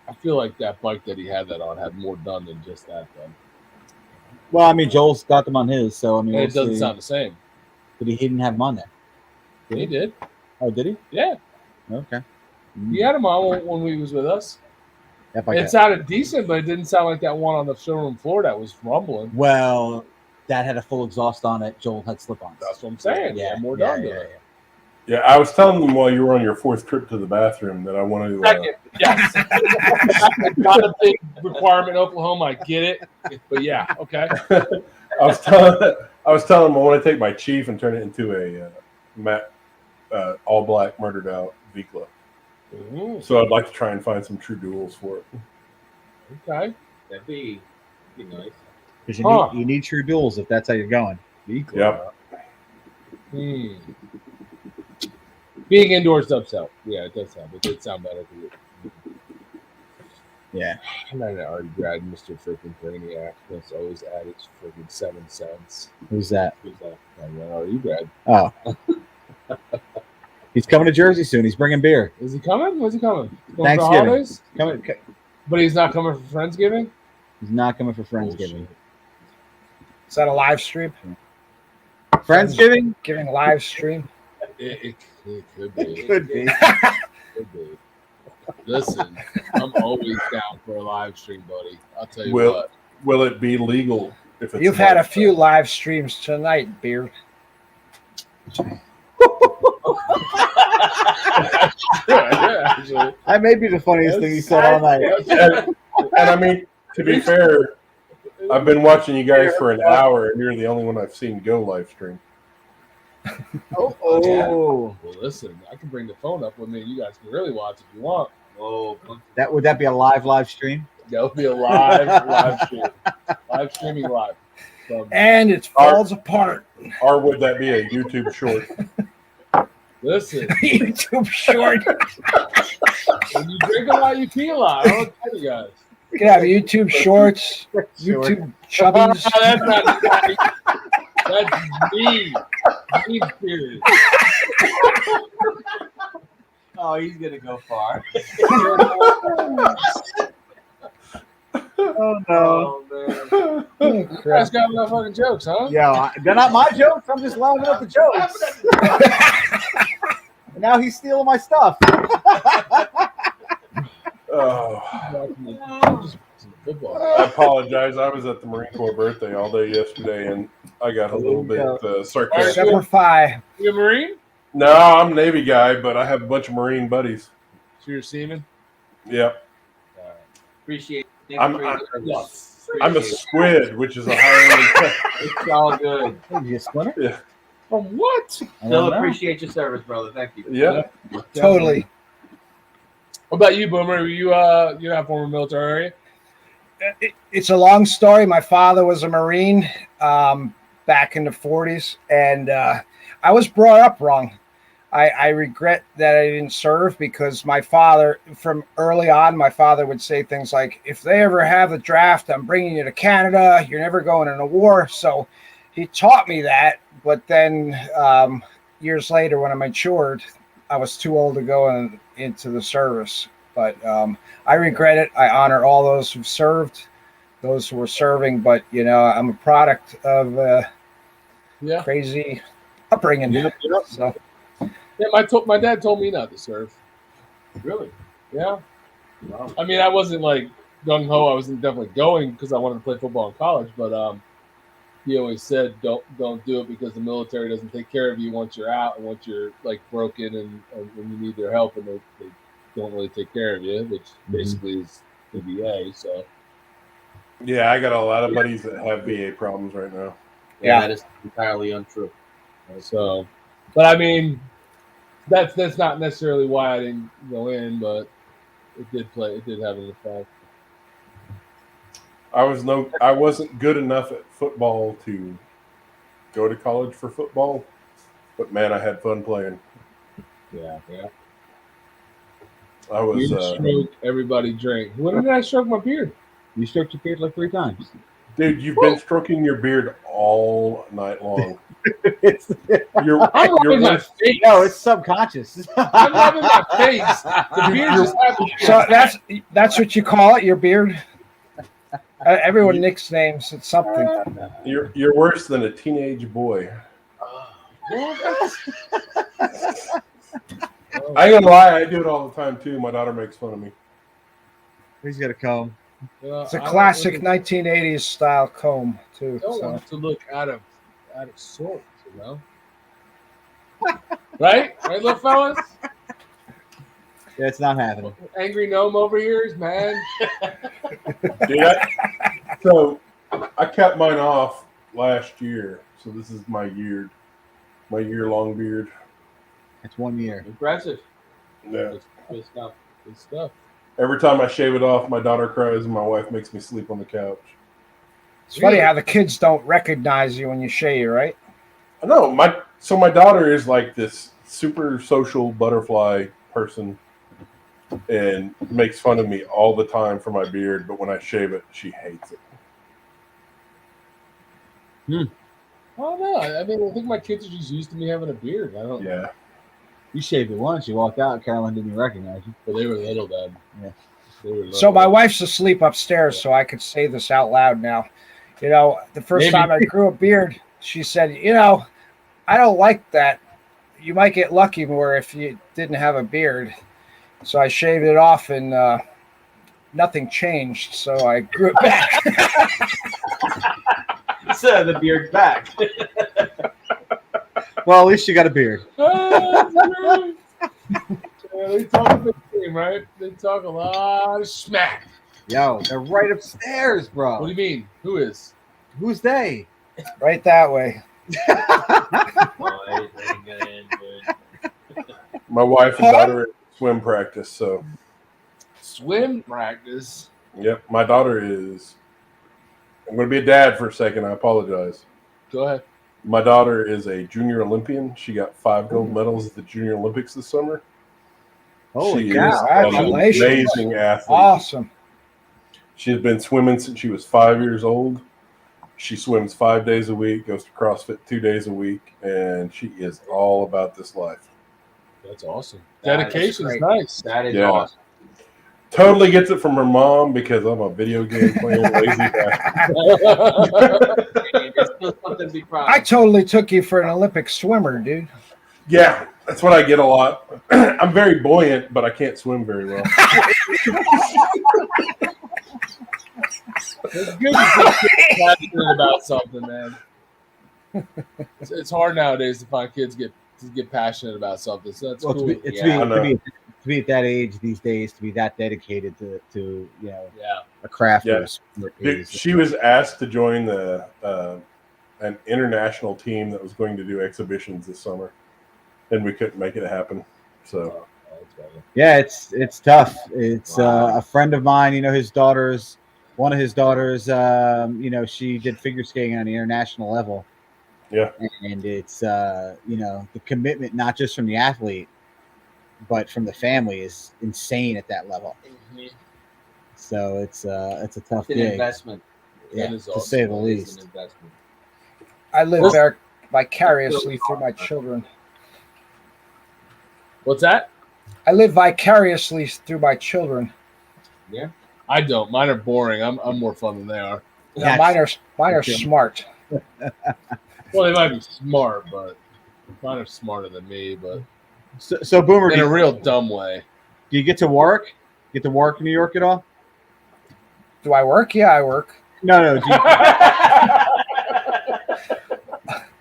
I feel like that bike that he had that on had more done than just that done. Well, I mean, Joel's got them on his, so I mean, And it doesn't sound the same. But he didn't have them on there. He did. Oh, did he? Yeah. Okay. He had him on when we was with us. Yep, It sounded decent, but it didn't sound like that one on the showroom floor that was rumbling. Well, that had a full exhaust on it. Joel had slip-ons. That's what I'm saying. Yeah, more done to it. Yeah, I was telling them while you were on your fourth trip to the bathroom that I wanted to. Second, yes. Not a big requirement in Oklahoma. I get it, but yeah, okay. I was telling them I want to take my Chief and turn it into a matte all black murdered out Vikla. So I'd like to try and find some true duels for it. Okay, that'd be nice. Because you need true duels if that's how you're going. Yep. Being indoors does help. Yeah, it does help. It did sound better for you. Yeah. I'm not gonna argue, Brad, Mr. Freaking Brainiac. That's always at its freaking 7 cents. Who's that? Who's that? I'm not argue, Brad. Oh. He's coming to Jersey soon. He's bringing beer. Is he coming? When's he coming? He's going for the Thanksgiving. holidays? Coming. But he's not coming for Friendsgiving? He's not coming for Friendsgiving. Is that a live stream? Friendsgiving? Giving live stream? It could be. It could be. Could be. Listen, I'm always down for a live stream, buddy. I'll tell you what. Will it be legal if it's You've had a few live streams tonight, Beard. That may be the funniest thing he said all night. And I mean, to be fair, I've been watching you guys for an hour, and you're the only one I've seen go live stream. Oh. Well, listen, I can bring the phone up with me. You guys can really watch if you want. Oh, Would that be a live stream? That would be a live stream. Live streaming live. And it falls apart. Or would that be a YouTube short? Listen. YouTube short. When you drink a lot, you pee a lot. I don't tell you guys. You can have YouTube shorts, YouTube chubbies. That's not funny. That's me. Me, period. Oh, he's gonna go far. Oh no! Oh, man. You guys got enough fucking jokes, huh? Yeah, they're not my jokes. I'm just laughing at the jokes. And now he's stealing my stuff. Oh. I apologize. I was at the Marine Corps birthday all day yesterday, and I got a little bit sarcastic. Semper Fi. You a Marine? No, I'm a Navy guy, but I have a bunch of Marine buddies. So you're a seaman? Yep. Appreciate. I'm a squid, which is a higher. It's all good. You a splinter? Yeah. From what? Still appreciate your service, brother. Thank you. Yeah. Totally. What about you, Boomer? Were you you're not former military? It's a long story. My father was a Marine back in the 40s, and I was brought up wrong. I regret that I didn't serve because my father, from early on, my father would say things like, if they ever have a draft, I'm bringing you to Canada. You're never going in a war. So he taught me that. But then years later, when I matured, I was too old to go into the service. But I regret it. I honor all those who've served, those who were serving. But, I'm a product of crazy upbringing. So. Yeah, my dad told me not to serve. Really? Yeah. Wow. I mean, I wasn't like gung ho. I wasn't definitely going because I wanted to play football in college. But he always said, don't do it because the military doesn't take care of you once you're out and once you're like broken and when you need their help and they don't really take care of you, which basically is the VA. So. Yeah, I got a lot of buddies that have VA problems right now. Yeah, that is entirely untrue. So, but I mean. That's not necessarily why I didn't go in, but it did have an effect. I wasn't good enough at football to go to college for football, but man, I had fun playing. Yeah. I was. You stroke, everybody drink. When did I stroke my beard? You stroked your beard like 3 times. Dude, you've been stroking your beard all night long. I'm rubbing my face. No, it's subconscious. I'm rubbing my face. The beard just happened. So that's what you call it, your beard? Everyone nicknames it something. You're worse than a teenage boy. I ain't gonna lie, I do it all the time too. My daughter makes fun of me. He's got a comb. It's a classic 1980s style comb too. I don't want to look out of sorts, right, little fellas. Yeah, it's not happening. Angry gnome over here is mad. Yeah. So I cut mine off last year, so this is my year-long beard. It's 1 year. Impressive. Yeah. Good stuff. Every time I shave it off, my daughter cries and my wife makes me sleep on the couch. It's funny how the kids don't recognize you when you shave, right? I know. My daughter is like this super social butterfly person and makes fun of me all the time for my beard, but when I shave it, she hates it. Oh no! I mean, I think my kids are just used to me having a beard. I don't. Yeah. You shaved it once. You walked out. Caroline didn't even recognize you. But they were little then. Yeah. They were little. So my wife's asleep upstairs, so I could say this out loud now. The first time I grew a beard, she said, I don't like that. You might get lucky more if you didn't have a beard. So I shaved it off and nothing changed. So I grew it back. So the beard's back. Well, at least you got a beard. They talk a big game, right? They talk a lot of smack. Yo, they're right upstairs, bro. What do you mean? Who is? Who's they? Right that way. My wife and daughter at swim practice, so. Swim practice? Yep, my daughter is. I'm going to be a dad for a second. I apologize. Go ahead. My daughter is a junior Olympian. She got 5 gold medals at the Junior Olympics this summer. Holy She cow. is an Congratulations. amazing athlete. Awesome. She's been swimming since she was 5 years old. She swims 5 days a week, goes to CrossFit 2 days a week, and she is all about this life. That's awesome. Dedication is nice. That is awesome. Totally gets it from her mom because I'm a video game playing lazy guy. I totally took you for an Olympic swimmer, dude. Yeah, that's what I get a lot. I'm very buoyant, but I can't swim very well. It's good to get passionate about something, man. It's hard nowadays to find kids get to get passionate about something. So that's Well, cool. to be at that age these days, to be that dedicated to a craft or a sport Dude, she was asked to join the an international team that was going to do exhibitions this summer, and we couldn't make it happen. So yeah, it's tough. It's a friend of mine. One of his daughters. She did figure skating on the international level. Yeah, and it's the commitment not just from the athlete, but from the family is insane at that level. Mm-hmm. So it's a tough It's an gig. investment. Yeah, That is to say the awesome. It is least. an investment. I live vicariously through my children. What's that? I live vicariously through my children. Yeah. I don't. Mine are boring. I'm more fun than they are. Yeah, mine are smart. Well, they might be smart, but mine are smarter than me. But so Boomer, in a real dumb way. Do you get to work? Get to work in New York at all? Do I work? Yeah, I work. No.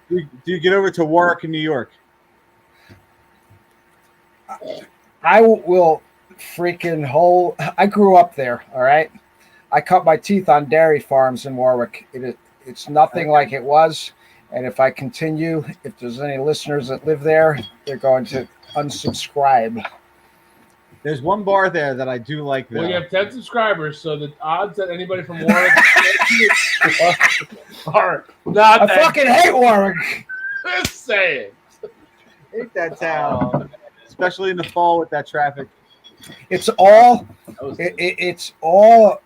Do you get over to work in New York? I will freaking whole. I grew up there. All right. I cut my teeth on dairy farms in Warwick. It's nothing like it was. And if I continue, if there's any listeners that live there, they're going to unsubscribe. There's one bar there that I do like. Well, you have 10 subscribers, so the odds that anybody from Warwick are not. I fucking hate Warwick. Just saying. Hate that town, especially in the fall with that traffic. It's all it's all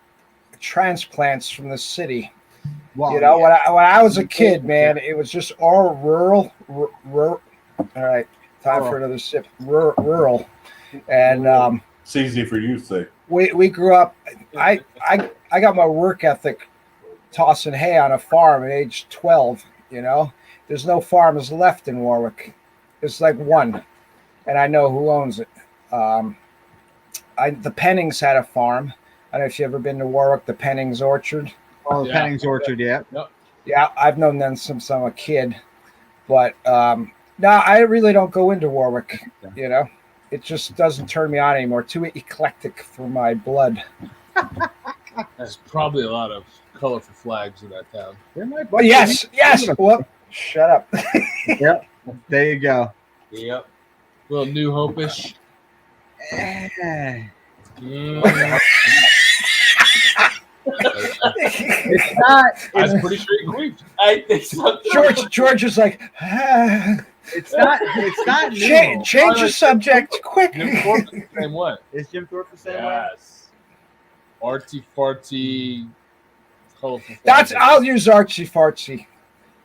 transplants from the city. Well, when I was a kid, man, it was just all rural. All right, time for another sip. Rural, and it's easy for you to say. We grew up. I got my work ethic tossing hay on a farm at age 12. There's no farms left in Warwick. There's like one, and I know who owns it. The Pennings had a farm. I don't know if you've ever been to Warwick, the Pennings Orchard. Oh, the Pennings Orchard, yeah. Yeah, I've known them since I'm a kid. But no, I really don't go into Warwick, It just doesn't turn me on anymore. Too eclectic for my blood. There's probably a lot of colorful flags in that town. Well, yes. Well, shut up. Yep. There you go. Yep. A little New Hope-ish. It's not. I'm pretty sure you queefed. I think so. George is like, It's not new. Change the subject quick. Jim Thorpe is the same way. Is Jim Thorpe the same way? Yes. Artsy fartsy, colorful. I'll use artsy fartsy.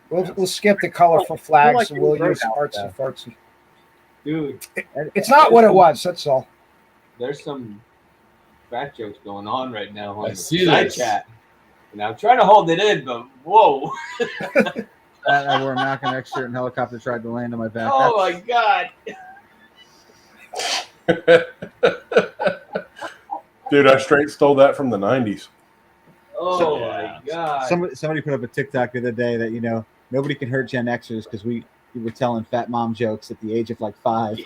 We'll skip the colorful flags and we'll use artsy fartsy. Dude, it's not what it was. That's all. There's some fat jokes going on right now on I the see side this. chat. And I'm trying to hold it in, but whoa. I wore a Malcolm X shirt and helicopter tried to land on my back. Oh my god. Dude, I straight stole that from the 90s. Oh my god. Somebody put up a TikTok the other day that nobody can hurt Gen Xers because we were telling fat mom jokes at the age of like 5.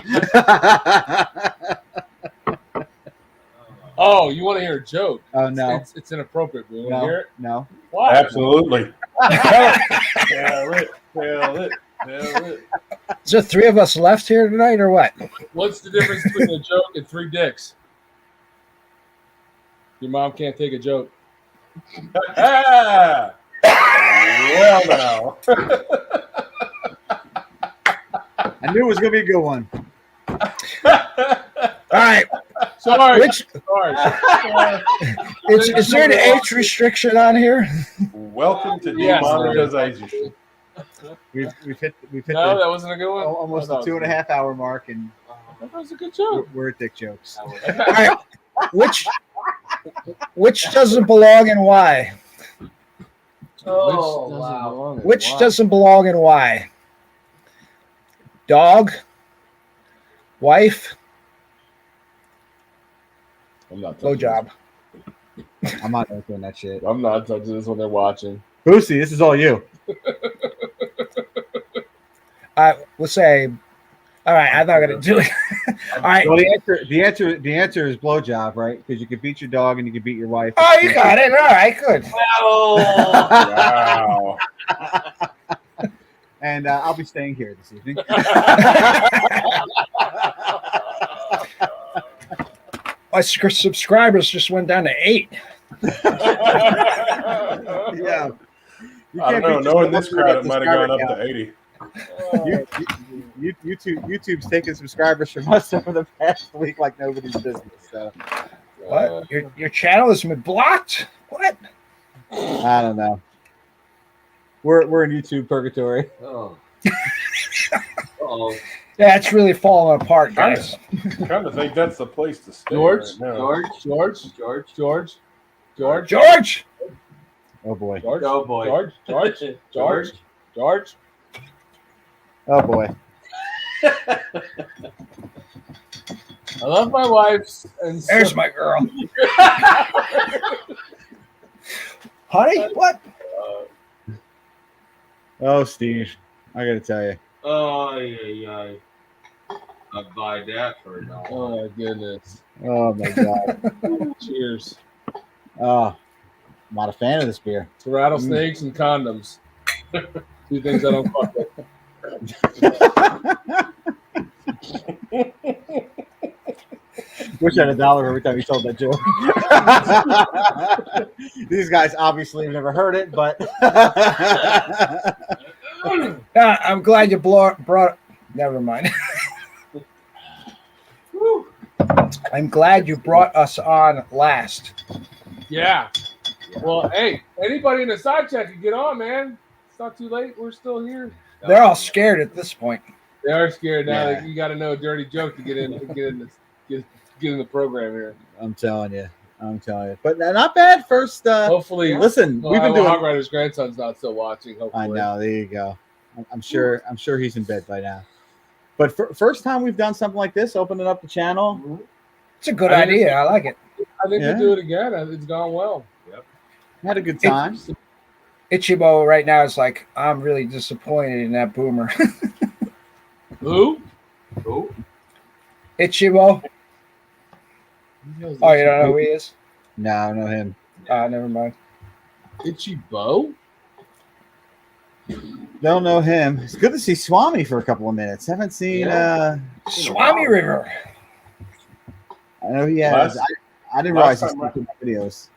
Oh, you want to hear a joke? Oh no, it's inappropriate. You want to hear it? No. Why? Absolutely. Tell it. Is there 3 of us left here tonight or what? What's the difference between a joke and 3 dicks? Your mom can't take a joke. Well, now. I knew it was gonna be a good one. All right. Sorry. Sorry. Is there an age restriction on here? Welcome to Yes. demonetization. We've hit No, that wasn't a good one. almost the 2.5 hour mark, and That was a good joke. we're at dick jokes. All right. Which doesn't belong and why? Oh, wow. Which doesn't belong and why? Dog? Wife? I'm not touching Blowjob. I'm not doing that shit. I'm not touching this when they're watching. Boosie, this is all you. We'll say All right, I'm not gonna do it. All right. Well, the answer is blowjob, right? Because you can beat your dog and you can beat your wife. Oh, you got it. All right, good. Wow. And I'll be staying here this evening. My subscribers just went down to 8. Yeah. You I don't can't know. beat Knowing yourself this crowd, it with might have gone up subscriber to 80. YouTube's taking subscribers from us over the past week like nobody's business. So What? Your channel has been blocked? What? I don't know. We're in YouTube purgatory. Oh. Oh. Yeah, it's really falling apart, guys. Kind of think that's the place to stay. George, right now. George. George. Oh boy. George. Oh boy. George. Oh boy. I love my wife. And There's my girl. Honey, what? Oh, Steve, I gotta tell you. Oh, yeah. I'd buy that for $1. Oh my goodness. Oh my god. Cheers. Oh, I'm not a fan of this beer. To rattlesnakes and condoms. 2 things I don't fuck with. Wish I had $1 every time you told that joke. These guys obviously have never heard it, but I'm glad you brought. Never mind. I'm glad you brought us on last. Yeah. Well, hey, anybody in the side chat can get on, man. It's not too late. We're still here. They're all scared at this point. They are scared now. Yeah. You got to know a dirty joke to get in the program here. I'm telling you. But not bad. First, Hopefully, listen, we've been Hog doing. Rider's grandson's not still watching. Hopefully, I know. There you go. I'm sure he's in bed by now. But first time we've done something like this, opening up the channel. It's a good idea. I like it. I think Yeah. we'll do it again. It's gone well. Yep. Had a good time. Ichibo right now is like, I'm really disappointed in that boomer. Who? Ichibo. Oh, you don't know who he is? No, I don't know him. Never mind. Ichibo? Don't know him. It's good to see Swami for a couple of minutes. Haven't seen Swami River. I know he has. I didn't realize he's making videos.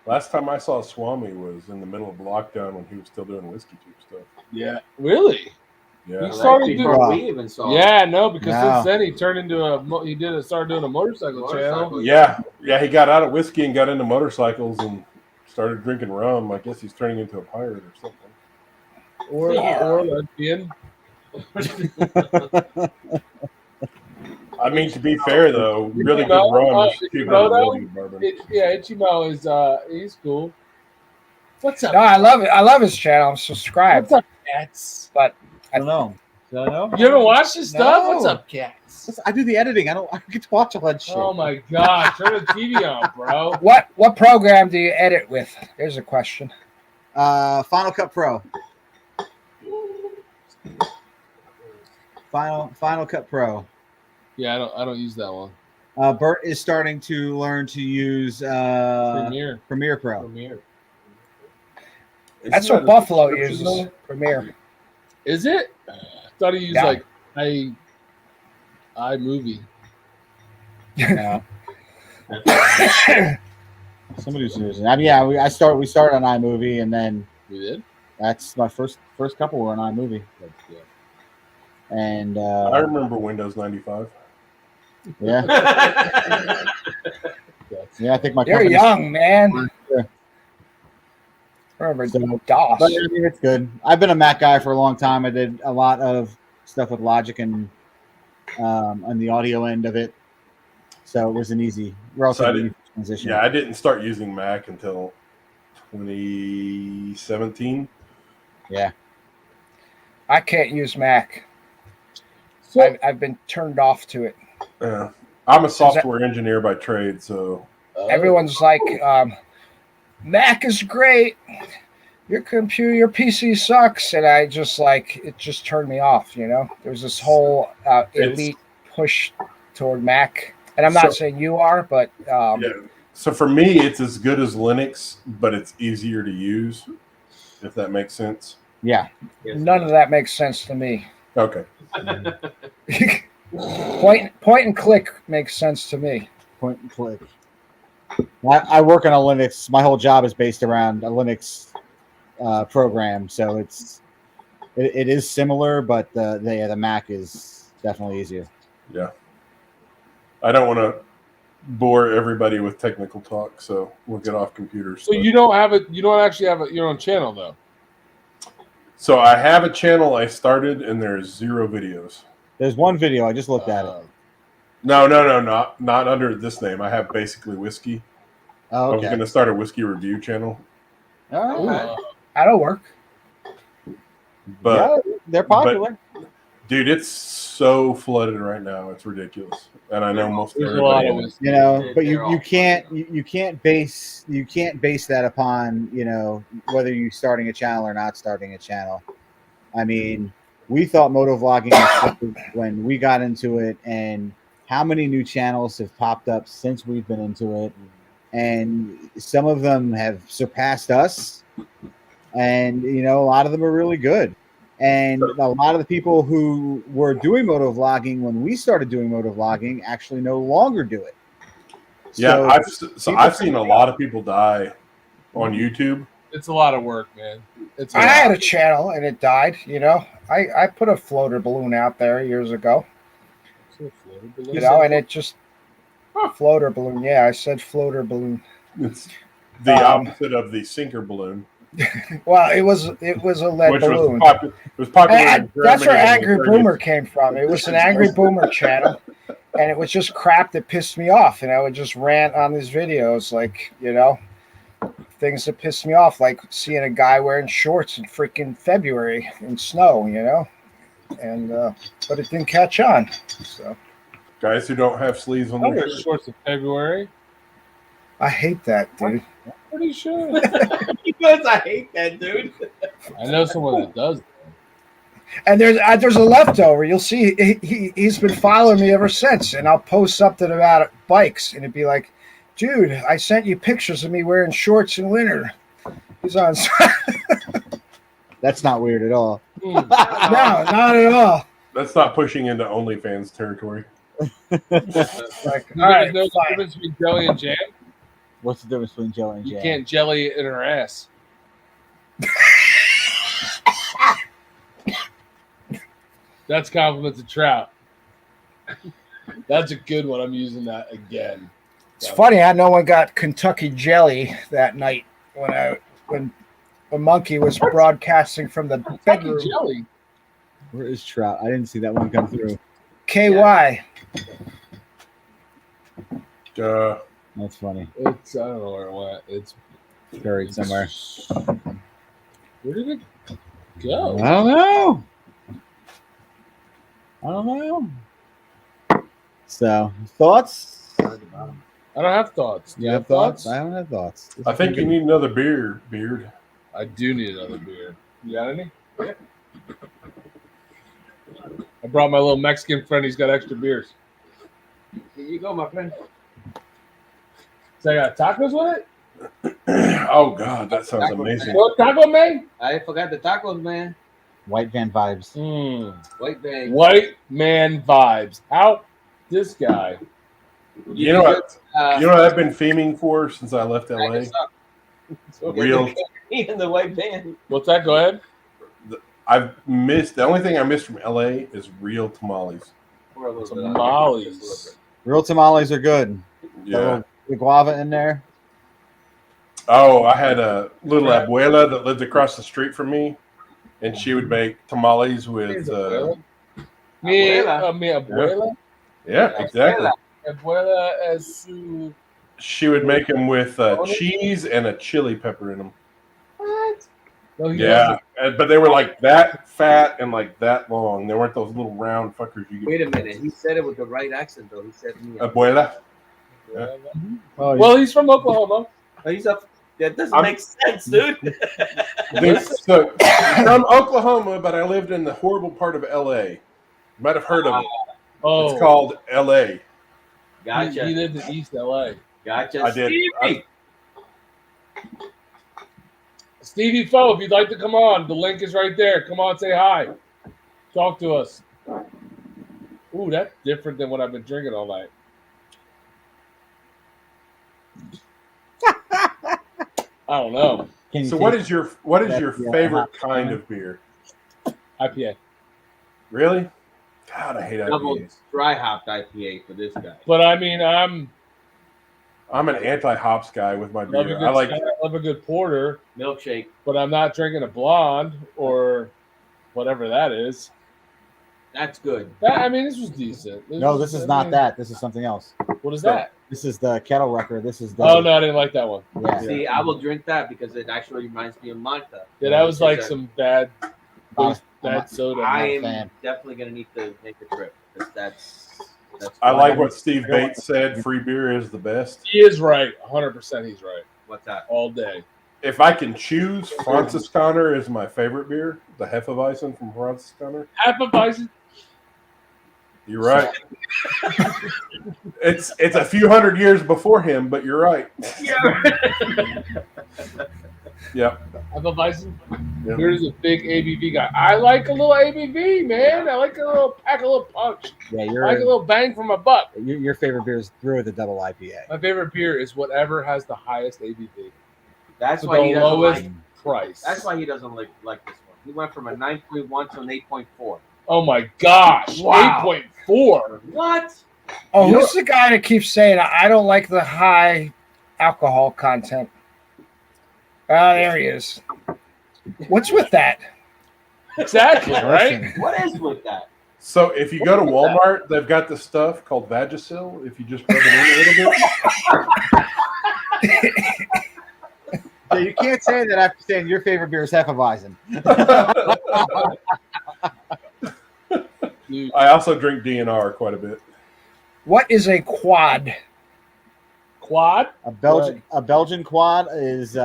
Last time I saw Swami was in the middle of lockdown when he was still doing whiskey tube stuff. Yeah. Really? Yeah. He started before doing. we even saw. Yeah, no, because No. since then he turned into started doing a motorcycle channel. Yeah, he got out of whiskey and got into motorcycles and started drinking rum. I guess he's turning into a pirate or something. Or lesbian. I mean, to be fair though, really good Ichimo, rum is cheaper than really good bourbon. Ichimo is he's cool. What's up? No, I love it. I love his channel. I'm subscribed. What's up, cats? But I don't know. Do I know? You ever watch this stuff? What's No. up, cats? I do the editing. I get to watch all that shit. Oh my god! Turn the TV on, bro. what program do you edit with? There's a question. Final Cut Pro. Final Cut Pro. Yeah, I don't use that one. Bert is starting to learn to use Premiere Pro. That's what Buffalo uses. Premiere. Is it? I thought he used Yeah. like iMovie. No. Somebody's using. I mean, we started on iMovie, and then We did. that's my first couple were on iMovie. And I remember Windows 95. yeah, yeah. I think my You're company's- young, man. Yeah. Remember So, DOS. But I mean, it's good. I've been a Mac guy for a long time. I did a lot of stuff with Logic and on the audio end of it, so it was an easy, relatively easy transition. Yeah, I didn't start using Mac until 2017. Yeah. I can't use Mac. So, I've been turned off to it. I'm a software engineer by trade, so Everyone's like, Mac is great. your PC sucks, and I just it just turned me off. There's this whole elite push toward Mac, and I'm not saying you are, but yeah. So for me, it's as good as Linux, but it's easier to use, if that makes sense. Yeah. None of that makes sense to me. Okay. Point and click makes sense to me. Point and click. I work on a Linux. My whole job is based around a Linux program, so it is similar, but the Mac is definitely easier. Yeah. I don't want to bore everybody with technical talk, so we'll get off computers. So you don't actually have your own channel though. So I have a channel I started, and there's 0 videos. There's one video. I just looked at it. No, not under this name. I have Basically Whiskey. Oh, okay. I was going to start a whiskey review channel. All right. That'll work. But yeah, they're popular. But, dude, it's so flooded right now. It's ridiculous. And I know most everybody is. But you can't base that upon, whether you're starting a channel or not starting a channel. I mean, we thought motovlogging was when we got into it, and how many new channels have popped up since we've been into it, and some of them have surpassed us, and a lot of them are really good. And a lot of the people who were doing motovlogging when we started doing motovlogging actually no longer do it. Yeah, I've seen a lot of people die on YouTube. It's a lot of work, man. I had a channel and it died. I put a floater balloon out there years ago. And it just floater balloon. Yeah, I said floater balloon. It's the opposite of the sinker balloon. Well, it was a lead balloon. It was popular. That's where Angry Boomer came from. It was an Angry Boomer channel, and it was just crap that pissed me off. And I would just rant on these videos, things that pissed me off, like seeing a guy wearing shorts in freaking February in snow, and but it didn't catch on. So guys who don't have sleeves on their shorts in February. I hate that, dude. I'm pretty sure. Because I hate that, dude. I know someone that does. And there's a leftover. You'll see he's been following me ever since, and I'll post something about bikes, and it'd be like, dude, I sent you pictures of me wearing shorts in winter. He's on. That's not weird at all. No, not at all. That's not pushing into OnlyFans territory. All right, no difference between jelly and jam. What's the difference between jelly and jam? You can't jelly it in her ass. That's compliment to Trout. That's a good one. I'm using that again. It's funny how no one got Kentucky jelly that night when Monkey was broadcasting from the bedroom. Jelly. Where is Trout? I didn't see that one come through. KY. That's funny. I don't know where it went. It's buried somewhere. Where did it go? I don't know. So, thoughts? I don't have thoughts. Do you have thoughts? I don't have thoughts. I think you need another beer, Beard. I do need another beer. You got any? Yeah. I brought my little Mexican friend. He's got extra beers. Here you go, my friend. So I got tacos with it? Oh, God, that sounds amazing. What, taco man? I forgot the tacos, man. White van vibes. White van. White man vibes. How this guy? You know what? I've been theming for since I left LA. Real. In the white van. What's that? Go ahead. The only thing I missed from LA is real tamales. Tamales. Real tamales are good. Yeah. The guava in there. Oh, I had a little abuela that lived across the street from me, and she would make tamales with. Mi abuela. Yeah, exactly. Abuela es su. She would make them with cheese and a chili pepper in them. What? Well, yeah, but they were like that fat and like that long. They weren't those little round fuckers you get. Wait a minute. He said it with the right accent, though. He said abuela. Yeah. Oh, well, he's from Oklahoma. Oh, he's up. That doesn't make sense, dude. Dude, so from Oklahoma, but I lived in the horrible part of LA. You might have heard of it. Oh, It's called LA. Gotcha. He lived in East LA. Gotcha. I did. Stevie! Stevie Foe, if you'd like to come on, the link is right there. Come on, say hi. Talk to us. Ooh, that's different than what I've been drinking all night. I don't know. So what is your favorite kind of beer? IPA. Really? God, I hate Double IPAs. dry hopped IPA for this guy. But I mean, I'm an anti-hops guy with my love a beer. good, I like. I love a good porter, Milkshake. but I'm not drinking a blonde or whatever that is. That's good. I mean, this was decent. No, this is not that. This is something else. What is that? This is the kettle wrecker. This is the. Oh no, I didn't like that one. Yeah. See, I will drink that because it actually reminds me of Manta. Yeah, that was like some bad Not- soda. I am fan. definitely gonna need to make a trip because that's. I like what Steve Bates said. Free beer is the best. He is right. 100%. He's right. What's that? All day. If I can choose, Franziskaner is my favorite beer. The Hefeweizen from Franziskaner. Hefeweizen. You're right. it's a few hundred years before him, but you're right. Yeah. Hefeweizen. Yeah. Here's a big ABV guy. I like a little ABV, man. I like a little pack, a little punch. Yeah, I like a little bang for my buck. Your favorite beer is Brew the Double IPA. My favorite beer is whatever has the highest ABV. That's For why he the doesn't lowest like. price. That's why he doesn't like this one. He went from a 9.1 to an 8.4. Oh my gosh. Wow. 8.4. What? Oh, You know- who's the guy that keeps saying I don't like the high alcohol content? Ah, there he is. What's with that? Exactly, right? What is with that? So if you go to Walmart, they've got this stuff called Vagisil. If you just rub it in a little bit. So you can't say that after saying your favorite beer is Hefeweizen. I also drink DNR quite a bit. What is a quad? Quad? A Belgian quad is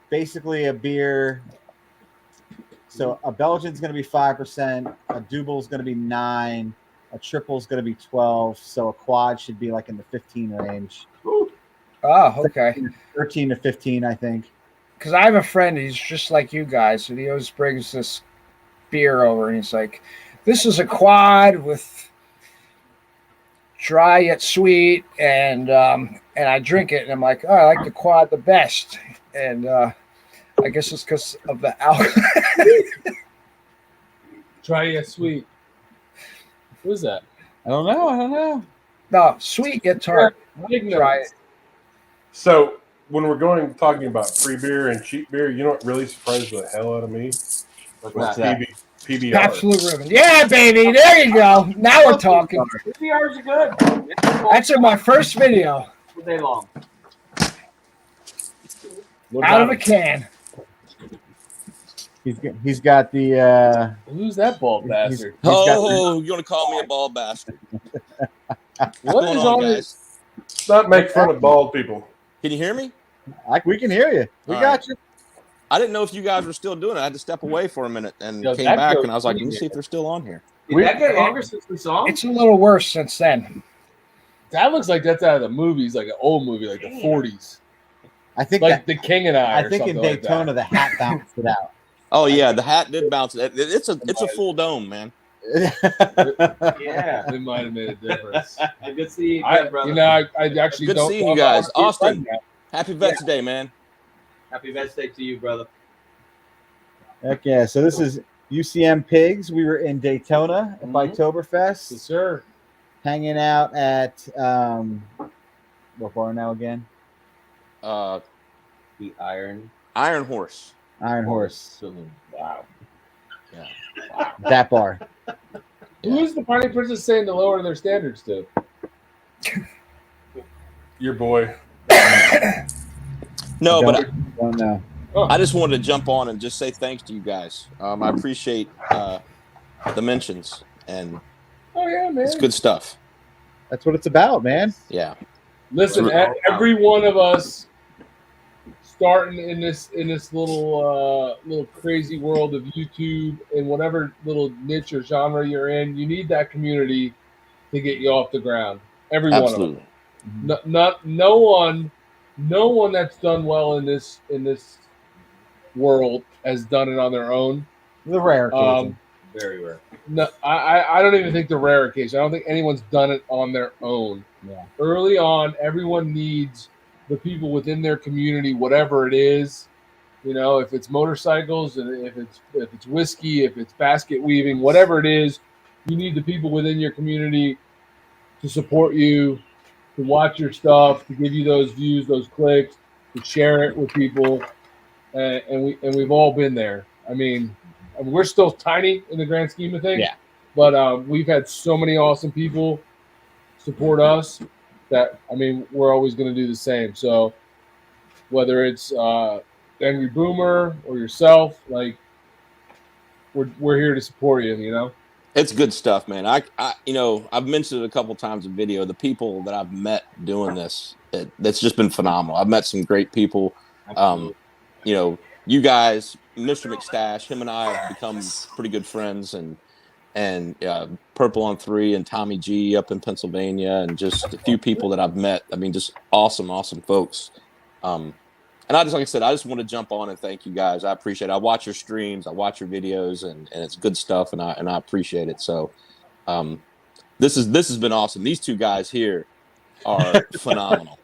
basically a beer. So a Belgian's going to be 5%, a double is going to be 9%, a triple is going to be 12%. So a quad should be like in the 15 range. Oh, okay. 13 to 15, I think. Because I have a friend, he's just like you guys, and he always brings this beer over, and he's like, "This is a quad with dry yet sweet," and I drink it, and I'm like, "Oh, I like the quad the best," and I guess it's because of the alcohol. Dry yet sweet. What is that? I don't know. No, sweet yet tart. Dry. So when we're talking about free beer and cheap beer, you know what really surprised the hell out of me? What's that? PBR. Absolute ribbon. Yeah, baby. There you go. Now we're talking. PBRs are good. That's in my first video. All day long. Out of a can. He's got the. Who's that bald bastard? he's got Oh, you want to call me a bald bastard? What is on guys? Not make fun of bald people. Can you hear me? We can hear you. We All got right. you. I didn't know if you guys were still doing it. I had to step away for a minute and Yo, came that back, goes and I was like, let me easy. see if they're still on here. Did that get longer since we saw him? It's a little worse since then. That looks like that's out of the movies, like an old movie, like the 40s. I think Like The King and I. I think in like Daytona the hat bounced it out. Oh yeah, the hat did bounce. It's a full dome, man. Yeah. It might have made a difference. Good to see you again, brother. You know, I actually Good don't. seeing you guys, Austin. Happy Vets Day, man. Happy Vets Day to you, brother. Heck yeah. So this is UCM Pigs. We were in Daytona at Biketoberfest. Yes, sir. Hanging out at what bar now again? The Iron Horse. Iron Horse. Saloon. Wow. Yeah. Wow. That bar. Who is the Party Princess saying to lower their standards to? Your boy. No, but Don't know. I just wanted to jump on and just say thanks to you guys. I appreciate the mentions, and Oh yeah, man. it's good stuff. That's what it's about, man. Yeah. Listen, Right. every one of us starting in this little crazy world of YouTube and whatever little niche or genre you're in, you need that community to get you off the ground. Every one of them. Absolutely. No one that's done well in this world has done it on their own. The rare occasion. Very rare. No, I don't even think the rare occasion. I don't think anyone's done it on their own. Yeah. Early on, everyone needs the people within their community, whatever it is. You know, if it's motorcycles, and if it's whiskey, if it's basket weaving, whatever it is, you need the people within your community to support you, to watch your stuff, to give you those views, those clicks, to share it with people, and we've all been there. I mean, we're still tiny in the grand scheme of things, Yeah. but we've had so many awesome people support us that we're always going to do the same. So whether it's Angry Boomer or yourself, like we're here to support you. You know. It's good stuff, man. I've mentioned it a couple times in video. The people that I've met doing this, that's just been phenomenal. I've met some great people. You guys, Mr. McStash, him and I have become pretty good friends, and Purple on 3 and Tommy G up in Pennsylvania, and just a few people that I've met. I mean, just awesome folks. And like I said, I just want to jump on and thank you guys. I appreciate it. I watch your streams, I watch your videos, and it's good stuff, and I appreciate it. So this has been awesome. These two guys here are phenomenal.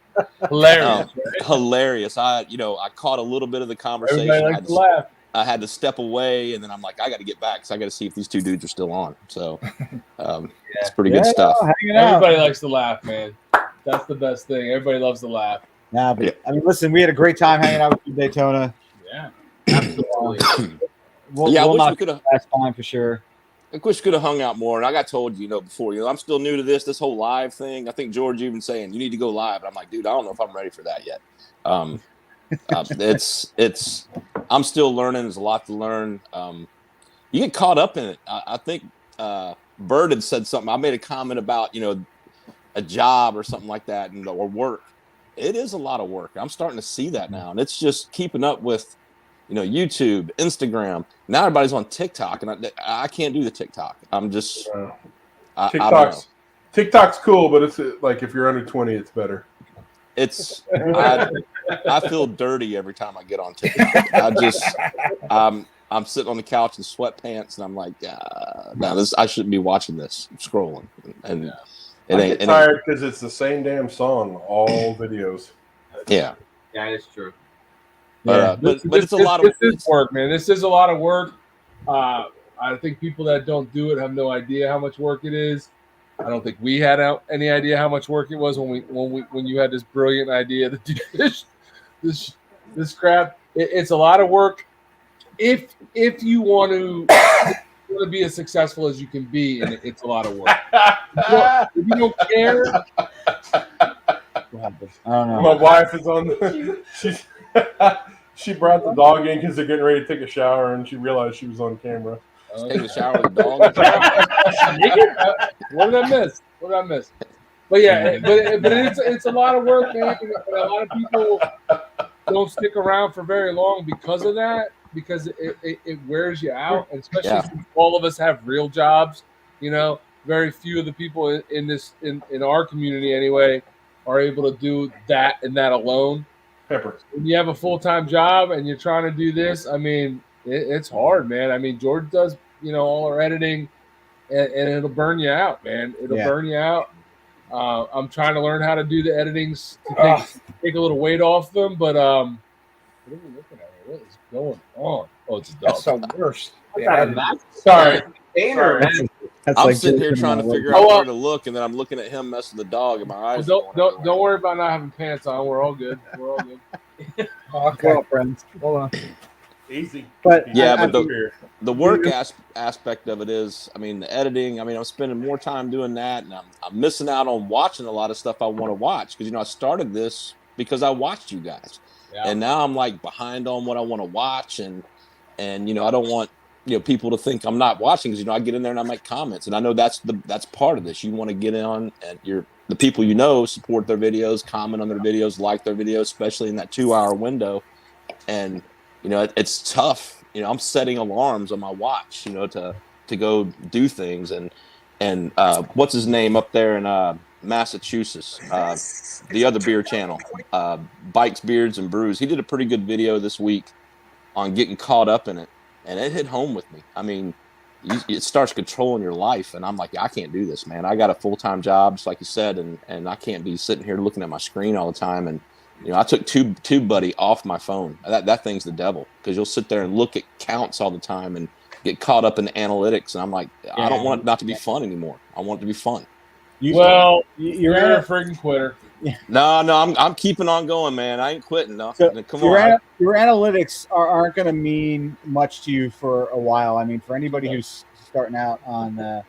Hilarious. Hilarious. I caught a little bit of the conversation. Everybody likes to laugh. I had to step away, and then I'm like, I got to get back because I got to see if these two dudes are still on. So it's pretty good stuff. Everybody likes to laugh, man. That's the best thing. Everybody loves to laugh. Nah, but I mean, listen, we had a great time hanging out with you, Daytona. Yeah, absolutely. I wish we could have last time for sure. I wish we could have hung out more. And I got told, before, I'm still new to this whole live thing. I think George even saying you need to go live. And I'm like, dude, I don't know if I'm ready for that yet. I'm still learning. There's a lot to learn. You get caught up in it. I think Bird had said something. I made a comment about, a job or something like that, or work. It is a lot of work. I'm starting to see that now. And it's just keeping up with, YouTube, Instagram. Now everybody's on TikTok, and I can't do the TikTok. I'm just I don't know. TikTok's cool, but it's like if you're under 20, it's better. I feel dirty every time I get on TikTok. I'm sitting on the couch in sweatpants, and I'm like, I shouldn't be watching this. I'm scrolling, and I get tired because it's the same damn song, all videos. Yeah, it's true. But it's a lot of work, man. This is a lot of work. I think people that don't do it have no idea how much work it is. I don't think we had any idea how much work it was when you had this brilliant idea to do this crap. It's a lot of work. If you want to be as successful as you can be, and it's a lot of work. If you don't care. I don't know. My wife is on. She brought the dog in because they're getting ready to take a shower, and she realized she was on camera. Take a shower with the dog. What did I miss? But yeah, but it's a lot of work, man. And a lot of people don't stick around for very long because of that, because it wears you out, and especially since all of us have real jobs. Very few of the people in our community anyway are able to do that and that alone. Pepper. When you have a full-time job and you're trying to do this, it's hard, man. George does, all our editing, and it'll burn you out, man. It'll burn you out. I'm trying to learn how to do the editings to take a little weight off them, but what are we looking at here? What is going on? Oh, it's a dog. That's the worst. Sorry. I'm sitting here trying to figure out where to look, and then I'm looking at him messing with the dog, and my eyes. Don't worry about not having pants on. We're all good. Okay, well, friends. Hold on. Easy. But but the work aspect of it is, the editing. I'm spending more time doing that, and I'm missing out on watching a lot of stuff I want to watch because I started this because I watched you guys, and now I'm like behind on what I want to watch, and I don't want people to think I'm not watching because I get in there and I make comments, and I know that's part of this. You want to get on and the people support their videos, comment on their videos, like their videos, especially in that 2-hour window. And it's tough. I'm setting alarms on my watch, to go do things. And what's his name up there in Massachusetts? The other beer channel, Bikes, Beards, and Brews. He did a pretty good video this week on getting caught up in it, and it hit home with me. I mean, it starts controlling your life, and I'm like, I can't do this, man. I got a full-time job, just like you said, and I can't be sitting here looking at my screen all the time. And I took TubeBuddy off my phone. That thing's the devil, because you'll sit there and look at counts all the time and get caught up in the analytics. And I'm like, I don't want it not to be fun anymore. I want it to be fun. You're a freaking quitter. No, I'm keeping on going, man. I ain't quitting. No, So come on. your analytics aren't going to mean much to you for a while. I mean, for anybody who's starting out on,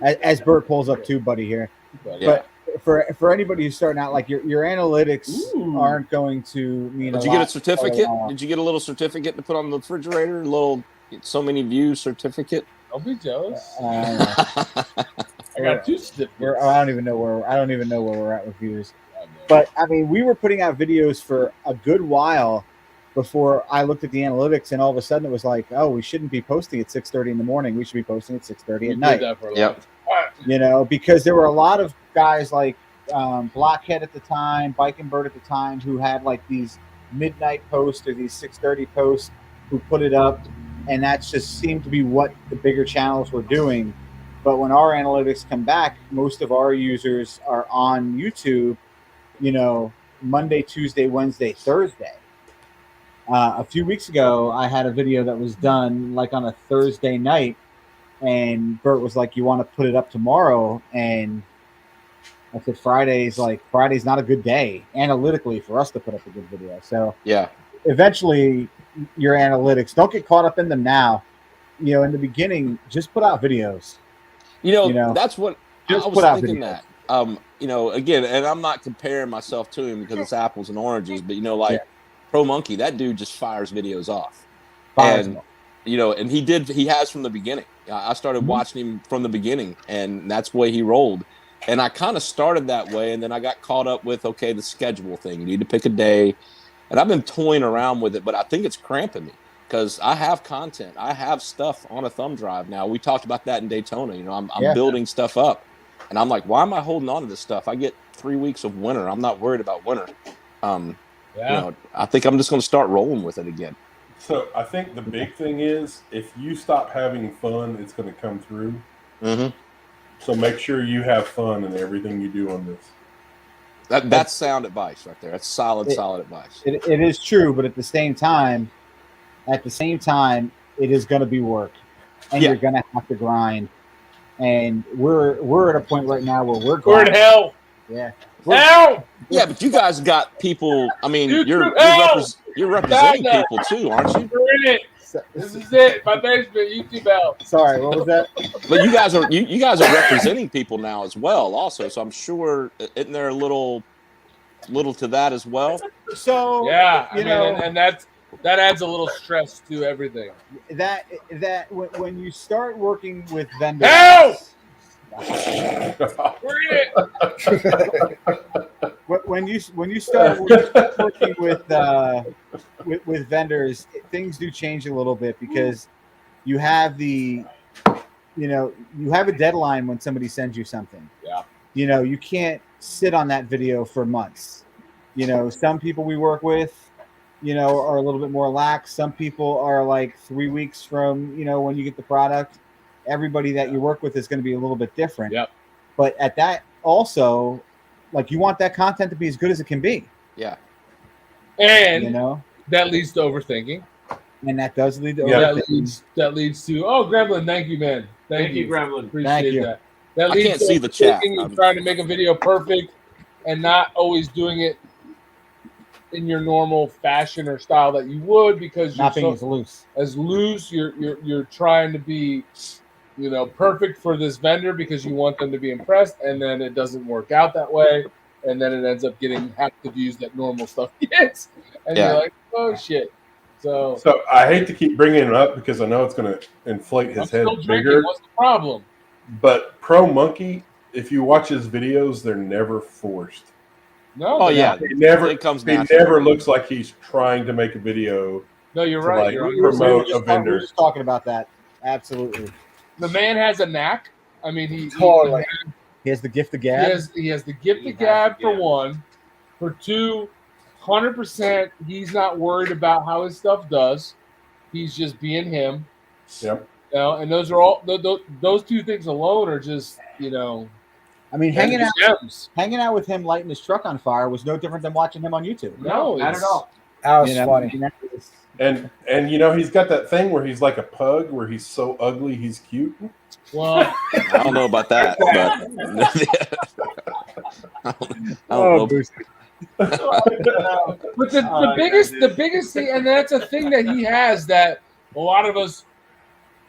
as Bert pulls up TubeBuddy here, but for anybody who's starting out, like your analytics aren't going to mean. Did you get a certificate? Did you get a little certificate to put on the refrigerator? A little so many views certificate? Don't be jealous. I got 2 certificates. I don't even know where we're at with views. But I mean, we were putting out videos for a good while before I looked at the analytics, and all of a sudden it was like, oh, we shouldn't be posting at 6:30 in the morning. We should be posting at 6:30 at night. Because there were a lot of guys like Blockhead at the time, Bike and Bird at the time, who had like these midnight posts or these 6:30 posts who put it up, and that just seemed to be what the bigger channels were doing. But when our analytics come back, most of our users are on YouTube, Monday, Tuesday, Wednesday, Thursday. A few weeks ago, I had a video that was done like on a Thursday night, and Bert was like, you want to put it up tomorrow? And I said, Friday's not a good day analytically for us to put up a good video. So eventually your analytics, don't get caught up in them now. In the beginning, just put out videos. That's what I was thinking that. Again, and I'm not comparing myself to him because it's apples and oranges, but Pro Monkey, that dude just fires videos off. And he has from the beginning. I started watching him from the beginning, and that's the way he rolled. And I kind of started that way, and then I got caught up with the schedule thing. You need to pick a day. And I've been toying around with it, but I think it's cramping me. Because I have content, I have stuff on a thumb drive now. We talked about that in Daytona. I'm building stuff up, and I'm like, why am I holding on to this stuff? I get 3 weeks of winter. I'm not worried about winter. I think I'm just going to start rolling with it again. So I think the big thing is if you stop having fun, it's going to come through. Mm-hmm. So make sure you have fun in everything you do on this. That's sound advice right there. That's solid advice. It is true, but at the same time, it is going to be work, and you're going to have to grind. And we're at a point right now where we're in hell. Yeah. Hell. Yeah, but you guys got people. I mean, you're representing people too, aren't you? We're in it. This is it. My basement YouTube hell. Sorry, what was that? But you guys are representing people now as well, also. So I'm sure isn't there a little to that as well? So and that adds a little stress to everything. That when you start working with vendors, we're in it. When you start working with vendors, things do change a little bit because you have you have a deadline when somebody sends you something. Yeah. You can't sit on that video for months. Some people we work with, are a little bit more lax. Some people are like 3 weeks from, when you get the product. Everybody that you work with is going to be a little bit different. Yep. But at that also, like, you want that content to be as good as it can be. Yeah. And that leads to overthinking. And that does lead to overthinking. That leads to Gremlin, thank you, man. Thank you, Gremlin. Appreciate that. That leads I can't see the chat. You're trying to make a video perfect and not always doing it in your normal fashion or style that you would because you're not being as loose. You're trying to be, perfect for this vendor because you want them to be impressed, and then it doesn't work out that way, and then it ends up getting half the views that normal stuff gets, and you're like, oh shit. So I hate to keep bringing it up because I know it's going to inflate his head still drinking. bigger. What's the problem? But Pro Monkey, if you watch his videos, they're never forced. No. Oh yeah, He never. it comes He natural. never looks like he's trying to make a video. No, you're to, right. like, You're promote a We were vendor. just talking about that. Absolutely. The man has a knack. I mean, he He has the gift of he gab. has the gift of gab for one. For two, 100%, he's not worried about how his stuff does. He's just being him. Yep. You know, and those are all those two things alone are just I mean, hanging out with him lighting his truck on fire was no different than watching him on YouTube. No, not at all. That was You know, funny. I mean, that was- And he's got that thing where he's like a pug, where he's so ugly he's cute. Well, I don't know about that, but I don't know. But the biggest thing, and that's a thing that he has that a lot of us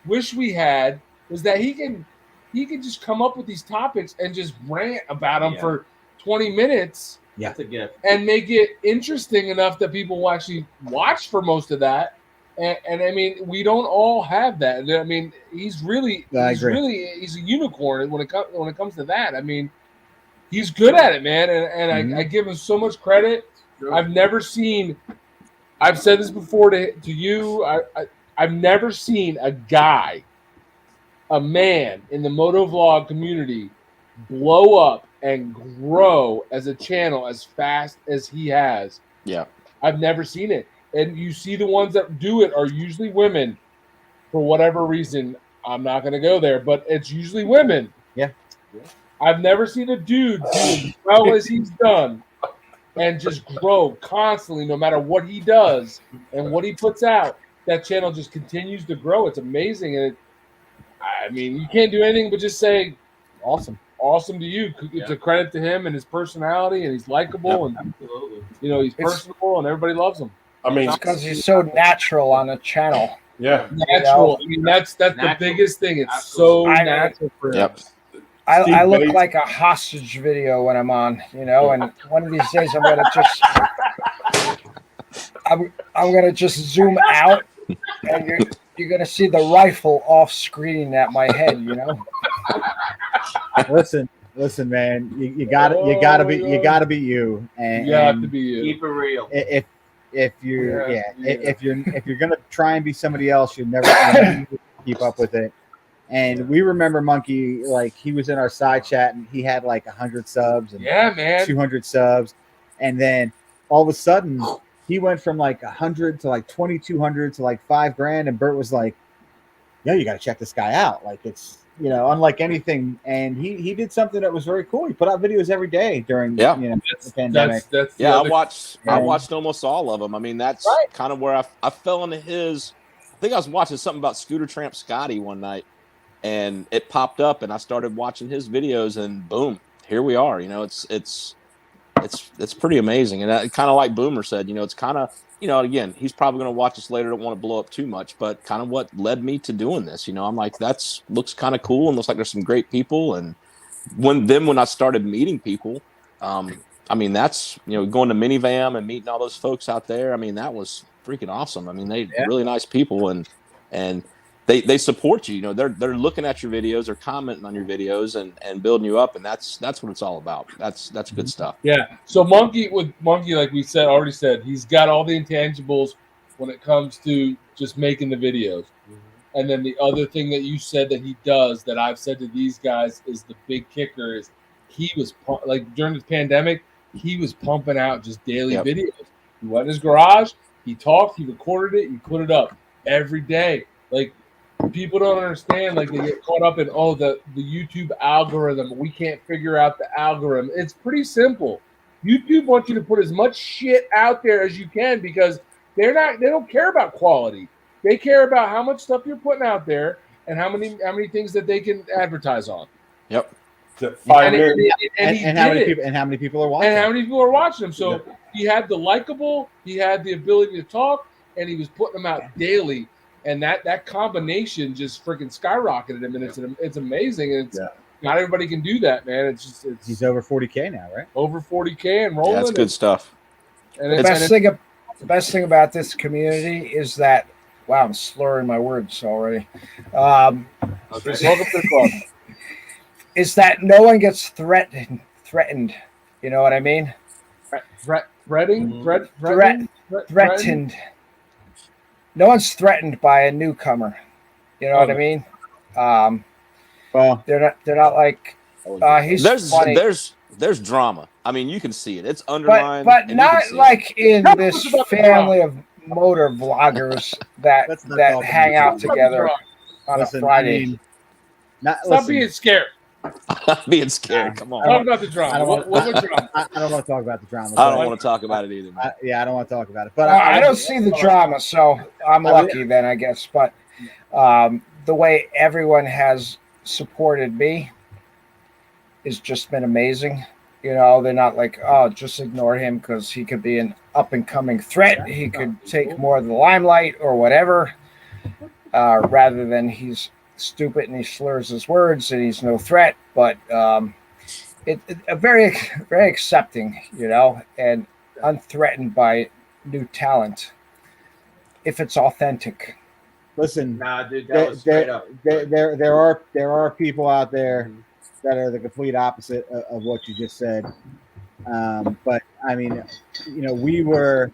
wish we had, is that he can just come up with these topics and just rant about them for 20 minutes. Yeah, That's a gift. And make it interesting enough that people will actually watch for most of that. And I mean, we don't all have that. I mean, he's a unicorn when it comes to that. I mean, he's good at it, man, and I give him so much credit. I've never seen. I've said this before to you. I've never seen a man in the motovlog community blow up and grow as a channel as fast as he has. Yeah. I've never seen it. And you see the ones that do it are usually women for whatever reason. I'm not going to go there, but it's usually women. Yeah. I've never seen a dude do as well as he's done and just grow constantly no matter what he does and what he puts out. That channel just continues to grow. It's amazing. And I mean, you can't do anything but just say, awesome to you. It's a credit to him and his personality, and he's likable, and Absolutely. he's personable, and everybody loves him. I mean, because he's so natural on the channel. Yeah, natural. I mean, that's the biggest thing. It's so natural for him. Yep. I look like a hostage video when I'm on, and one of these days I'm gonna just zoom out, and you're gonna see the rifle off screen at my head, Listen, man, you gotta be you, and you have to be you. Keep it real. If you're gonna try and be somebody else, you're never keep up with it. And we remember Monkey, like he was in our side chat and he had like 100 subs and 200 subs, and then all of a sudden he went from like 100 to like 2,200 to like $5,000, and Bert was like, "Yo, you got to check this guy out. Like it's unlike anything." And he did something that was very cool. He put out videos every day during the pandemic. I watched almost all of them. I mean, that's kind of where I fell into his. I think I was watching something about Scooter Tramp Scotty one night, and it popped up, and I started watching his videos, and boom, here we are. It's pretty amazing, and kind of like Boomer said, it's kind of again, he's probably going to watch this later. Don't want to blow up too much, but kind of what led me to doing this. I'm like, looks kind of cool, and looks like there's some great people. And when I started meeting people, I mean, that's going to Minivan and meeting all those folks out there. I mean, that was freaking awesome. I mean, they really nice people, and they support you. They're looking at your videos, they're commenting on your videos, and building you up, and that's what it's all about. That's good stuff. Yeah. So Monkey, like we already said, he's got all the intangibles when it comes to just making the videos. And then the other thing that you said that he does that I've said to these guys is the big kicker is he was like during the pandemic, he was pumping out just daily videos. He went in his garage, he talked, he recorded it, he put it up every day. Like people don't understand, like they get caught up in the YouTube algorithm. We can't figure out the algorithm. It's pretty simple. YouTube wants you to put as much shit out there as you can because they don't care about quality. They care about how much stuff you're putting out there and how many things that they can advertise on. Yep. And how many people are watching? And how many people are watching them? So he had the likable, he had the ability to talk, and he was putting them out daily. And that combination just freaking skyrocketed him, and it's amazing. And not everybody can do that, man. He's over 40K now, right? Over 40K and rolling. Yeah, that's good stuff. And the The best thing about this community is that, wow, I'm slurring my words already. Okay. Welcome to the club. Is that no one gets threatened. You know what I mean? Threatened. No one's threatened by a newcomer. You know what I mean? Well, they're not like he's funny. There's drama. I mean, you can see it. It's underlined, but and you not can see like it. in this family of motor vloggers that hang out together on a Friday. I mean, Stop being scared. Being scared. Come on. Talk about the drama. What drama? I don't want to talk about the drama. I don't want to talk about it either. Man. I don't want to talk about it. But I don't see the drama, so I'm lucky then, I guess. But the way everyone has supported me has just been amazing. You know, they're not like, oh, just ignore him because he could be an up and coming threat. He could take more of the limelight or whatever, rather than he's stupid and he slurs his words and he's no threat. But it very, very accepting, you know, and unthreatened by new talent if it's authentic. Listen, Nah, dude, that was straight up. There are people out there that are the complete opposite of what you just said. But I mean, you know, we were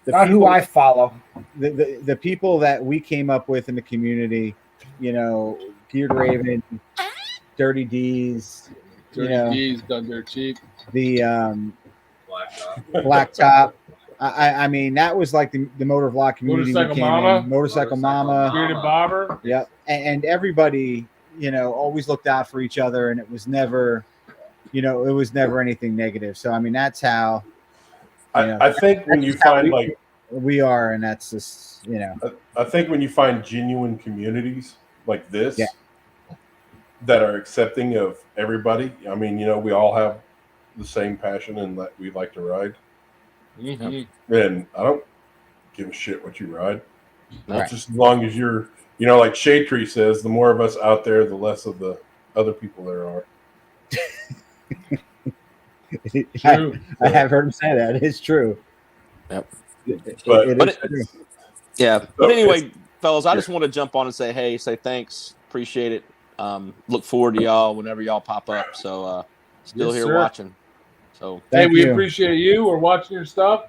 not who I follow. The people that we came up with in the community, you know, Geared Raven, Dirty D's, D's done dirt cheap. The Blacktop. I mean, that was like the motor vlog community. Motorcycle Mama, Bearded Bobber. Yep, and everybody, you know, always looked out for each other, and it was never, you know, it was never anything negative. So I mean, that's how. I think when you find we are, and that's just, you know. I think when you find genuine communities like this that are accepting of everybody. I mean, you know, we all have the same passion and that we like to ride. Mm-hmm. And I don't give a shit what you ride. Right. Just as long as you're, you know, like Shade Tree says, the more of us out there, the less of the other people there are. True. I have heard him say that. It's true. Yep. Yeah. But anyway, fellas, I just want to jump on and say thanks. Appreciate it. Look forward to y'all whenever y'all pop up. So still here watching. So we appreciate you. We're watching your stuff.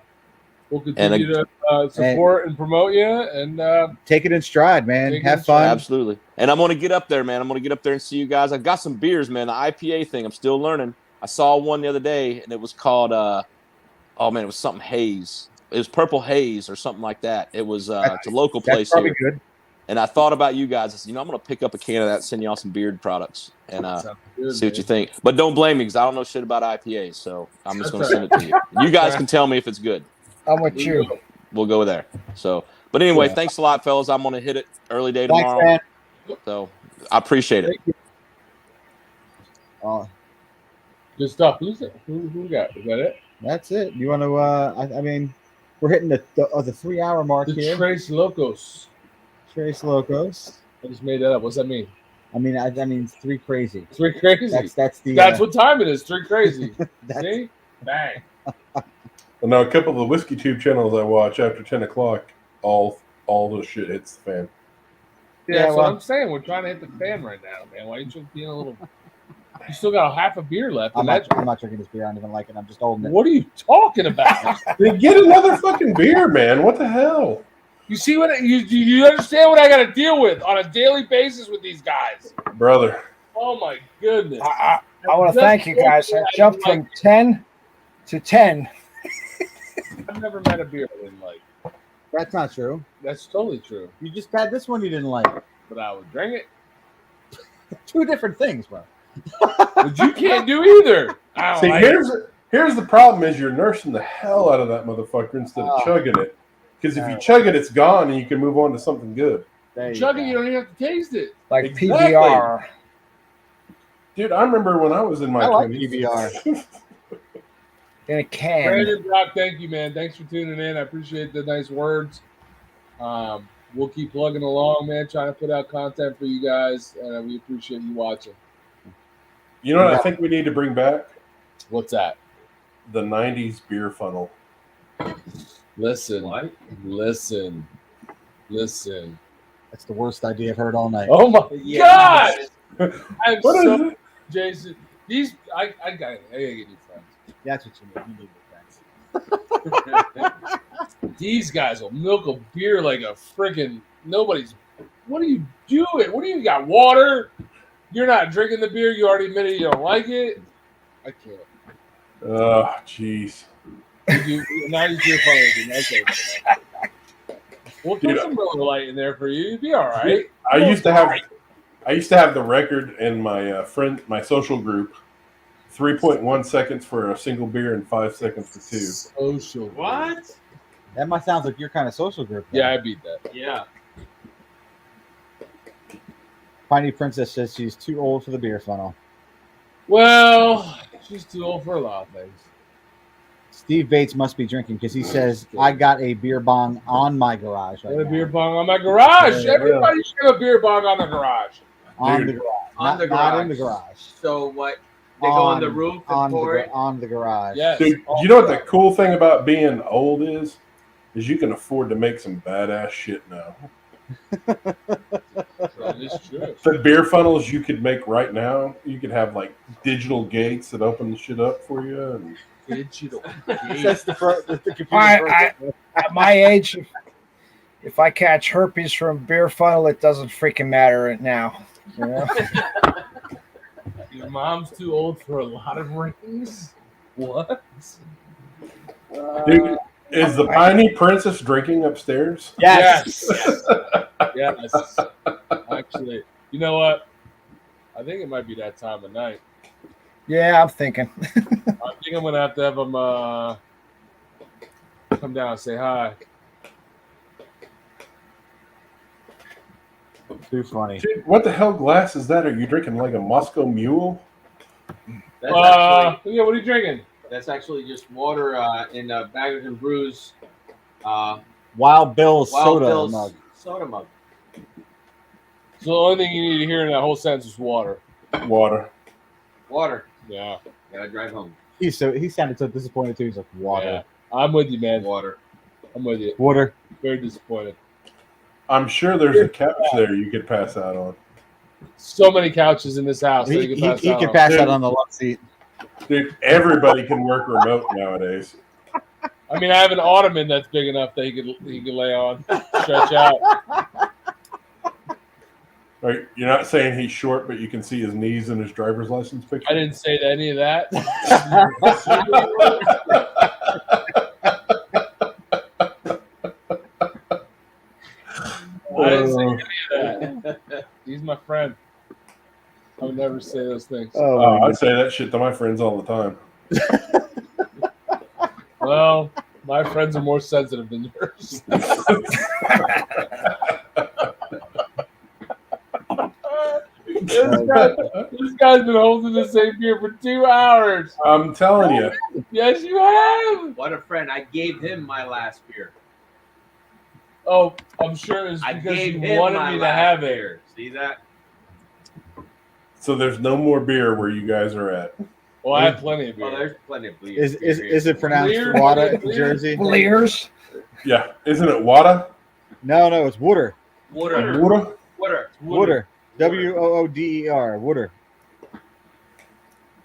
We'll continue to support and promote you and take it in stride, man. Have fun. Absolutely. And I'm gonna get up there, man. I'm gonna get up there and see you guys. I've got some beers, man. The IPA thing, I'm still learning. I saw one the other day and it was called it was something haze. It was Purple Haze or something like that. It was it's a local place here. Good. And I thought about you guys. I said, I'm going to pick up a can of that, send y'all some beard products, and see what you think. But don't blame me because I don't know shit about IPAs, so I'm just going to send it to you. You guys can tell me if it's good. I'm with you. We'll go there. So, but anyway, thanks a lot, fellas. I'm going to hit it early day tomorrow. Thanks, man. So I appreciate it. Good stuff. Who we got? Is that it? That's it. You want to? I mean, we're hitting the 3-hour mark here. Tres Locos. Tres Locos. I just made that up. What's that mean? I mean, it's 3 crazy. 3 crazy. That's what time it is. 3 crazy. See? Bang. Well, now a couple of the whiskey tube channels I watch after 10 o'clock, all the shit hits the fan. Yeah, that's what I'm saying. We're trying to hit the fan right now, man. Why aren't you being a little? You still got half a beer left. I'm not drinking this beer. I don't even like it. I'm just holding it. What are you talking about? Get another fucking beer, man. What the hell? You see what you understand what I got to deal with on a daily basis with these guys, brother. Oh my goodness! I want to thank you guys. I jumped from 10 to 10. I've never met a beer I didn't like. That's not true. That's totally true. You just had this one you didn't like, but I would drink it. 2 different things, bro. But you can't do either. See, here's the problem: is you're nursing the hell out of that motherfucker instead of chugging it. Because if you chug it, it's gone, and you can move on to something good. Chug it, you don't even have to taste it. Like exactly. PBR. Dude, I remember when I was in my 20s. PBR. In a can. Brandon, Brock, thank you, man. Thanks for tuning in. I appreciate the nice words. We'll keep plugging along, man, trying to put out content for you guys, and we appreciate you watching. You know what I think we need to bring back? What's that? The 90s beer funnel. Listen. What? Listen. That's the worst idea I've heard all night. Oh my Yeah. God! I'm What is so it? Jason. These I gotta get new friends. That's what you need. You need new friends. These guys will milk a beer like a friggin' nobody's. What are you doing? What do you got? Water? You're not drinking the beer. You already admitted you don't like it. I can't. Oh, jeez. Now you feel funny. Okay. We'll put Dude, some Miller Lite in there for you. You'd be all right. I used to have the record in my social group. 3.1 seconds for a single beer and 5 seconds for two. Social. What? That might sound like your kind of social group. Though. Yeah, I beat that. Yeah. Piney Princess says she's too old for the beer funnel. Well, she's too old for a lot of things. Steve Bates must be drinking because he says, I got a beer bong on my garage right Got a now. beer bong on my garage. Yeah, Everybody should have a beer bong on the garage. On the garage. On the Not in garage. the garage. So what? They go on the roof and pour it? On the garage. Yes. Dude, you know what the cool thing about being old is you can afford to make some badass shit now. That is true. The beer funnels you could make right now, you could have like digital gates that open the shit up for you. And Digital. That's the computer. At my age, if I catch herpes from a beer funnel, it doesn't freaking matter right now. You know? Your mom's too old for a lot of rings. What? dude, is the Piney Princess drinking upstairs? Yes. Yes. Actually, you know what? I think it might be that time of night. Yeah, I'm thinking. I think I'm gonna have to have them come down and say hi. Too funny. Dude, what the hell glass is that? Are you drinking like a Moscow Mule? That's actually, Yeah, what are you drinking? that's actually just water in Baggers and Brews. Wild Bill's Wild soda Bill's mug. soda mug. So the only thing you need to hear in that whole sentence is water. Water. Water. Yeah. Gotta drive home. He sounded so disappointed too. He's like, water. Yeah. I'm with you, man. Water. I'm with you. Water. Very disappointed. I'm sure there's a couch there you could pass out on. So many couches in this house. that He you can pass out could on. pass out on the love seat. Dude, everybody can work remote nowadays. I mean, I have an ottoman that's big enough that he could lay on, stretch out. Right, you're not saying he's short, but you can see his knees in his driver's license picture. I didn't say any of that. I didn't say any of that. He's my friend. I would never say those things. Oh, I say that shit to my friends all the time. Well, my friends are more sensitive than yours. This guy's been holding the same beer for 2 hours. I'm telling you. Yes, you have. What a friend. I gave him my last beer. Oh, I'm sure it's I because gave you him wanted my me to last have it. beer. See that? So there's no more beer where you guys are at. Well, I have plenty of beer. Oh, there's plenty of beer. Is it pronounced Lear? water in Lear? Jersey? Lears. Yeah, isn't it Wada? No, it's water. Water. Wada? Water. Water. WOODER. Water.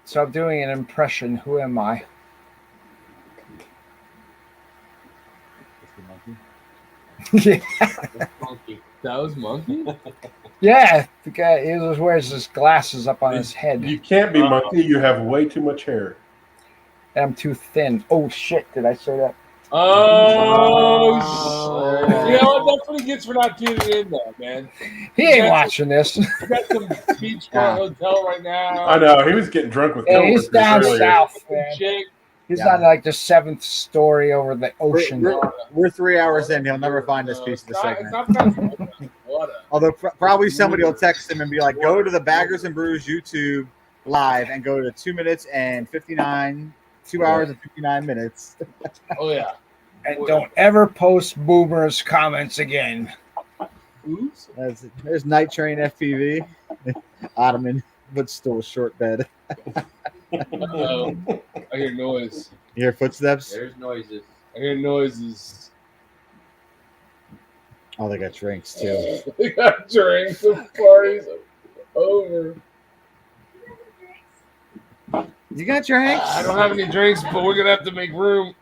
So I'm doing an impression. Who am I? Yeah. Monkey. That was Monkey? Yeah, the guy he just wears his glasses up on his head. You can't be Monkey. You have way too much hair. I'm too thin. Oh shit! Did I say that? Oh, shit. You know what? That's what he gets for not tuning in, though, man. He ain't watching this. You got some beachfront hotel right now. I know. He was getting drunk with Yeah, he's coworkers down earlier. south, man. Chick. He's on like the 7th story over the ocean. We're 3 hours in. He'll never find this piece of the segment. It's not water. Although probably somebody will text him and be like, go to the Baggers and Brews YouTube live and go to 2 minutes and 59, 2 hours and 59 minutes. Oh, yeah. And don't ever post boomers comments again. Oops. There's Night Train FPV. Ottoman, but still a short bed. Uh-oh. I hear noise. You hear footsteps? There's noises. I hear noises. Oh, they got drinks too. They got drinks. The party's over. You got drinks? I don't have any drinks, but we're gonna have to make room.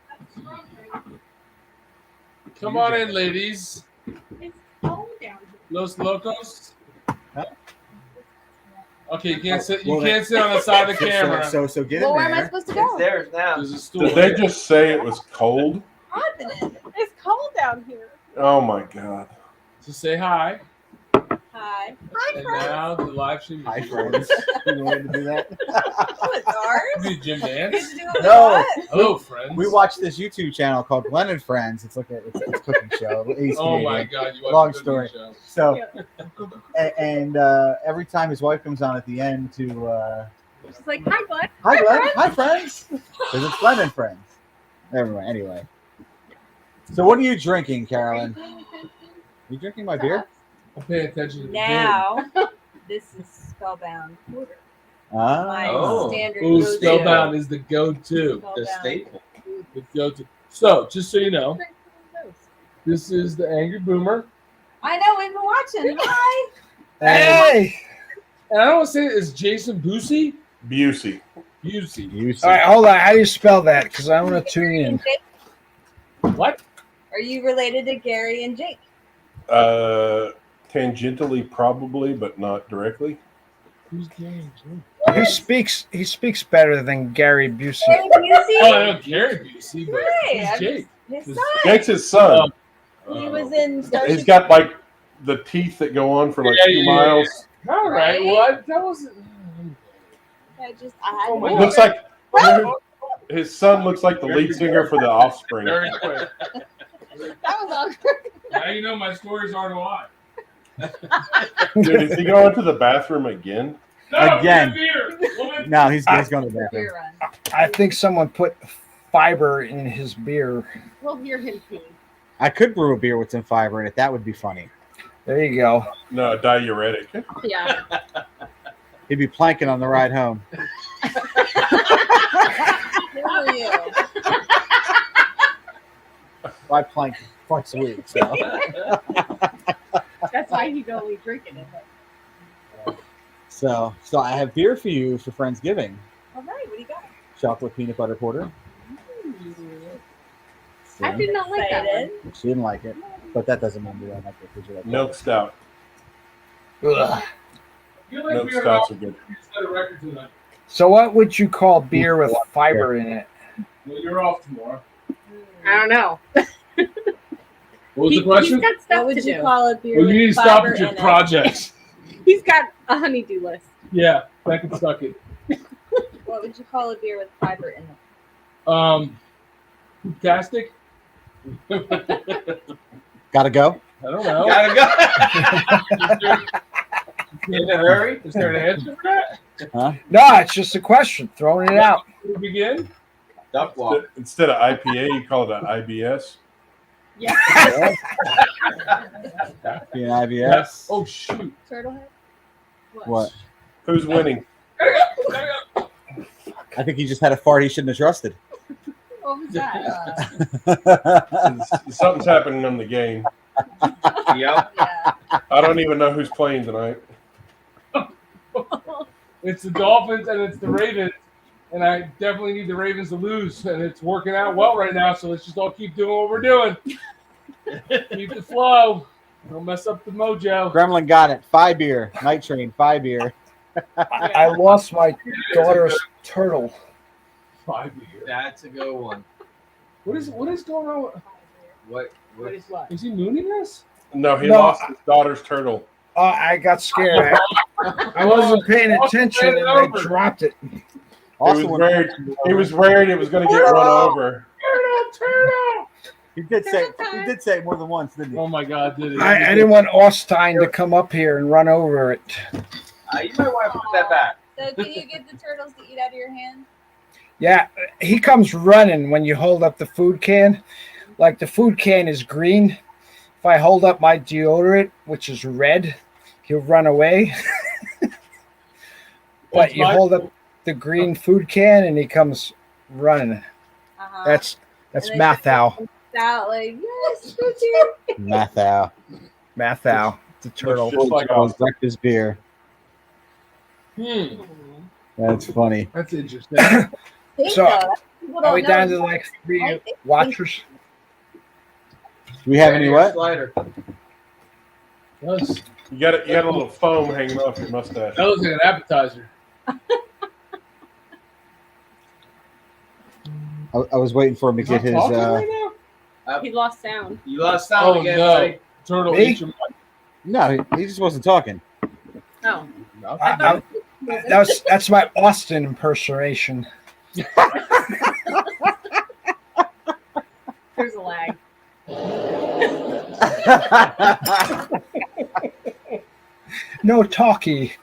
Come on in, ladies. Los Locos. Okay, you can't sit. You can't sit on the side of the camera. So get Well, in where am I there. supposed to go? There's now. There's a stool. Did they just say it was cold? It's cold down here. Oh my god. Just say hi. Hi. And now the live stream. Hi, friends. You know way to do that? Do Jim Dance? No. Hello, friends. We watch this YouTube channel called Glenn and Friends. It's like it's a cooking show. He's Oh my Canadian. God! You watch Long a cooking story. show. So, and every time his wife comes on at the end to She's like, hi, Glenn. hi Glenn, hi friends, because it's Glenn and Friends. Everyone, anyway. So, what are you drinking, Carolyn? You drinking my beer? I'm paying attention to the Now, this is Spellbound Porter. My Ah. standard Ooh, go-to. Spellbound is the go-to. The staple. The go-to. So, just so you know, this is the Angry Boomer. I know, we've been watching. Hi. Hey! And I don't want to say it's Jason Busey. Busey. Busey. All right, hold on. How do you spell that? Because I want to tune in. What? Are you related to Gary and Jake? Tangentially, probably, but not directly. Who's Gary? He speaks better than Gary Busey. Gary Busey? Oh, I know Gary Busey, but Right, who's Jake? His son. Jake's his son. He was in Starship. He's got like the teeth that go on for like Yeah, 2 yeah, miles. All right. Well, that wasn't. I had Oh my to- God. Looks like his son looks like the lead singer for The Offspring. Very quick. That was awkward. Now you know my stories aren't a lie. Dude, is he going to the bathroom again? No, Again. beer. Woman. No, he's going to the bathroom. I think someone put fiber in his beer. We'll hear him pee. I could brew a beer with some fiber in it. That would be funny. There you go. No, a diuretic. Yeah. He'd be planking on the ride home. Who are you? I plank twice a week. So. That's why he's only drinking it. So I have beer for you for Friendsgiving. All right, what do you got? Chocolate peanut butter porter. I did not like that one. She didn't like it, but that doesn't mean you don't like it. 'Cause you like Milk stout. Ugh. You like Milk beer stouts at are good. all? You set a record tonight. So what would you call beer with fiber in it? Well, you're off tomorrow. I don't know. What was the question? He's got stuff what would you call a beer Well, with you need to stop fiber at your in it? projects. He's got a honeydew list. Yeah, that can suck it. What would you call a beer with fiber in it? Fantastic. Gotta go. I don't know. Gotta go. In a hurry? Is there an answer for that? Huh? No, it's just a question. Throwing it out. To begin? Duck walk. Instead of IPA, you call it an IBS. Yeah. Be an IBS. Oh, shoot. Turtlehead? What? Who's winning? I think he just had a fart he shouldn't have trusted. What was that? Something's happening on the game. Yep. Yeah. I don't even know who's playing tonight. It's the Dolphins and it's the Ravens. And I definitely need the Ravens to lose. And it's working out well right now. So let's just all keep doing what we're doing. Keep the flow. Don't mess up the mojo. Gremlin got it. 5 beer. Night train. 5 beer. I lost my daughter's turtle. 5 beer. That's a good one. What is going on? What What is what? Is he mooning us? No, he No. lost his daughter's turtle. I got scared. I wasn't paying attention and I dropped it. Also, when- He was worried it was going to get run over. Turtle! he did say it more than once, didn't he? Oh my God, did he? I didn't want Austin to come up here and run over it. You might want to put that back. So can you get the turtles to eat out of your hand? Yeah, he comes running when you hold up the food can. Like the food can is green. If I hold up my deodorant, which is red, he'll run away. But you hold up the green food can and he comes running. Uh-huh. That's That's And they Mathau. Out like yes, go to. Mathau. Mathau, the turtle. Just like Charles us. breakfast beer. Hmm. That's funny. That's interesting. So, People are don't we know. down to like 3 watchers? Do we have any what? Slider. Yes. You got a little foam hanging off your mustache. That looks like an appetizer. I was waiting for him to Is get he his. talking right now? He lost sound. You lost sound Oh again, no, buddy. Turtle, Me? eat your mic. No, he just wasn't talking. Oh. That's my Austin impersonation. There's a lag. No talkie.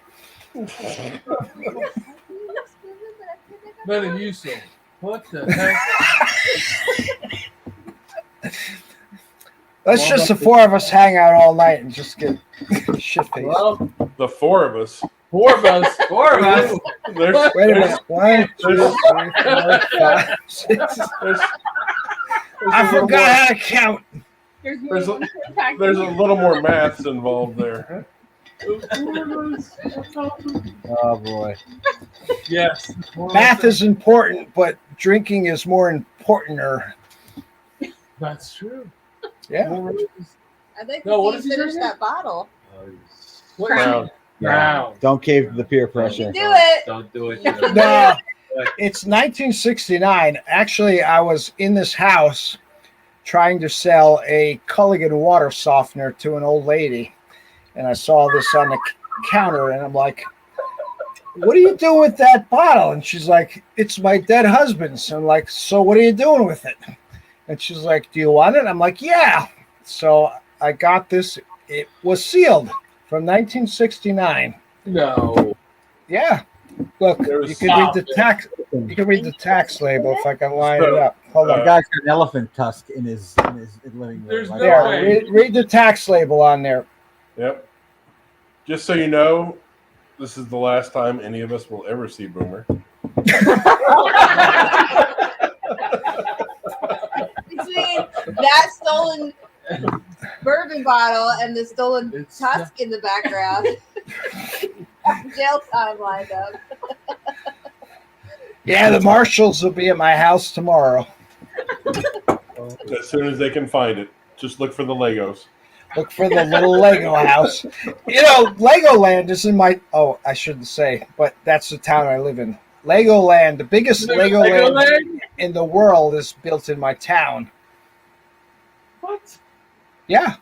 Better than you, so. What the heck? Let's just the four of us hang out all night and just get shit faced. Well, The four of us. four of us. Four of us. There's, Wait a minute. 1, 2, 3, 4, 5, 6. I forgot how to count. there's a little more maths involved there. Oh boy. Yes. Math is important, but drinking is more importanter. That's true. Yeah. I think No, what he is he finished drinking? that bottle. Crown. Crown. Don't cave to the peer pressure. Do it. Don't do it. No, it's 1969. Actually, I was in this house trying to sell a Culligan water softener to an old lady. And I saw this on the counter, and I'm like, what are you doing with that bottle? And she's like, it's my dead husband's. I'm like, so what are you doing with it? And she's like, do you want it? I'm like, yeah. So I got this. It was sealed from 1969. No. Yeah. Look, There you can read the tax. You can read the tax label if I can line it up. Hold The on. guy's got an elephant tusk in his living room. There's Like, no There, way. read the tax label on there. Yep. Just so you know, this is the last time any of us will ever see Boomer. Between that stolen bourbon bottle and the stolen tusk in the background. Jail time lined up. Yeah, the marshals will be at my house tomorrow. As soon as they can find it, just look for the Legos. Look for the little Lego house. You know, Legoland is in my. Oh, I shouldn't say, but that's the town I live in. Legoland, the biggest Legoland in the world, is built in my town. What? Yeah.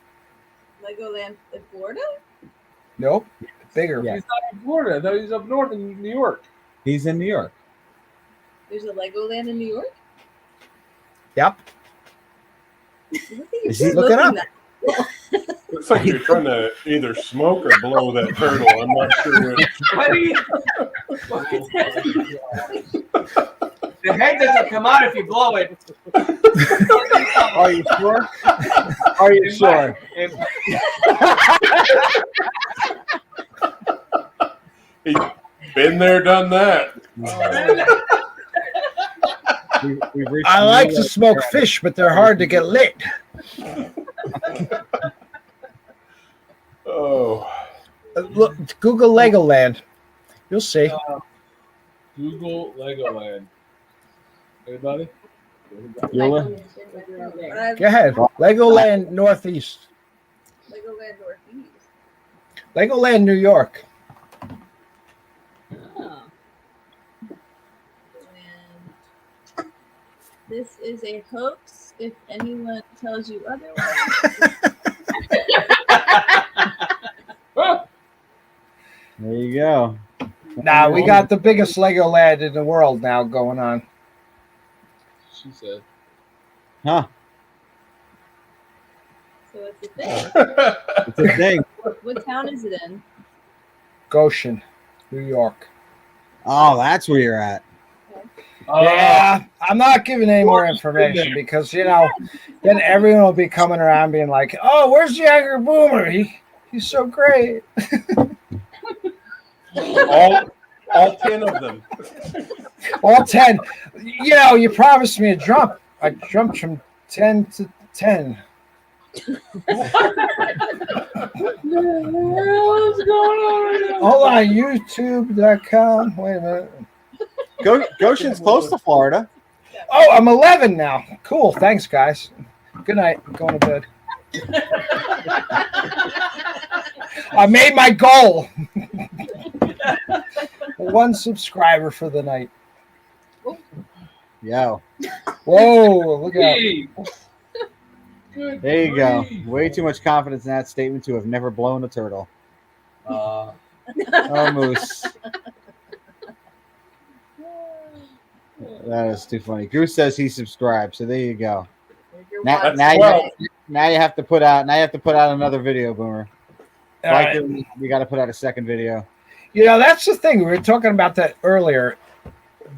Legoland in Florida? Nope. Bigger. Yeah. He's not in Florida. I thought he was up north in New York. He's in New York. There's a Legoland in New York? Yep. Look it up. Looks like you're trying to either smoke or blow that turtle. I'm not sure which. Buddy. The head doesn't come out if you blow it. Are you sure? Are you sure? He's been there, done that. I like to smoke fish, but they're hard to get lit. Oh. Look, Google Legoland. You'll see. Google Legoland. Anybody? Yola? Go ahead. Legoland Northeast. Legoland Northeast. Legoland New York. Oh. And this is a hoax if anyone tells you otherwise. There you go. Nah, we got the biggest Legoland in the world now going on. She said. Huh. So it's a thing. It's a thing. What town is it in? Goshen, New York. Oh, that's where you're at. Yeah, I'm not giving any more information because, you know, then everyone will be coming around being like, oh, where's the younger Boomer? He's so great. All 10 of them. All 10. You know, you promised me a I jumped from 10 to 10. What's going on right now? Hold on, YouTube.com. Wait a minute. Goshen's close to Florida. Oh, I'm 11 now. Cool. Thanks, guys. Good night. I'm going to bed. I made my goal. 1 subscriber for the night. Yo. Whoa, look at Hey. Good There you go. grief. Way too much confidence in that statement to have never blown a turtle. Oh, Moose. That is too funny. Goose says he subscribed, so there you go. Now you have to put out another video, Boomer. All Like right. we got to put out a second video. You know, that's the thing. We were talking about that earlier.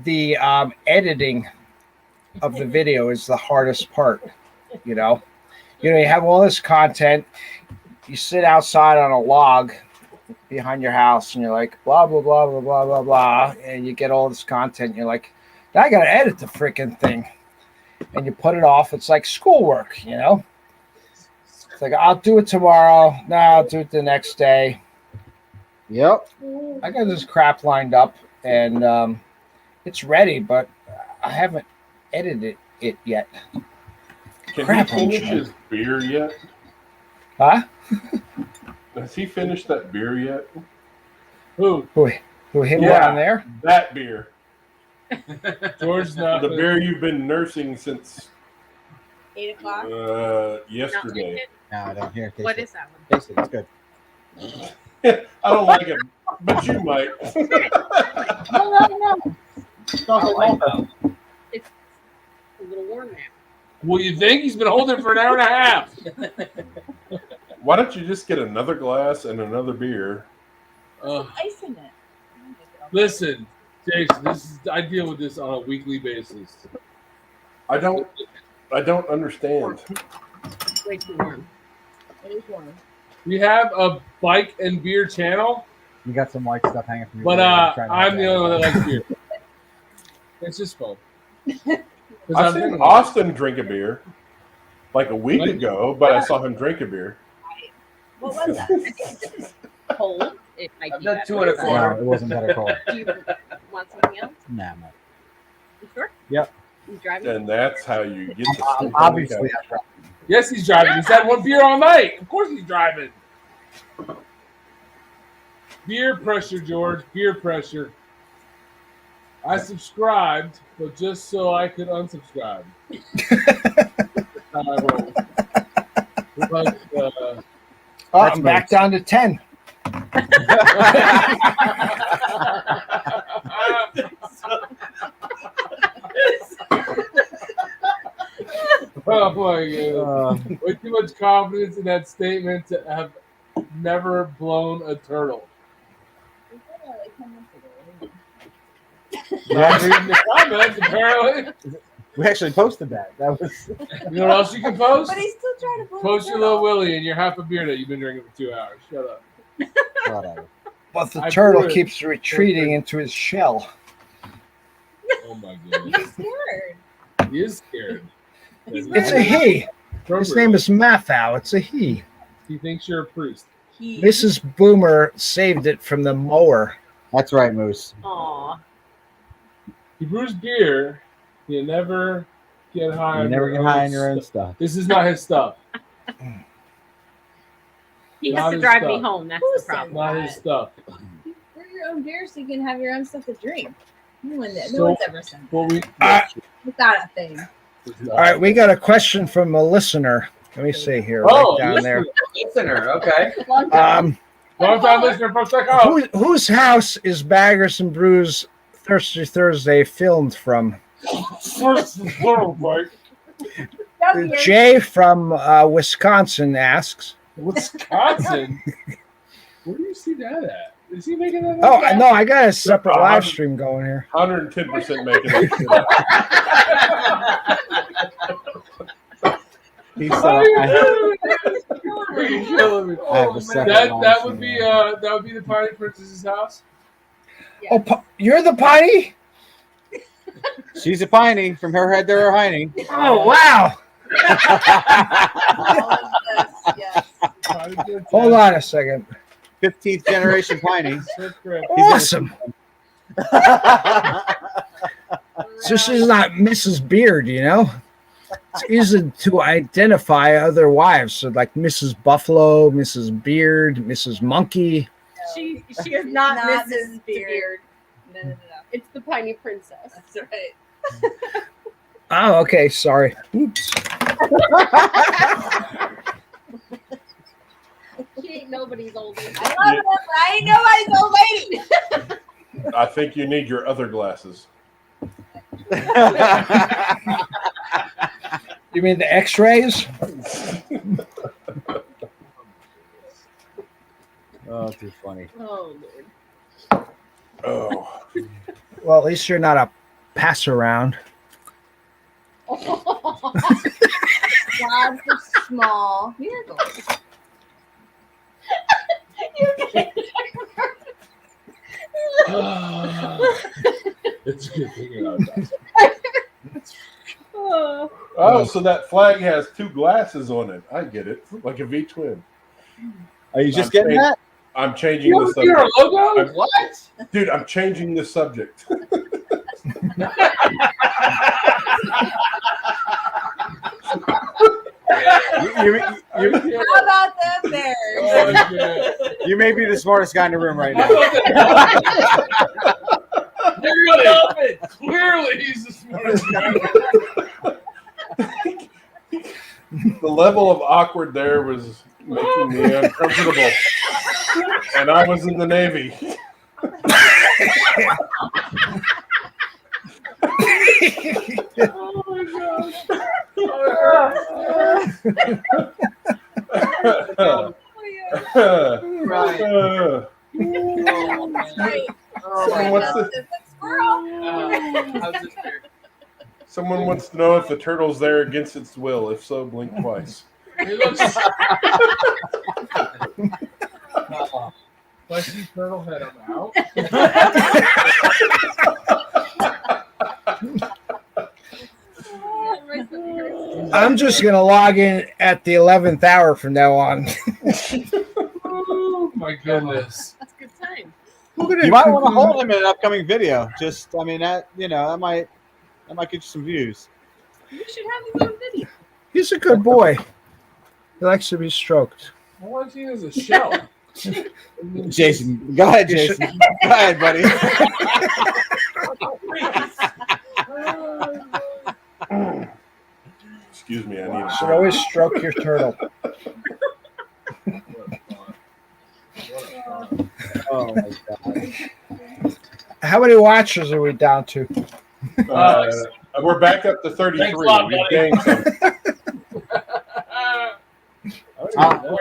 The editing of the video is the hardest part. You know, you have all this content. You sit outside on a log behind your house, and you're like, blah blah blah blah blah blah blah, and you get all this content. And you're like, now I got to edit the freaking thing, and you put it off. It's like schoolwork, you know. It's like, I'll do it tomorrow. No, I'll do it the next day. Yep. I got this crap lined up, and it's ready, but I haven't edited it yet. Can Crap, he finish I'm his beer yet? Huh? Has he finished that beer yet? Who? Who hit one Yeah, on there? that beer. George's not. The beer you've been nursing since 8 o'clock. yesterday. No, I don't hear. What is that one? Taste it. It's good. I don't like it, but you might. No. It's a little warm now. Well, you think he's been holding it for an hour and a half? Why don't you just get another glass and another beer? Ice in it. Listen, Jason, I deal with this on a weekly basis. I don't understand. It's way too warm. It is warm. We have a bike and beer channel, You got some white stuff hanging from your but leg. Trying to I'm the hide only one that. that likes beer. It's just fun. I've seen Austin drink a beer like a week ago, but I saw him drink a beer. What was that? Cold. It might I've be done better. 2 and a No, quarter. it wasn't better cold. Do you want something else? Nah, man. You sure? Yep. You driving? And that's how you get the sleep on the Obviously, couch. I'm drunk. Yes, he's driving. He's had 1 beer all night. Of course he's driving. Beer pressure, George. Beer pressure. I subscribed, but just so I could unsubscribe. That's how I roll. But, I'm back down to 10. oh my god! Way too much confidence in that statement to have never blown a turtle. Not reading the comments, apparently. We actually posted that. That was. You know what else you can post? But he's still trying to blow Post it your out. little Willie and your half a beer that you've been drinking for 2 hours. Shut up. Whatever. But the I turtle blew it. keeps retreating into his shell. Oh my god. He's scared. He is scared. It's a he. His name is Mathau. It's a he. He thinks you're a priest. Mrs. Boomer saved it from the mower. That's right, Moose. Aw. He brews beer. You never get high. You on never your get high on your own stuff. This is not his stuff. He Not has to his drive me stuff. home. That's Who the said problem. Not his stuff. Brew your own beer so you can have your own stuff to drink. No one's So- ever said that. Well, we. It's not a thing. All right, we got a question from a listener. Let me see here. Oh, right down there. Listener, okay. Long time. Long time listener from Chicago. Whose house is Baggers and Brews Thirsty Thursday filmed from? First and plural, Mike. Jay from Wisconsin asks. Wisconsin. Where do you see that at? Is he making that? Oh, up? no, I got a separate live stream going here. 110% making that shit up. He Are said, you I, killing me? I have a second That live would stream, be that would be the Piney Princess's house. Oh, you're the potty? She's a piney from her head to her hiney. Oh wow! Yes. Hold on a second. 15th generation piney. Awesome. So she's not Mrs. Beard, you know. It's easy to identify other wives, so like Mrs. Buffalo, Mrs. Beard, Mrs. Monkey. She is not, Not Mrs. Mrs. Beard. Beard. No. It's the Piney Princess. That's right. Oh, okay. Sorry. Oops. She ain't nobody's old lady. I love it. I ain't nobody's old lady. I think you need your other glasses. You mean the X-rays? Oh, too funny. Oh, Lord. Oh. Well, at least you're not a pass around. God for small miracles. It's a good thing about that. Oh, so that flag has two glasses on it. I get it. Like a V twin. Are you just getting that? I'm changing You the have your subject. logo? What? Dude, I'm changing the subject. How about them bears? You may be the smartest guy in the room right now. Clearly, he's the smartest guy. The level of awkward there was making me uncomfortable. And I was in the Navy. Oh my gosh. Someone wants to know if the turtle's there against its will. If so, blink twice. I see turtle head, I'm out. I'm just gonna log in at the 11th hour from now on. Oh my goodness. That's a good time. You might want to hold him in an upcoming video. Just, I mean, that that might get you some views. You should have him on video. He's a good boy. He likes to be stroked. I want to see it as a shell. Jason, go ahead, Jason. Go ahead, buddy. Excuse me, I need Should always stroke your turtle. Oh my god. How many watchers are we down to? We're back up to 33. Thanks a lot, We buddy. gained some.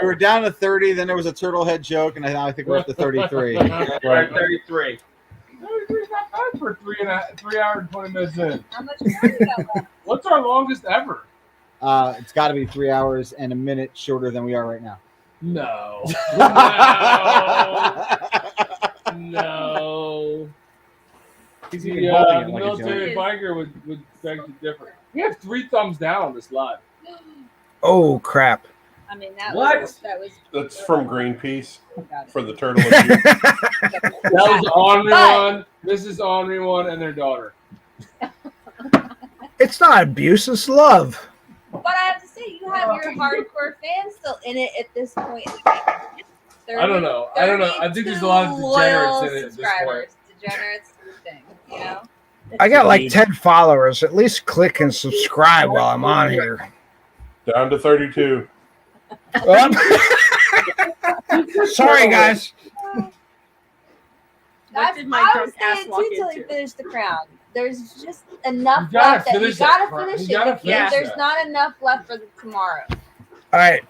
We were down to 30, then there was a turtle head joke, and I think we're up to 33. We're at 33. 33 is not bad for 3 hours and 20 minutes in. How much more you got left? What's our longest ever? It's got to be 3 hours and a minute shorter than we are right now. No. No. He's The even holding it like a military joke. biker would beg to differ. We have 3 thumbs down on this live. Oh crap! I mean, that What? was That's from Greenpeace Got it. for the turtle abuse. That was Henri one, Mrs. Henri one, and their daughter. It's not abuse; it's love. But I have to say, you have your hardcore fans still in it at this point. In the game. I don't know. I think there's a lot of loyal degenerates in it at this point. subscribers. Degenerates is the thing, you know? I got like 10 followers. At least click and subscribe while I'm on here. Down to 32. Sorry, guys. What did my I was drunk ass saying walk too till he into? finished the crown. There's just enough You gotta left that you finish that gotta crown. finish You it. gotta finish There's that. not enough left for tomorrow. All right.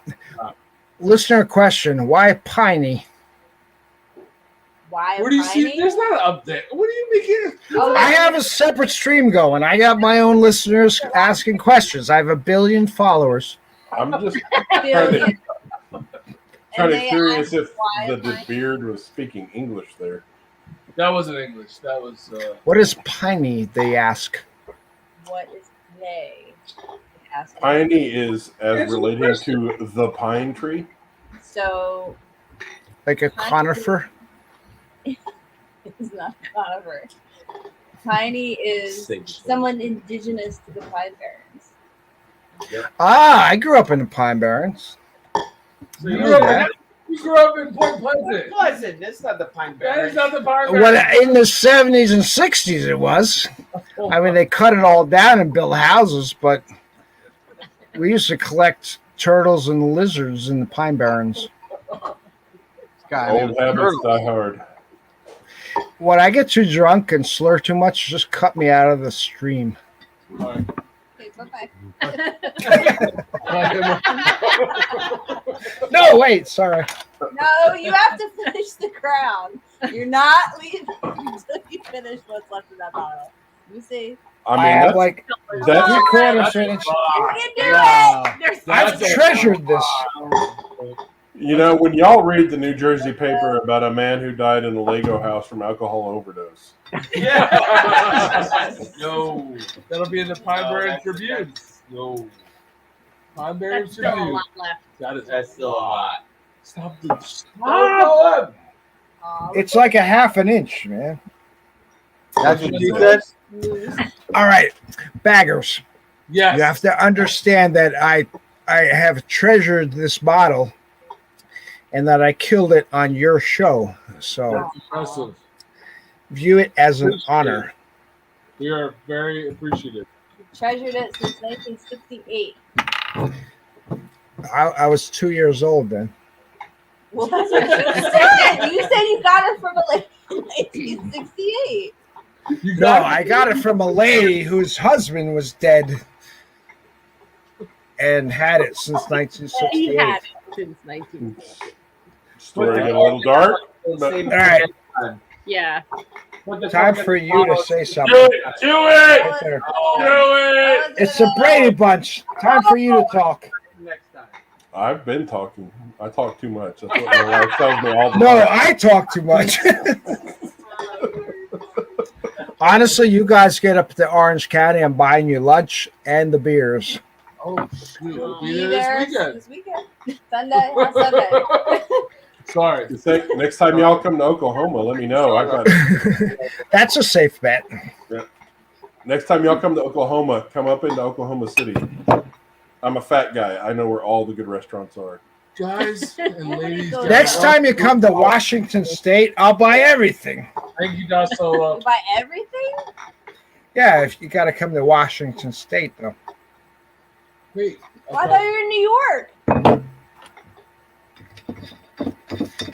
Listener question: why Piney? Why? Where do you Piney? see? There's not an update. What are you making? Oh, I have a separate stream going. I got my own listeners asking questions. I have 1 billion followers. I'm just billion. kind of they curious ask if why the am I- beard was speaking English there. That wasn't English. That was. What is piney? They ask. What is play? Ask. Piney is as Answer the relating question. to the pine tree. So Like a conifer? it's not conifer. Piney is someone indigenous to the Pine Barrens. Ah, I grew up in the Pine Barrens. So you grew up in Point Pleasant. Pleasant. That's not the Pine That Barrens. is not the Pine Well, Barrens. in the 70s and 60s it was. I mean, they cut it all down and built houses, but we used to collect turtles and lizards in the Pine Barrens. Old habits die hard. When I get too drunk and slur too much, just cut me out of the stream. Okay, bye-bye. No, wait, sorry. No, you have to finish the crown. You're not leaving until you finish what's left in that bottle. You see? I mean, I have that's, like that's 3/4 finished. You can do it. I've treasured this. You know, when y'all read the New Jersey paper about a man who died in a Lego house from alcohol overdose. No, that'll be in the Pine Barrens Tribune. No, Pine Barrens That's still a Tribune. lot left. That's still a lot. Stop the stop. It's like a half an inch, man. That's what you said? All right, baggers. Yes. You have to understand that I have treasured this bottle and that I killed it on your show. So That's impressive. view it as an honor. We are very appreciative. Treasured it since 1968. I was 2 years old then. Well, that's what you said. You said you got it from 1968. No, I got it from a lady whose husband was dead and had it since He 1968. had it since 1968. Story get a little dark. But All right, Yeah. time for you to say something. Do it. Do it. Right there. Do it. It's the Brady Bunch. Time for you to talk. Next time. I've been talking. I talk too much. That's what my wife tells me all the No, time. I talk too much. Honestly, you guys get up to Orange County, I'm buying you lunch and the beers. Oh shoot! We'll be Be there there this weekend. this weekend. Sunday on Sunday. Sorry. You think next time y'all come to Oklahoma, let me know. I got That's a safe bet. next time y'all come to Oklahoma, come up into Oklahoma City. I'm a fat guy. I know where all the good restaurants are. Guys and ladies. Next time you come to Washington State, I'll buy everything. Thank you, Dasso. You buy everything? Yeah, if you got to come to Washington State, though. Wait. Well, I thought you were in New York.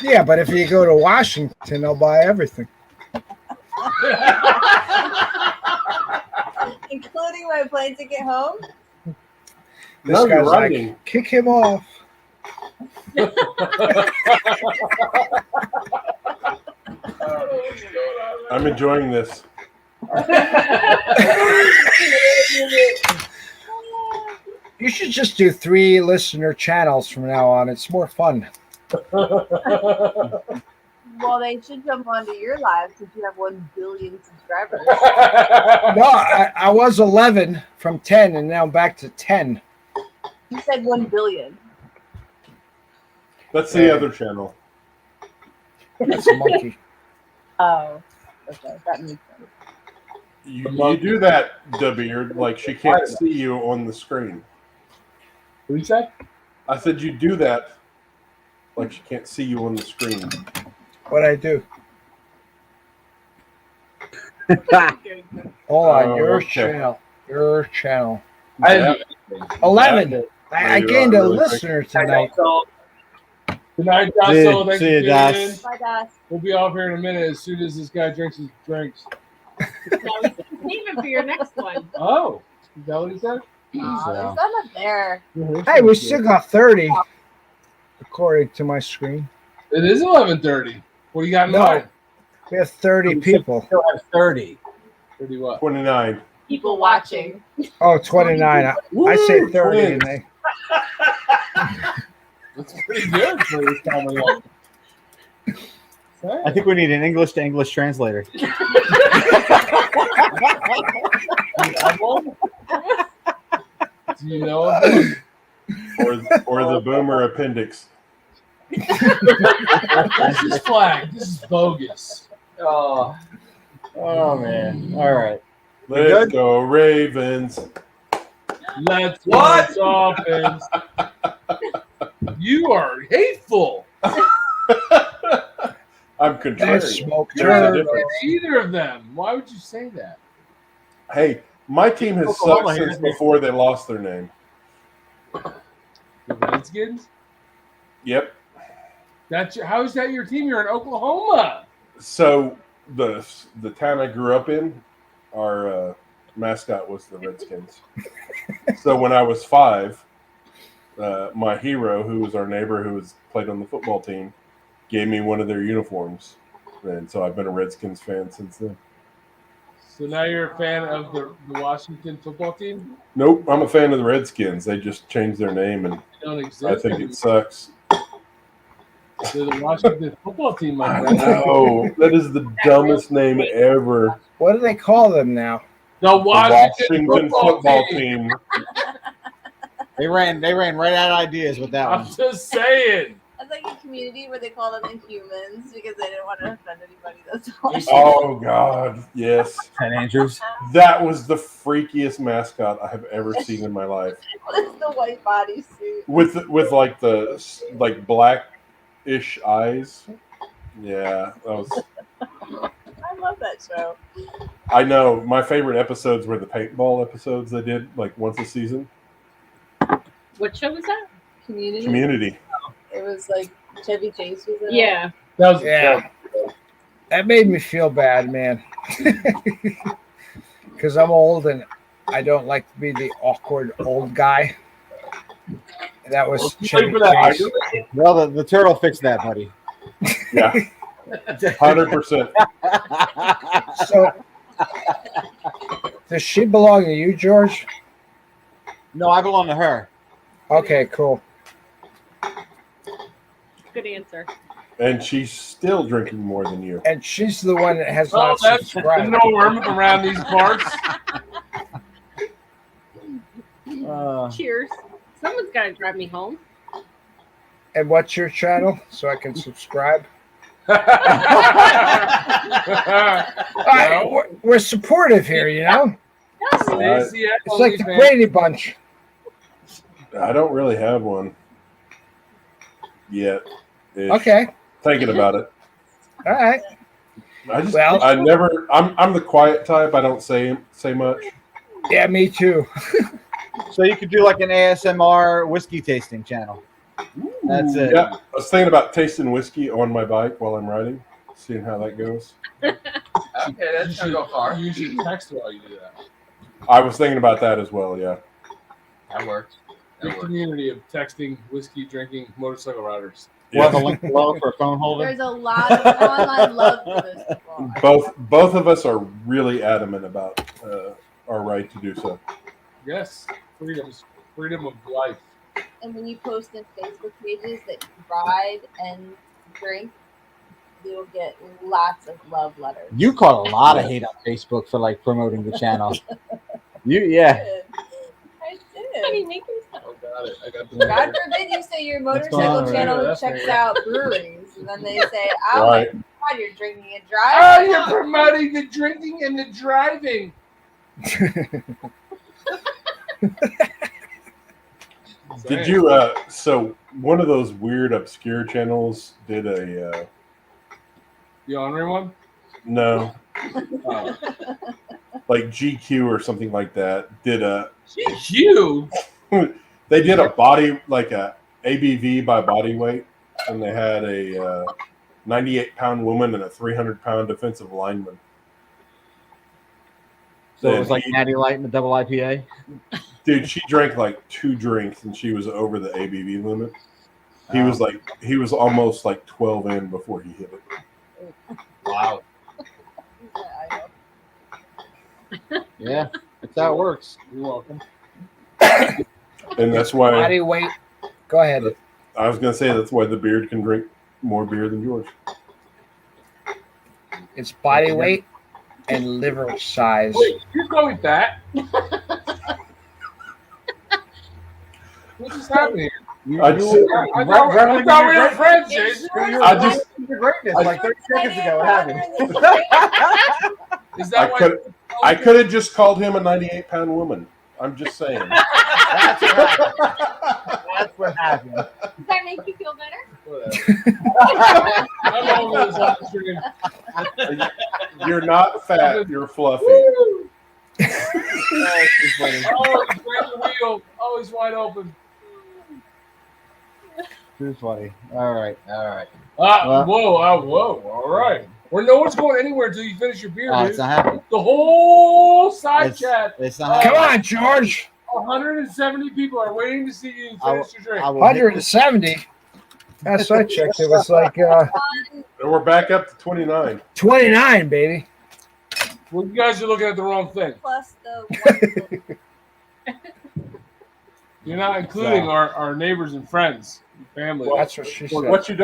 Yeah, but if you go to Washington, I'll buy everything. Including my plane ticket home? This No, you're guy's like, running. kick him off. I'm enjoying this. You should just do 3 listener channels from now on. It's more fun. Well, they should jump onto your live since you have 1 billion subscribers. No, I was 11 from 10, and now I'm back to 10. You said 1 billion. That's the other channel. That's a monkey. Oh, okay. That makes sense. You do that, DeBeard, like she can't see you on the screen. What did you say? I said you do that like she can't see you on the screen. What'd I do? Hold on, Oh, your okay. channel. Your channel. Yeah. 11. I you gained are a really listener tonight. Good night, See Dasso. you- Thanks see you, for Das. tuning in. Bye, Das. We'll be off here in a minute as soon as this guy drinks his drinks. Even for your next one. Oh, is that what he said? Oh, there's some up there. Hey, we still got 30, according to my screen. It is 11:30. What do you got in No, mind? we have 30 people. Still have 30. 30 what? 29. People watching. Oh, 29. I say 30, and they. That's pretty good for this time of year. I think we need an English to English translator. Do you know him? Or the boomer appendix. This is flag. This is bogus. Oh man! All right. Let's go Ravens. Let's What? go Dolphins. You are hateful. I'm contrary. Smoke There's a turd. difference. Either of them. Why would you say that? Hey, my team has Oklahoma sucked here, since isn't it? before they lost their name. The Redskins? Yep. How is that your team? You're in Oklahoma. So the town I grew up in, our mascot was the Redskins. So when I was 5, my hero, who was our neighbor who played on the football team, gave me one of their uniforms. And so I've been a Redskins fan since then. So now you're a fan of the Washington football team? Nope, I'm a fan of the Redskins. They just changed their name, and They don't exist. I think it sucks. They're the Washington football team, my friend. No, that is the dumbest name ever. What do they call them now? The Washington football team. They ran right out of ideas with that one. I'm just saying. That's like a community where they call them Inhumans because they didn't want to offend anybody. That's all. Oh God, yes. St. Andrews. That was the freakiest mascot I have ever seen in my life. It's the white bodysuit. With like the black-ish eyes. Yeah, that was. I love that show. I know my favorite episodes were the paintball episodes they did like once a season. What show was that? Community. Community. It was like Chevy Chase was in it. Yeah. That was That made me feel bad, man. Because I'm old and I don't like to be the awkward old guy. That was Chevy Chase. Well, the turtle fixed that, buddy. Yeah, 100%. So, does she belong to you, George? No, I belong to her. Okay, cool. Good answer. And she's still drinking more than you. And she's the one that has Well, not that's the subscribed. norm around these parts. Cheers. Someone's got to drive me home. And what's your channel so I can subscribe? We're supportive here, you know? It's like the Brady Bunch. I don't really have one yet. Okay. Thinking about it. All right. I'm the quiet type. I don't say much. Yeah, me too. So you could do like an ASMR whiskey tasting channel. That's it. Yeah, I was thinking about tasting whiskey on my bike while I'm riding, seeing how that goes. Okay, that's gonna go far. You should text while you do that. I was thinking about that as well. Yeah. That works. Big community of texting, whiskey drinking, motorcycle riders. We'll have a link below for a phone holder. There's a lot of online love for this people. Both of us are really adamant about our right to do so. Yes, freedom of life. And when you post in Facebook pages that you ride and drink, you'll get lots of love letters. You caught a lot of hate on Facebook for like promoting the channel. I did. I mean, make yourself. Oh, got it. I got the God forbid you say your What's going motorcycle on right channel here? checks That's right. out breweries, and then they say, "Oh Right. my God, you're drinking and Oh, driving." you're promoting the drinking and the driving. Did you? So one of those weird obscure channels did a The honorary one? no, like GQ or something like that. Did a GQ? They did a body like a ABV by body weight, and they had a 98-pound woman and a 300-pound defensive lineman. So it was like Natty Light and the double IPA. Dude, she drank like 2 drinks and she was over the ABV limit. He was almost like 12 in before he hit it. Wow. Yeah, that's how it works. You're welcome. And that's why Body weight. Go ahead. I was gonna say that's why the beard can drink more beer than yours. It's body weight and liver size. Wait, you call me fat? What just happened here? I just- I thought we were friends, Jason. I just- greatness like 30 seconds ago. What happened? Is that why? I could have just called him a 98-pound woman. I'm just saying. That's what happened. Does that make you feel better? I'm over this on the stream. You're not fat. You're fluffy. Oh, it's breaking the wheel. Oh, he's wide open. Too funny. All right. Whoa. All right. Well, no one's going anywhere until you finish your beer, Oh, dude. it's not happening. The whole side chat. It's not Come happening. on, George. 170 people are waiting to see you finish your drink. 170. Last I checked, it was like And we're back up to 29. 29, baby. Well, you guys are looking at the wrong thing. Plus the You're not including our neighbors and friends, and family. That's what she said. What you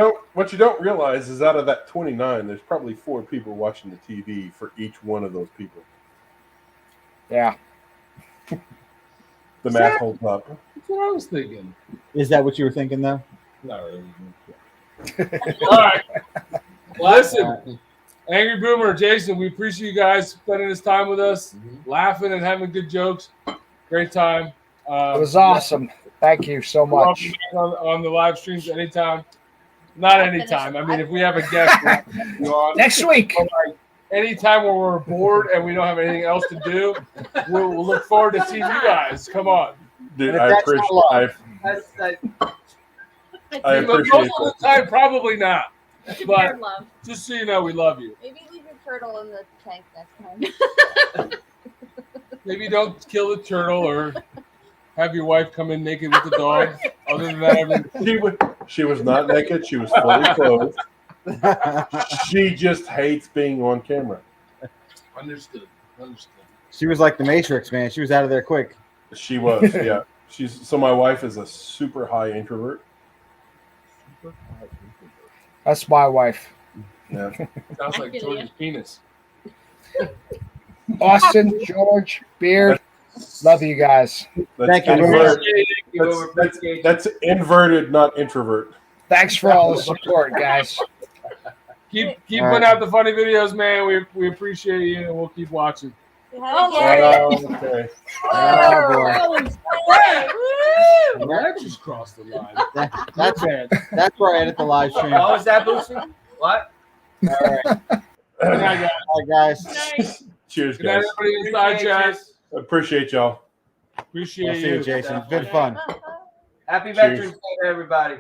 don't realize is out of that 29, there's probably 4 people watching the TV for each one of those people. Yeah. The math holds up. That's what I was thinking. Is that what you were thinking, though? Not really. All right. Listen, Angry Boomer, Jason, we appreciate you guys spending this time with us, laughing and having good jokes. Great time. It was awesome. Thank you so much. On the live streams anytime. Not anytime. I mean, if we have a guest Next week. Anytime where we're bored and we don't have anything else to do, we'll look forward to seeing you guys. Come on. Dude, I appreciate Most of the time, probably not. But love. just so you know, we love you. Maybe leave your turtle in the tank next time. Maybe don't kill the turtle or have your wife come in naked with the dog. Other than that, everything. She was not naked. She was fully clothed. She just hates being on camera. Understood. She was like the Matrix, man. She was out of there quick. She was, yeah. So my wife is a super high introvert. That's my wife. Yeah. Sounds like George's penis. Austin, George, Beard, love you guys. Thank you. Inverted. That's inverted, not introvert. Thanks for all the support, guys. Keep putting out the funny videos, man. We appreciate you, and we'll keep watching. Okay. That just crossed the line. That's where I edit the live stream. What was that, Boosie? What? All right. Good night, guys. All right, guys. Cheers, Good night, guys. everybody inside chat. Appreciate y'all. Appreciate I'll see you, Jason. It's been fun. Happy Cheers. Veterans Day to everybody.